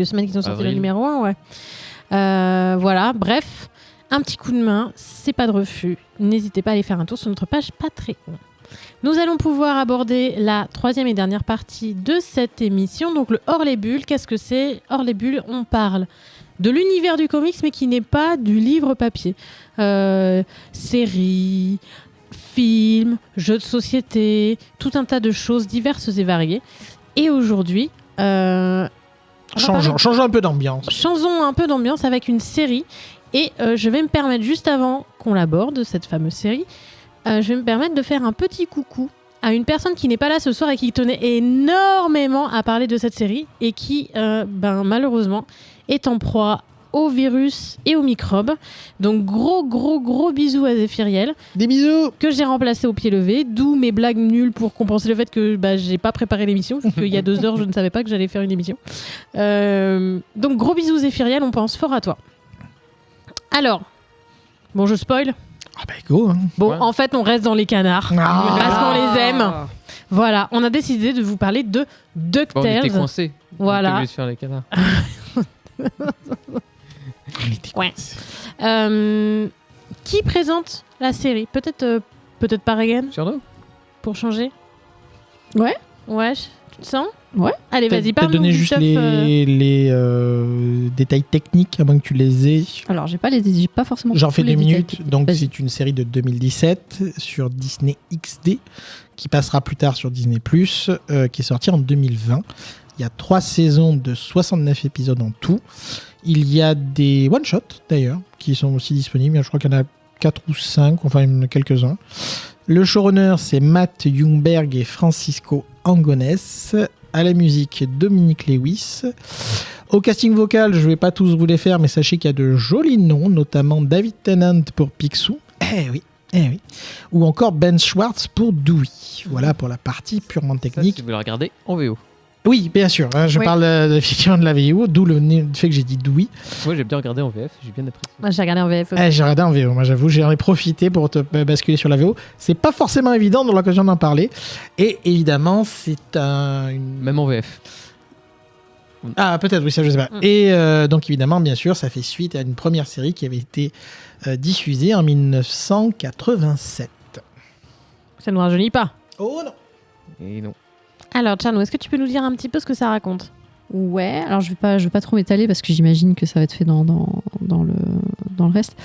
semaines qu'ils ont sorti le numéro 1, ouais. Voilà, bref. Un petit coup de main, c'est pas de refus. N'hésitez pas à aller faire un tour sur notre page Patreon. Nous allons pouvoir aborder la troisième et dernière partie de cette émission, donc le Hors les Bulles. Qu'est-ce que c'est ? Hors les Bulles, on parle de l'univers du comics, mais qui n'est pas du livre papier. Séries, films, jeux de société, tout un tas de choses diverses et variées. Et aujourd'hui... Changeons un peu d'ambiance. Changeons un peu d'ambiance avec une série. Et je vais me permettre, juste avant qu'on l'aborde, cette fameuse série, je vais me permettre de faire un petit coucou à une personne qui n'est pas là ce soir et qui tenait énormément à parler de cette série et qui, malheureusement, est en proie au virus et aux microbes. Donc gros bisous à Zéphiriel. Des bisous. Que j'ai remplacé au pied levé, d'où mes blagues nulles pour compenser le fait que j'ai pas préparé l'émission, puisqu'il y a 2 heures je ne savais pas que j'allais faire une émission. Donc gros bisous Zéphiriel, on pense fort à toi. Alors, bon, je spoil. Ah bah go. Hein. Bon, ouais. En fait, on reste dans les canards. Parce qu'on les aime. Voilà, on a décidé de vous parler de DuckTales. On était coincés. Voilà. On était obligés de faire les canards. Ouais. Qui présente la série ? Peut-être pas Regan, Sur nous ? pour changer ? Ouais. Ouais, tu te sens ? Ouais. Allez, vas-y, parle-nous donner du juste stuff, les détails techniques, à moins que tu les aies. Alors, j'ai pas forcément. J'en fais tous 2 les détails. minutes. Donc, Vas-y. c'est une série de 2017 sur Disney XD qui passera plus tard sur Disney+, qui est sortie en 2020. Il y a 3 saisons de 69 épisodes en tout. Il y a des one-shots, d'ailleurs, qui sont aussi disponibles. Je crois qu'il y en a 4 ou 5, enfin, il y en a quelques-uns. Le showrunner, c'est Matt Ljungberg et Francisco Angones. À la musique, Dominique Lewis. Au casting vocal, je ne vais pas tous vous les faire, mais sachez qu'il y a de jolis noms, notamment David Tennant pour Picsou. Eh oui. Ou encore Ben Schwartz pour Dewey. Voilà pour la partie purement Ça, technique. si vous le regardez en VO. Oui, bien sûr. Hein, je Oui. parle effectivement de la VO, d'où le fait que j'ai dit Dewey. Moi, j'ai bien regardé en VF, j'ai bien apprécié. Moi, j'ai regardé en VF. J'ai regardé en VO. Moi, j'avoue, j'en ai profité pour te basculer sur la VO. C'est pas forcément évident dans l'occasion d'en parler. Et évidemment, c'est Même en VF. Ah, peut-être, oui, ça, je sais pas. Et donc, évidemment, bien sûr, ça fait suite à une première série qui avait été diffusée en 1987. Ça ne nous rajeunit pas. Oh non. Et non. Alors, Tcherno, est-ce que tu peux nous dire un petit peu ce que ça raconte ? Ouais, alors je vais pas trop m'étaler parce que j'imagine que ça va être fait dans le reste.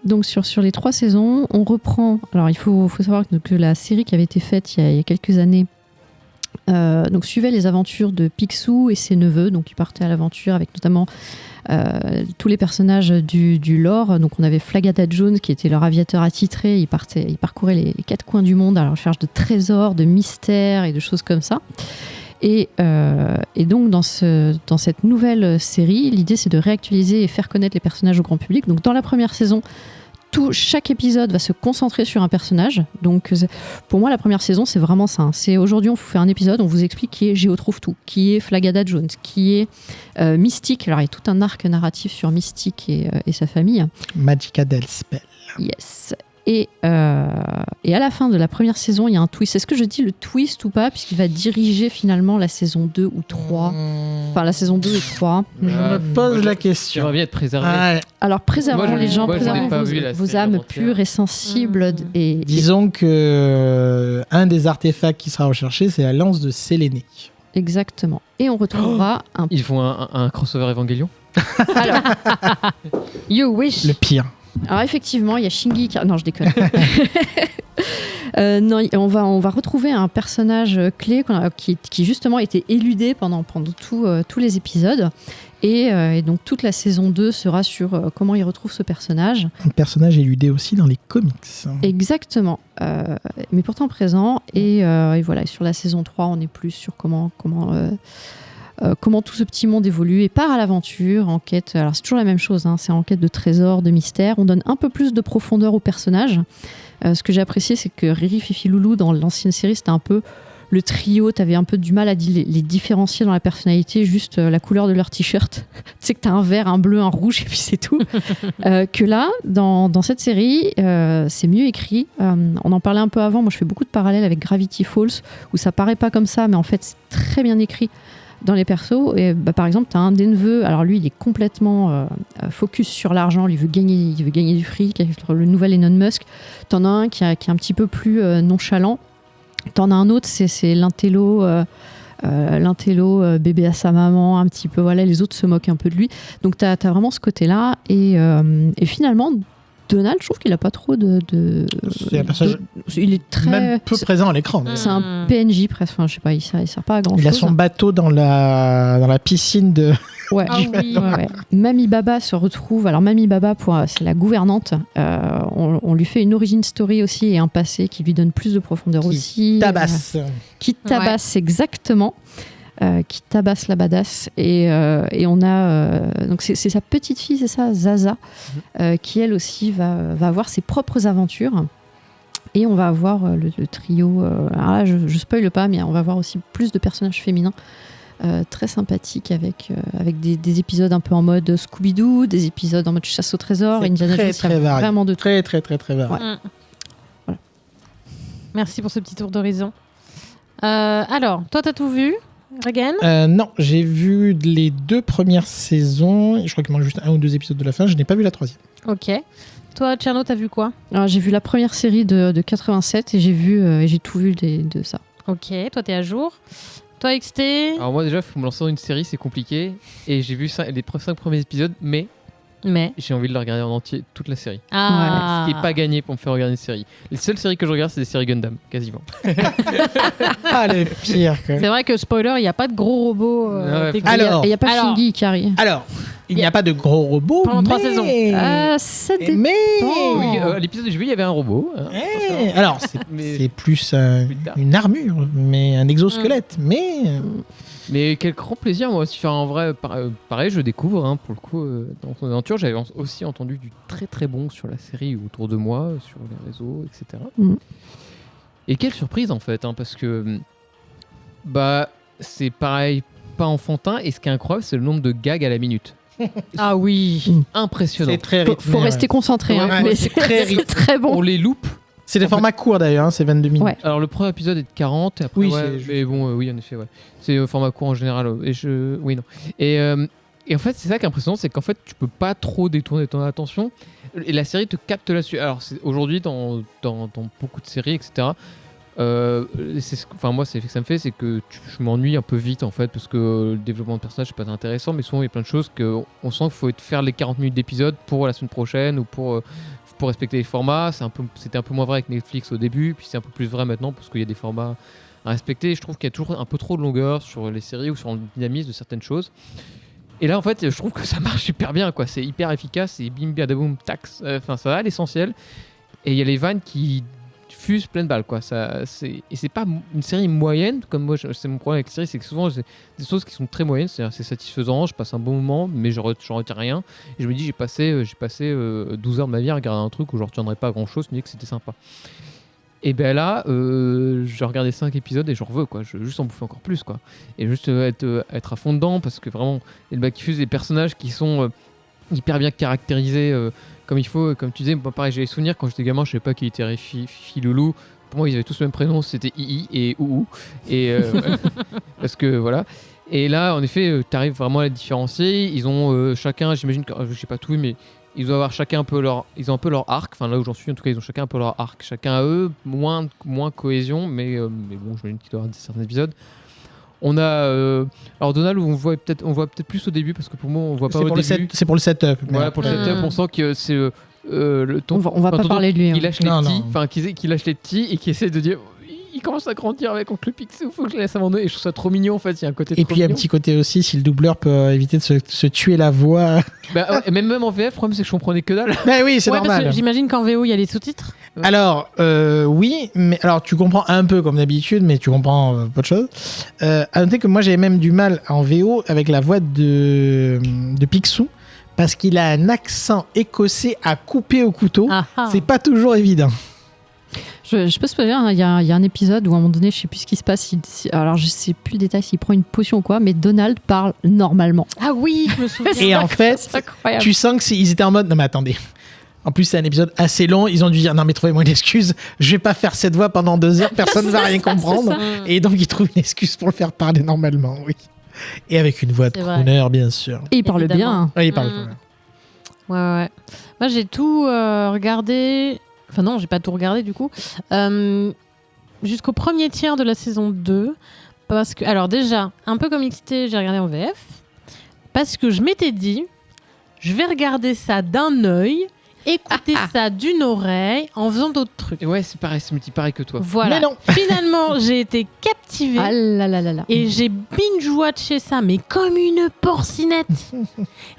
Donc sur les 3 saisons, on reprend. Alors il faut savoir que la série qui avait été faite il y a quelques années donc suivait les aventures de Picsou et ses neveux. Donc ils partaient à l'aventure avec notamment tous les personnages du lore. Donc on avait Flagata Jones qui était leur aviateur attitré. Il parcourait les 4 coins du monde à la recherche de trésors, de mystères et de choses comme ça. Et donc dans cette nouvelle série, l'idée c'est de réactualiser et faire connaître les personnages au grand public. Donc dans la première saison, chaque épisode va se concentrer sur un personnage. Donc pour moi la première saison c'est vraiment ça. C'est aujourd'hui on vous fait un épisode, on vous explique qui est Géotrouve-Tout, qui est Flagada Jones, qui est Mystique. Alors il y a tout un arc narratif sur Mystique et sa famille. Magica del Spell. Yes. Et à la fin de la première saison, il y a un twist. Est-ce que je dis le twist ou pas ? Puisqu'il va diriger finalement la saison 2 ou 3. Enfin, la saison 2 et 3. Je me pose la question. J'aimerais bien être préservé. Ah, Alors, préservons Moi, les gens, moi, je n'ai préservons pas vu la vos série âmes entière. pures et sensibles. Et disons que un des artefacts qui sera recherché, c'est la lance de Séléné. exactement. Et on retrouvera un... Ils font un crossover Evangelion. Alors, You wish. Le pire. alors, effectivement, il y a Shingi... Non, je déconne. Non, on va retrouver un personnage clé qui justement a été éludé pendant tous les épisodes. Et donc toute la saison 2 sera sur comment il retrouve ce personnage. Un personnage éludé aussi dans les comics. Exactement. Mais pourtant présent. Et voilà, sur la saison 3, on est plus sur comment tout ce petit monde évolue et part à l'aventure, en quête. Alors c'est toujours la même chose, hein, c'est en quête de trésors, de mystères. On donne un peu plus de profondeur aux personnages. Ce que j'ai apprécié, c'est que Riri, Fifi, Loulou, dans l'ancienne série, c'était un peu le trio. T'avais un peu du mal à les différencier dans la personnalité, juste la couleur de leur t-shirt. Tu sais que t'as un vert, un bleu, un rouge, et puis c'est tout. Que là, dans cette série, c'est mieux écrit. On en parlait un peu avant. Moi, je fais beaucoup de parallèles avec Gravity Falls, où ça paraît pas comme ça, mais en fait, c'est très bien écrit dans les persos. Et par exemple, tu as un des neveux, alors lui il est complètement focus sur l'argent, il veut gagner du fric, le nouvel Elon Musk. T'en as un qui est un petit peu plus nonchalant. T'en as un autre, c'est l'intello bébé à sa maman, un petit peu, voilà, les autres se moquent un peu de lui. Donc t'as vraiment ce côté-là. Et finalement, Donald, je trouve qu'il a pas trop C'est un personnage il est très... même peu présent à l'écran. C'est un PNJ presque, enfin, je sais pas, il sert pas à grand chose. Il a son bateau dans la piscine de... Ouais. Ah oui. Ouais. Mami Baba se retrouve. Alors Mami Baba, c'est la gouvernante. On lui fait une origin story aussi et un passé qui lui donne plus de profondeur aussi. Tabasse. Qui tabasse exactement. Qui tabasse la badass. Et on a donc c'est sa petite fille, c'est ça, Zaza, qui elle aussi va avoir ses propres aventures. Et on va avoir le trio. Alors là, je spoil pas, mais on va avoir aussi plus de personnages féminins. Très sympathique avec des épisodes un peu en mode Scooby-Doo, des épisodes en mode chasse au trésor. C'est Indiana Jones, très il y a varié. vraiment de tout. Très varié. Ouais. Voilà. Merci pour ce petit tour d'horizon. Alors, toi, t'as tout vu, Regan ? Non, j'ai vu les 2 premières saisons. Et je crois qu'il manque juste 1 ou 2 épisodes de la fin. Je n'ai pas vu la 3e. Ok. Toi, Tcherno, t'as vu quoi ? Alors, j'ai vu la première série de 87 et j'ai tout vu de ça. Ok, toi, t'es à jour. Toi, XT ? Alors moi déjà, il faut me lancer dans une série, c'est compliqué. Et j'ai vu les 5 premiers épisodes, mais j'ai envie de la regarder en entier, toute la série. Ah. Ce qui n'est pas gagné pour me faire regarder une série. Les seules séries que je regarde, c'est des séries Gundam, quasiment. Ah, le pire. Quoi. C'est vrai que, spoiler, il n'y a pas de gros robots. Ouais, techniques. Alors, Et il n'y a pas alors- Shingi qui arrive. Alors, il n'y a pas de gros robots. Pendant 3 mais... saisons. Ça dépend. Mais... Oui, l'épisode que j'ai vu, il y avait un robot. hein. Alors, Mais- c'est plus Plus tard. une armure, mais un exosquelette. Mais Mais quel grand plaisir, moi aussi. Enfin, en vrai, pareil, je découvre, hein, pour le coup, dans son aventure. J'avais aussi entendu du très très bon sur la série autour de moi, sur les réseaux, etc. Mm. Et quelle surprise, en fait, hein, parce que c'est pareil, pas enfantin. Et ce qui est incroyable, c'est le nombre de gags à la minute. Ah oui. Impressionnant. c'est très Faut rythmé. rester concentré, hein, Ouais, mais c'est c'est très c'est très bon. On les loupe. C'est des formats courts d'ailleurs, hein, c'est 22 minutes. Ouais. Alors le premier épisode est de 40 et après Oui, ouais, c'est mais bon oui en effet ouais. C'est au format court en général oui non. Et en fait c'est ça qui est impressionnant, c'est qu'en fait tu peux pas trop détourner ton attention et la série te capte là-dessus. Alors aujourd'hui dans beaucoup de séries etc. Moi, c'est que ça me fait, c'est que je m'ennuie un peu vite en fait, parce que le développement de personnage c'est pas intéressant, mais souvent il y a plein de choses qu'on sent qu'il faut faire les 40 minutes d'épisode pour la semaine prochaine ou pour respecter les formats. C'était un peu moins vrai avec Netflix au début, puis c'est un peu plus vrai maintenant parce qu'il y a des formats à respecter. Je trouve qu'il y a toujours un peu trop de longueur sur les séries ou sur le dynamisme de certaines choses. Et là, en fait, je trouve que ça marche super bien, quoi. C'est hyper efficace, c'est bim, badaboum, tac. Enfin, ça va à l'essentiel. Et il y a les vannes qui fusent pleine balle, quoi. Et c'est pas une série moyenne, comme moi, c'est mon problème avec les séries, c'est que souvent, c'est des choses qui sont très moyennes, c'est satisfaisant, je passe un bon moment, mais j'en retiens rien. Et je me dis, j'ai passé 12 heures de ma vie à regarder un truc où je retiendrai pas grand-chose, je me dis que c'était sympa. Et ben là, j'ai regardé 5 épisodes et j'en veux, quoi. Je veux juste en bouffer encore plus, quoi. Et juste être à fond dedans, parce que vraiment, il y a le bac qui fuse des personnages qui sont hyper bien caractérisés comme il faut. Comme tu disais, moi, pareil, j'ai les souvenirs quand j'étais gamin, je savais pas qui était Fifi, Loulou. Pour moi, ils avaient tous le même prénom, c'était II et Ougou. Et parce que voilà. Et là, en effet, tu arrives vraiment à les différencier. Ils ont chacun, j'imagine, je sais pas tout, mais ils doivent avoir chacun un peu leur arc. Enfin, là où j'en suis, en tout cas, ils ont chacun un peu leur arc. Chacun à eux, moins cohésion, mais bon, j'imagine qu'il doit y avoir certains épisodes. On a alors Donald, on voit peut-être plus au début parce que pour moi, on voit pas au début. C'est pour le setup. Voilà, pour le setup, on sent que c'est le ton. On va pas parler de lui. Qui lâche les petits, enfin qui lâche les petits et qui essaie de dire. Il commence à grandir avec Oncle Picsou, il faut que je le laisse abandonner. Et je trouve ça trop mignon en fait. Il y a un côté. Et puis il y a un petit côté aussi, si le doubleur peut éviter de se tuer la voix. Bah, même en VF, le problème c'est que je comprenais que dalle. Bah oui, c'est Parce normal. que j'imagine qu'en VO il y a les sous-titres. Alors, oui, mais alors tu comprends un peu comme d'habitude, mais tu comprends pas de choses. À noter que moi j'avais même du mal en VO avec la voix de Picsou, parce qu'il a un accent écossais à couper au couteau. C'est pas toujours évident. Je peux se dire, il y a un épisode où à un moment donné, je sais plus ce qui se passe. Alors je sais plus le détail s'il prend une potion ou quoi, mais Donald parle normalement. Ah oui, je me souviens. Et en fait, C'est incroyable. tu sens qu'ils étaient en mode non mais attendez. En plus, c'est un épisode assez long. Ils ont dû dire non mais trouvez-moi une excuse. Je vais pas faire cette voix pendant 2 heures. Personne ne va rien comprendre. Et donc ils trouvent une excuse pour le faire parler normalement. Oui. Et avec une voix de crooner, bien sûr. Et il parle Évidemment. bien. Oui, il parle bien. Ouais. Moi, j'ai tout regardé. Enfin non, j'ai pas tout regardé du coup. Jusqu'au premier tiers de la saison 2. Parce que, alors déjà, un peu comme XT, j'ai regardé en VF. Parce que je m'étais dit, je vais regarder ça d'un œil, écouter ça d'une oreille, en faisant d'autres trucs. Et ouais, c'est pareil, c'est pareil que toi. Voilà. Mais non. Finalement, j'ai été captivée. Ah là là là là. Et j'ai binge-watché ça, mais comme une porcinette.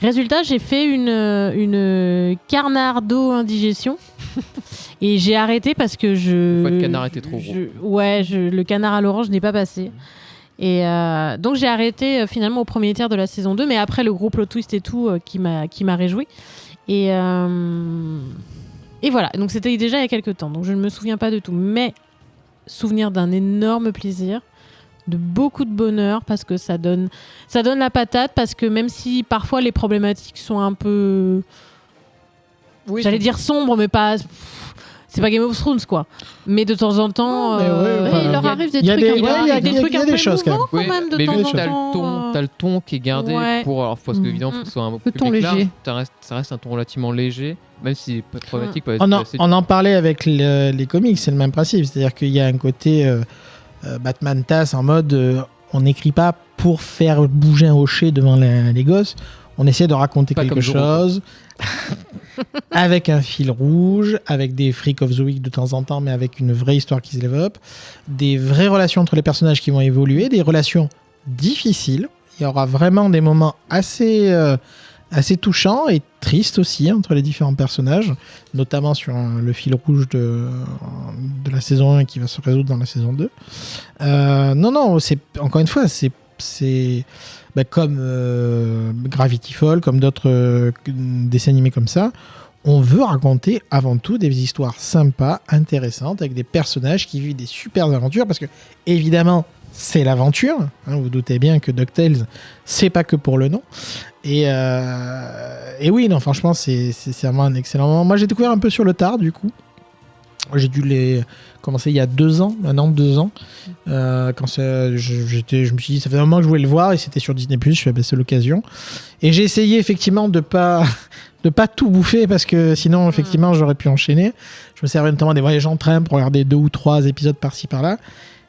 Résultat, j'ai fait une carnardo-indigestion. Et j'ai arrêté parce que Le canard était trop gros. Le canard à l'orange n'est pas passé. Et donc j'ai arrêté finalement au premier tiers de la saison 2, mais après le gros plot twist et tout qui m'a réjoui. Et voilà, donc c'était déjà il y a quelques temps, donc je ne me souviens pas de tout, mais souvenir d'un énorme plaisir, de beaucoup de bonheur, parce que ça donne la patate, parce que même si parfois les problématiques sont un peu, j'allais dire sombres, mais pas... C'est pas Game of Thrones, quoi. Mais de temps en temps... il leur arrive des trucs Il y a des choses quand même. quand même de mais temps vu en que temps. t'as le ton qui est gardé pour... Alors, parce qu'évidemment, il faut que ce soit un peu ton plus clair. léger. Ça reste un ton relativement léger, même si c'est pas problématique. On en parlait avec les comics, c'est le même principe. C'est-à-dire qu'il y a un côté Batman tasse en mode on n'écrit pas pour faire bouger un hocher devant les gosses. On essaie de raconter quelque chose avec un fil rouge, avec des freak of the week de temps en temps, mais avec une vraie histoire qui se développe, des vraies relations entre les personnages qui vont évoluer, des relations difficiles. Il y aura vraiment des moments assez touchants et tristes aussi entre les différents personnages, notamment sur le fil rouge de la saison 1 qui va se résoudre dans la saison 2. Non, encore une fois, c'est comme Gravity Falls, comme d'autres dessins animés comme ça, on veut raconter avant tout des histoires sympas, intéressantes, avec des personnages qui vivent des super aventures, parce que évidemment c'est l'aventure, hein, vous doutez bien que DuckTales c'est pas que pour le nom, et oui, non, franchement c'est vraiment un excellent moment. Moi j'ai découvert un peu sur le tard, du coup j'ai dû les commencer il y a 2 ans, un an, 2 ans, quand je me suis dit, ça fait un moment que je voulais le voir et c'était sur Disney+, je suis c'est l'occasion. Et j'ai essayé effectivement de pas de pas tout bouffer parce que sinon, effectivement, j'aurais pu enchaîner. Je me servais notamment des voyages en train pour regarder 2 ou 3 épisodes par-ci par-là.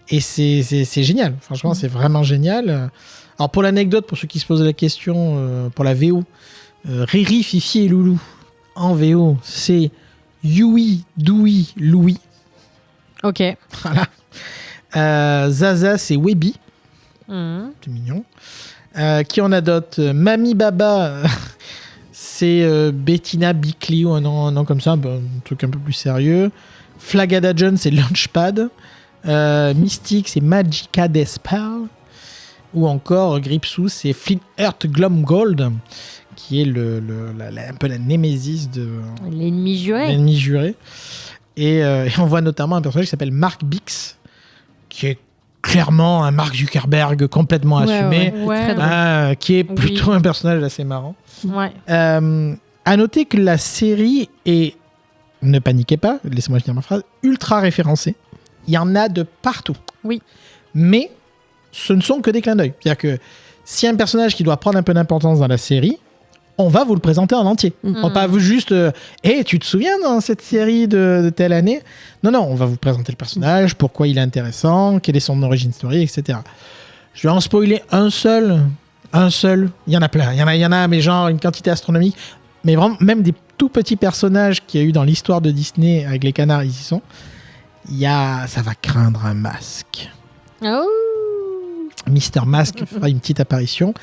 Et c'est génial. Franchement, c'est vraiment génial. Alors, pour l'anecdote, pour ceux qui se posent la question, pour la VO, Riri, Fifi et Loulou, en VO, c'est Yui, Doui, Louis. Ok. Voilà. Zaza, c'est Webi. C'est mignon. Qui en a d'autres? Mami Baba, c'est Bettina Bickley ou un nom comme ça, un truc un peu plus sérieux. Flagada John, c'est Launchpad. Mystique, c'est Magica Despal. Ou encore Gripsou, c'est Flint Earth Glomgold, qui est un peu la némésis de L'ennemi juré. l'ennemi juré. Et on voit notamment un personnage qui s'appelle Mark Bix, qui est clairement un Mark Zuckerberg complètement assumé, Ouais. Très drôle. qui est plutôt un personnage assez marrant. Ouais. À noter que la série est, ne paniquez pas, laissez-moi finir ma phrase, ultra référencée. Il y en a de partout. Oui. Mais ce ne sont que des clins d'œil. C'est-à-dire que si un personnage qui doit prendre un peu d'importance dans la série, on va vous le présenter en entier. On va pas vous juste tu te souviens dans cette série de telle année? Non, on va vous présenter le personnage, pourquoi il est intéressant, quelle est son origin story, etc. Je vais en spoiler un seul. Il y en a plein. Il y en a, mais genre une quantité astronomique. Mais vraiment, même des tout petits personnages qu'il y a eu dans l'histoire de Disney avec les canards, ils y sont. Ça va craindre un masque. Oh. Mister Mask fera une petite apparition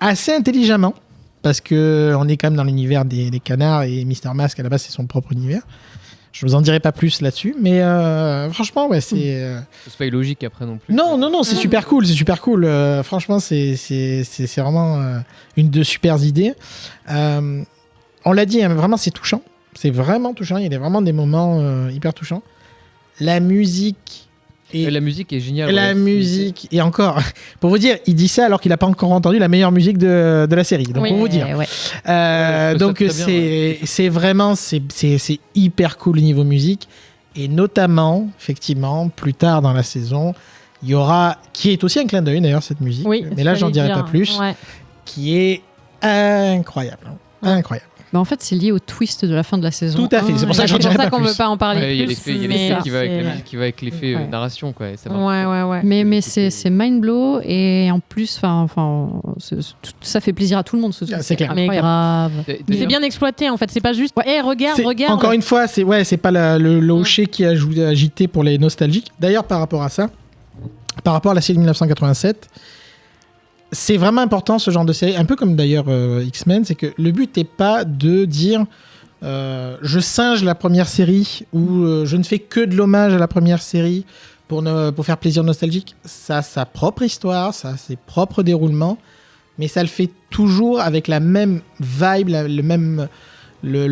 assez intelligemment parce que on est quand même dans l'univers des canards et Mister Mask à la base c'est son propre univers. Je vous en dirai pas plus là-dessus, mais franchement ouais c'est. C'est pas illogique après non plus. Non c'est super cool, franchement c'est vraiment une de super idées. On l'a dit, hein, vraiment c'est touchant, c'est vraiment touchant. Il y a vraiment des moments hyper touchants. La musique. Et la musique est géniale. La musique, et encore, pour vous dire, il dit ça alors qu'il n'a pas encore entendu la meilleure musique de la série. Donc, pour vous dire. Ouais. Donc, c'est vraiment, c'est hyper cool au niveau musique. Et notamment, effectivement, plus tard dans la saison, il y aura, qui est aussi un clin d'œil d'ailleurs, cette musique. Oui, mais là, j'en dirai pas plus. Ouais. Qui est incroyable. Incroyable. Bah, en fait, c'est lié au twist de la fin de la saison. Tout à fait, c'est pour ça que j'en C'est pour dirai ça pas qu'on plus. veut pas en parler Il y a plus. l'effet mais qui va avec c'est- la musique, qui va avec l'effet Ouais. narration, quoi. Et ça marche. Ouais. Mais c'est mind blow et en plus, ça fait plaisir à tout le monde. C'est clair. Mais incroyable. grave. D'ailleurs, C'est bien exploité en fait. C'est pas juste. Regarde. Encore une fois, c'est pas le hocher qui a agité pour les nostalgiques. D'ailleurs, par rapport à ça, par rapport à la série de 1987, c'est vraiment important ce genre de série, un peu comme d'ailleurs X-Men, c'est que le but n'est pas de dire je singe la première série ou je ne fais que de l'hommage à la première série pour faire plaisir nostalgique. Ça a sa propre histoire, ça a ses propres déroulements, mais ça le fait toujours avec la même vibe, le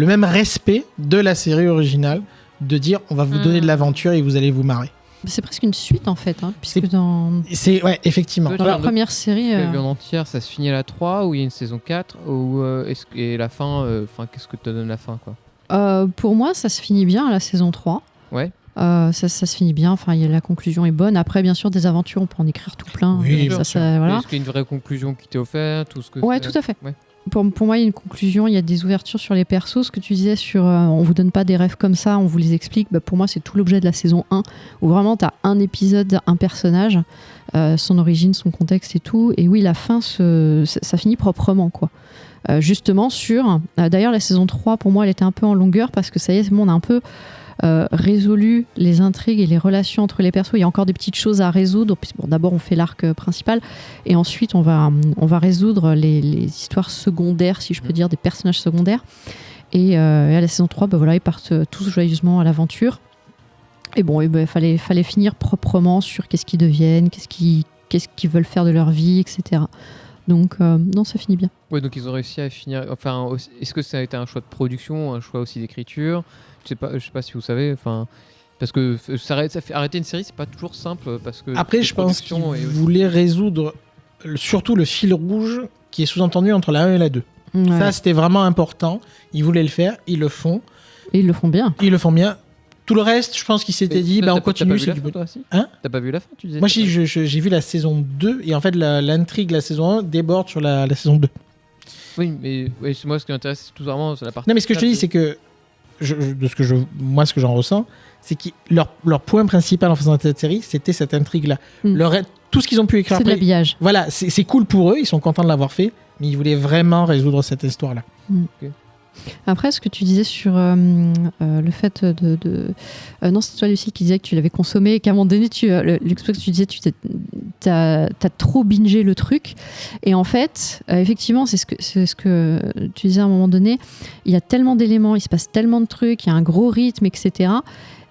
même respect de la série originale, de dire on va vous donner de l'aventure et vous allez vous marrer. C'est presque une suite en fait, hein, puisque C'est- dans Ouais, effectivement. Toi, la Voilà. première série. La vue en entière, ça se finit à la 3 ou il y a une saison 4 et la fin, qu'est-ce que te donne la fin, quoi? Pour moi, ça se finit bien à la saison 3. Ouais. Ça se finit bien, la conclusion est bonne. Après, bien sûr, des aventures, on peut en écrire tout plein. Oui, Ça, bien ça, voilà. Est-ce qu'il y a une vraie conclusion qui t'est offerte ou ce que Ouais, c'est- tout à fait. Ouais. Pour moi, il y a une conclusion, il y a des ouvertures sur les persos. Ce que tu disais sur on vous donne pas des rêves comme ça, on vous les explique. Pour moi, c'est tout l'objet de la saison 1, où vraiment tu as un épisode, un personnage, son origine, son contexte et tout. Et oui, la fin, ça finit proprement, quoi. Justement sur... D'ailleurs, la saison 3, pour moi, elle était un peu en longueur parce que ça y est, on a un peu résolu les intrigues et les relations entre les persos. Il y a encore des petites choses à résoudre. D'abord, on fait l'arc principal et ensuite, on va résoudre les histoires secondaires, si je peux dire, des personnages secondaires. Et à la saison 3, ils partent tous joyeusement à l'aventure. Et bon, il fallait finir proprement sur qu'est-ce qu'ils deviennent, qu'est-ce qu'ils veulent faire de leur vie, etc. Donc, non, ça finit bien. Ouais, donc ils ont réussi à finir. Enfin, est-ce que ça a été un choix de production, un choix aussi d'écriture? Je sais pas si vous savez. Enfin, parce que arrêter une série, c'est pas toujours simple parce que. Après, je pense qu'ils voulaient résoudre surtout le fil rouge qui est sous-entendu entre la 1 et la 2. Ouais. Ça, c'était vraiment important. Ils voulaient le faire, ils le font. Et ils le font bien. Ils le font bien. Tout le reste, je pense qu'ils s'étaient dit, on continue. T'as pas vu la fin, toi, si Hein? T'as pas vu la fin, tu disais? Moi, j'ai vu la saison 2 et en fait, l'intrigue de la saison 1 déborde sur la saison 2. Oui, mais moi, ce qui m'intéresse, c'est tout vraiment c'est la partie. Non, mais ce que je te dis, c'est que moi, ce que j'en ressens, c'est que leur point principal en faisant cette série, c'était cette intrigue-là. Tout ce qu'ils ont pu écrire C'est de après, l'habillage. voilà, c'est cool pour eux, ils sont contents de l'avoir fait, mais ils voulaient vraiment résoudre cette histoire-là. Après, ce que tu disais sur le fait non, c'est toi, Lucie, qui disait que tu l'avais consommé et qu'à un moment donné, l'Xbox, tu disais t'as trop bingé le truc. Et en fait, effectivement, c'est ce que tu disais à un moment donné. Il y a tellement d'éléments, il se passe tellement de trucs, il y a un gros rythme, etc.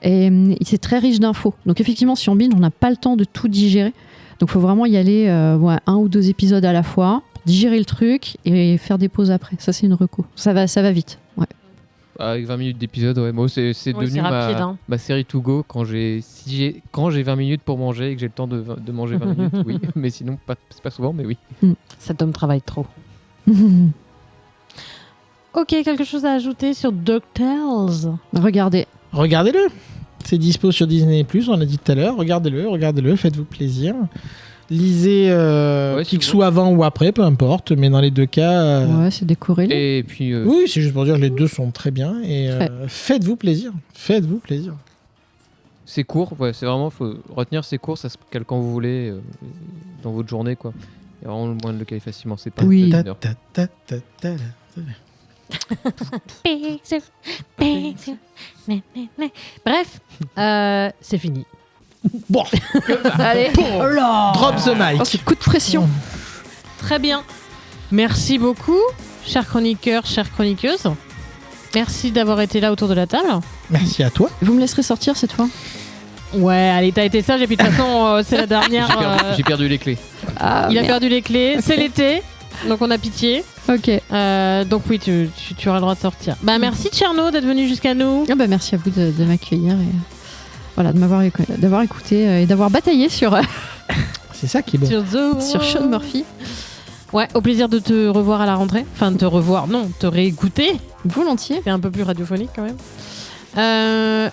Et c'est très riche d'infos. Donc effectivement, si on binge, on n'a pas le temps de tout digérer. Donc il faut vraiment y aller 1 ou 2 épisodes à la fois, digérer le truc et faire des pauses après. Ça, c'est une reco. Ça va vite. Ouais. Avec 20 minutes d'épisode, ouais. Moi, c'est devenu rapide, ma série to go quand j'ai 20 minutes pour manger et que j'ai le temps de manger 20 minutes, oui. Mais sinon, c'est pas souvent, mais oui. Cet homme travaille trop. Ok, quelque chose à ajouter sur DuckTales? Regardez. C'est dispo sur Disney+, on l'a dit tout à l'heure. Regardez-le, faites-vous plaisir. Lisez Picsou avant ou après, peu importe, mais dans les deux cas... Ouais, c'est décorrélé. Et puis... Oui, c'est juste pour dire que les deux sont très bien. Et faites-vous plaisir. C'est court, ouais, c'est vraiment... faut retenir c'est court, ça se cale quand vous voulez dans votre journée, quoi. Il y a vraiment le moyen de le caler facilement, c'est pas Oui. une heure. Bref, c'est fini. Bon, Allez. drop the mic. Oh, ce coup de pression. Très bien. Merci beaucoup, chers chroniqueurs, chères chroniqueuses. Merci d'avoir été là autour de la table. Merci à toi. Vous me laisserez sortir cette fois? Ouais, allez, t'as été sage et puis de toute façon, c'est la dernière. J'ai perdu les clés. Il a perdu les clés. C'est l'été, donc on a pitié. Ok. Donc oui, tu auras le droit de sortir. Bah merci Tcherno d'être venu jusqu'à nous. Ah bah, merci à vous de m'accueillir et voilà, d'avoir écouté et d'avoir bataillé sur C'est ça qui est bon. sur Sean Murphy. Ouais, au plaisir de te revoir à la rentrée. Enfin, de te revoir, non, te réécouter. Volontiers. C'est un peu plus radiophonique quand même.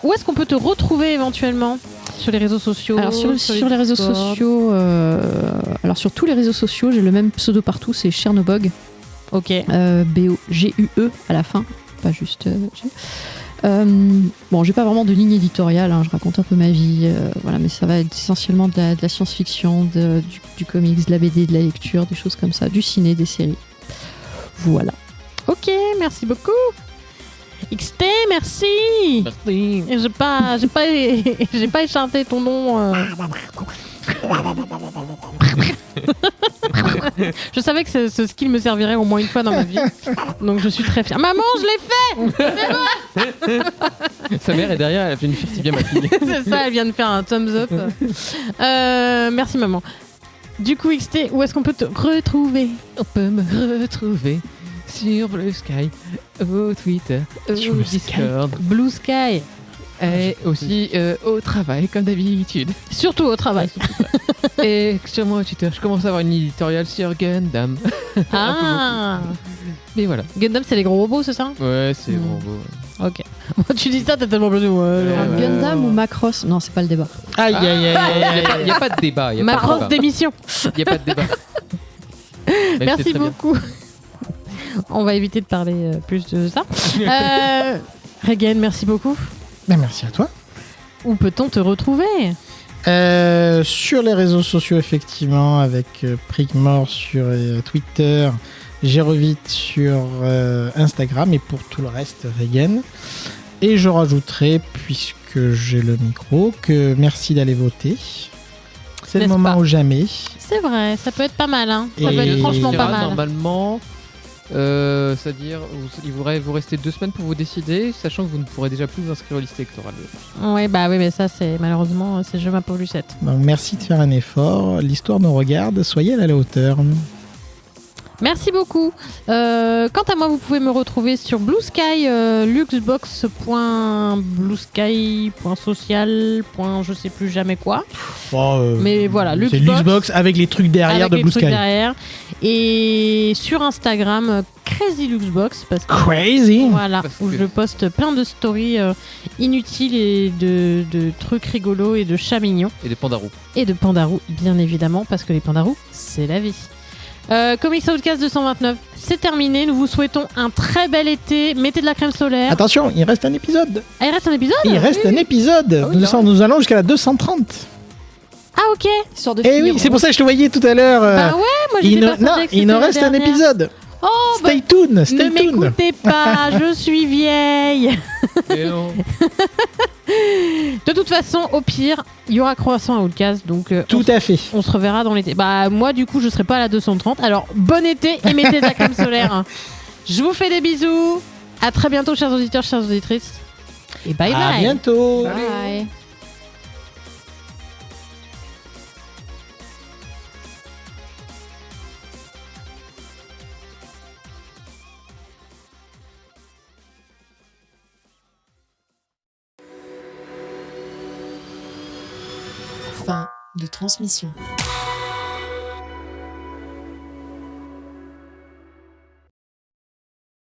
Où est-ce qu'on peut te retrouver éventuellement? Sur les réseaux sociaux? Alors sur les réseaux sociaux, alors sur tous les réseaux sociaux, j'ai le même pseudo partout, c'est Chernobog. Ok. B-O-G-U-E à la fin, pas juste G. Bon, j'ai pas vraiment de ligne éditoriale, je raconte un peu ma vie, voilà, mais ça va être essentiellement de la science-fiction, du comics, de la BD, de la lecture, des choses comme ça, du ciné, des séries. Voilà. Ok, merci beaucoup. XT, merci. Merci. Et j'ai pas échanté ton nom. Je savais que ce skill me servirait au moins une fois dans ma vie, donc je suis très fière. Maman, je l'ai fait. Sa mère est derrière, elle a fait une fille si bien ma fille. C'est ça, elle vient de faire un thumbs up. Merci maman. Du coup, XT, où est-ce qu'on peut te retrouver? On peut me retrouver sur Blue Sky, au Twitter, Sur au le Discord, Blue Sky. et aussi au travail, comme d'habitude. Surtout au travail. Et sur mon Twitter, je commence à avoir une éditoriale sur Gundam. Ah, Mais voilà. Gundam, c'est les gros robots, c'est ça? Ouais, c'est vraiment beau. Ok. Bon, tu dis ça, t'as tellement besoin. Ouais. Gundam ou Macross? Non, c'est pas le débat. Aïe, aïe, aïe, aïe, aïe, Il n'y a pas de débat. Ma grosse d'émission. Il n'y a pas de débat. Mais Merci c'est très bien. beaucoup. On va éviter de parler plus de ça. Regan, merci beaucoup. Ben, merci à toi. Où peut-on te retrouver? Sur les réseaux sociaux, effectivement, avec Prigmore sur Twitter, Gérovite sur Instagram, et pour tout le reste, Regan. Et je rajouterai, puisque j'ai le micro, que merci d'aller voter. C'est le N'est-ce moment pas ou jamais. C'est vrai, ça peut être pas mal. Hein. Ça Et- peut être franchement pas Etc., mal. Normalement, c'est-à-dire, il vous rester 2 semaines pour vous décider, sachant que vous ne pourrez déjà plus vous inscrire aux listes électorales. Oui, bah oui, mais ça, c'est malheureusement, c'est je ma pauvre Lucette. Donc merci de faire un effort. L'histoire nous regarde. Soyez à la hauteur. Merci beaucoup. Quant à moi, vous pouvez me retrouver sur Blue Sky, luxbox.bluesky.social. Je sais plus jamais quoi. Mais voilà, c'est Luxbox. Luxbox avec les trucs derrière Avec de les Blue trucs Sky. derrière. Et sur Instagram, Crazy Luxbox, parce que Crazy. voilà, Parce où que- je poste plein de stories inutiles et de trucs rigolos et de chats mignons. Et des pandarous. Et de pandarous, bien évidemment, parce que les pandarous, c'est la vie. Comics Outcast 229, c'est terminé. Nous vous souhaitons un très bel été. Mettez de la crème solaire. Attention, il reste un épisode. Ah, il reste un épisode. Il reste un épisode. Ah oui, Nous allons jusqu'à la 230. Ah, ok. Histoire de Eh finir oui, c'est rond. pour ça que je te voyais tout à l'heure. Bah ouais, moi j'étais persuadée non, que il c'était nous la reste un dernière. épisode. Oh, bah, Stay tuned, ne stay tuned. m'écoutez pas, je suis vieille. Et non. De toute façon, au pire, il y aura croissant à Outcast, donc Tout à fait. on se reverra dans l'été. Bah moi du coup je serai pas à la 230. Alors bon été et mettez de la crème solaire. Hein. Je vous fais des bisous. À très bientôt chers auditeurs, chères auditrices. Et bye À bye. bientôt. Bye. Fin de transmission.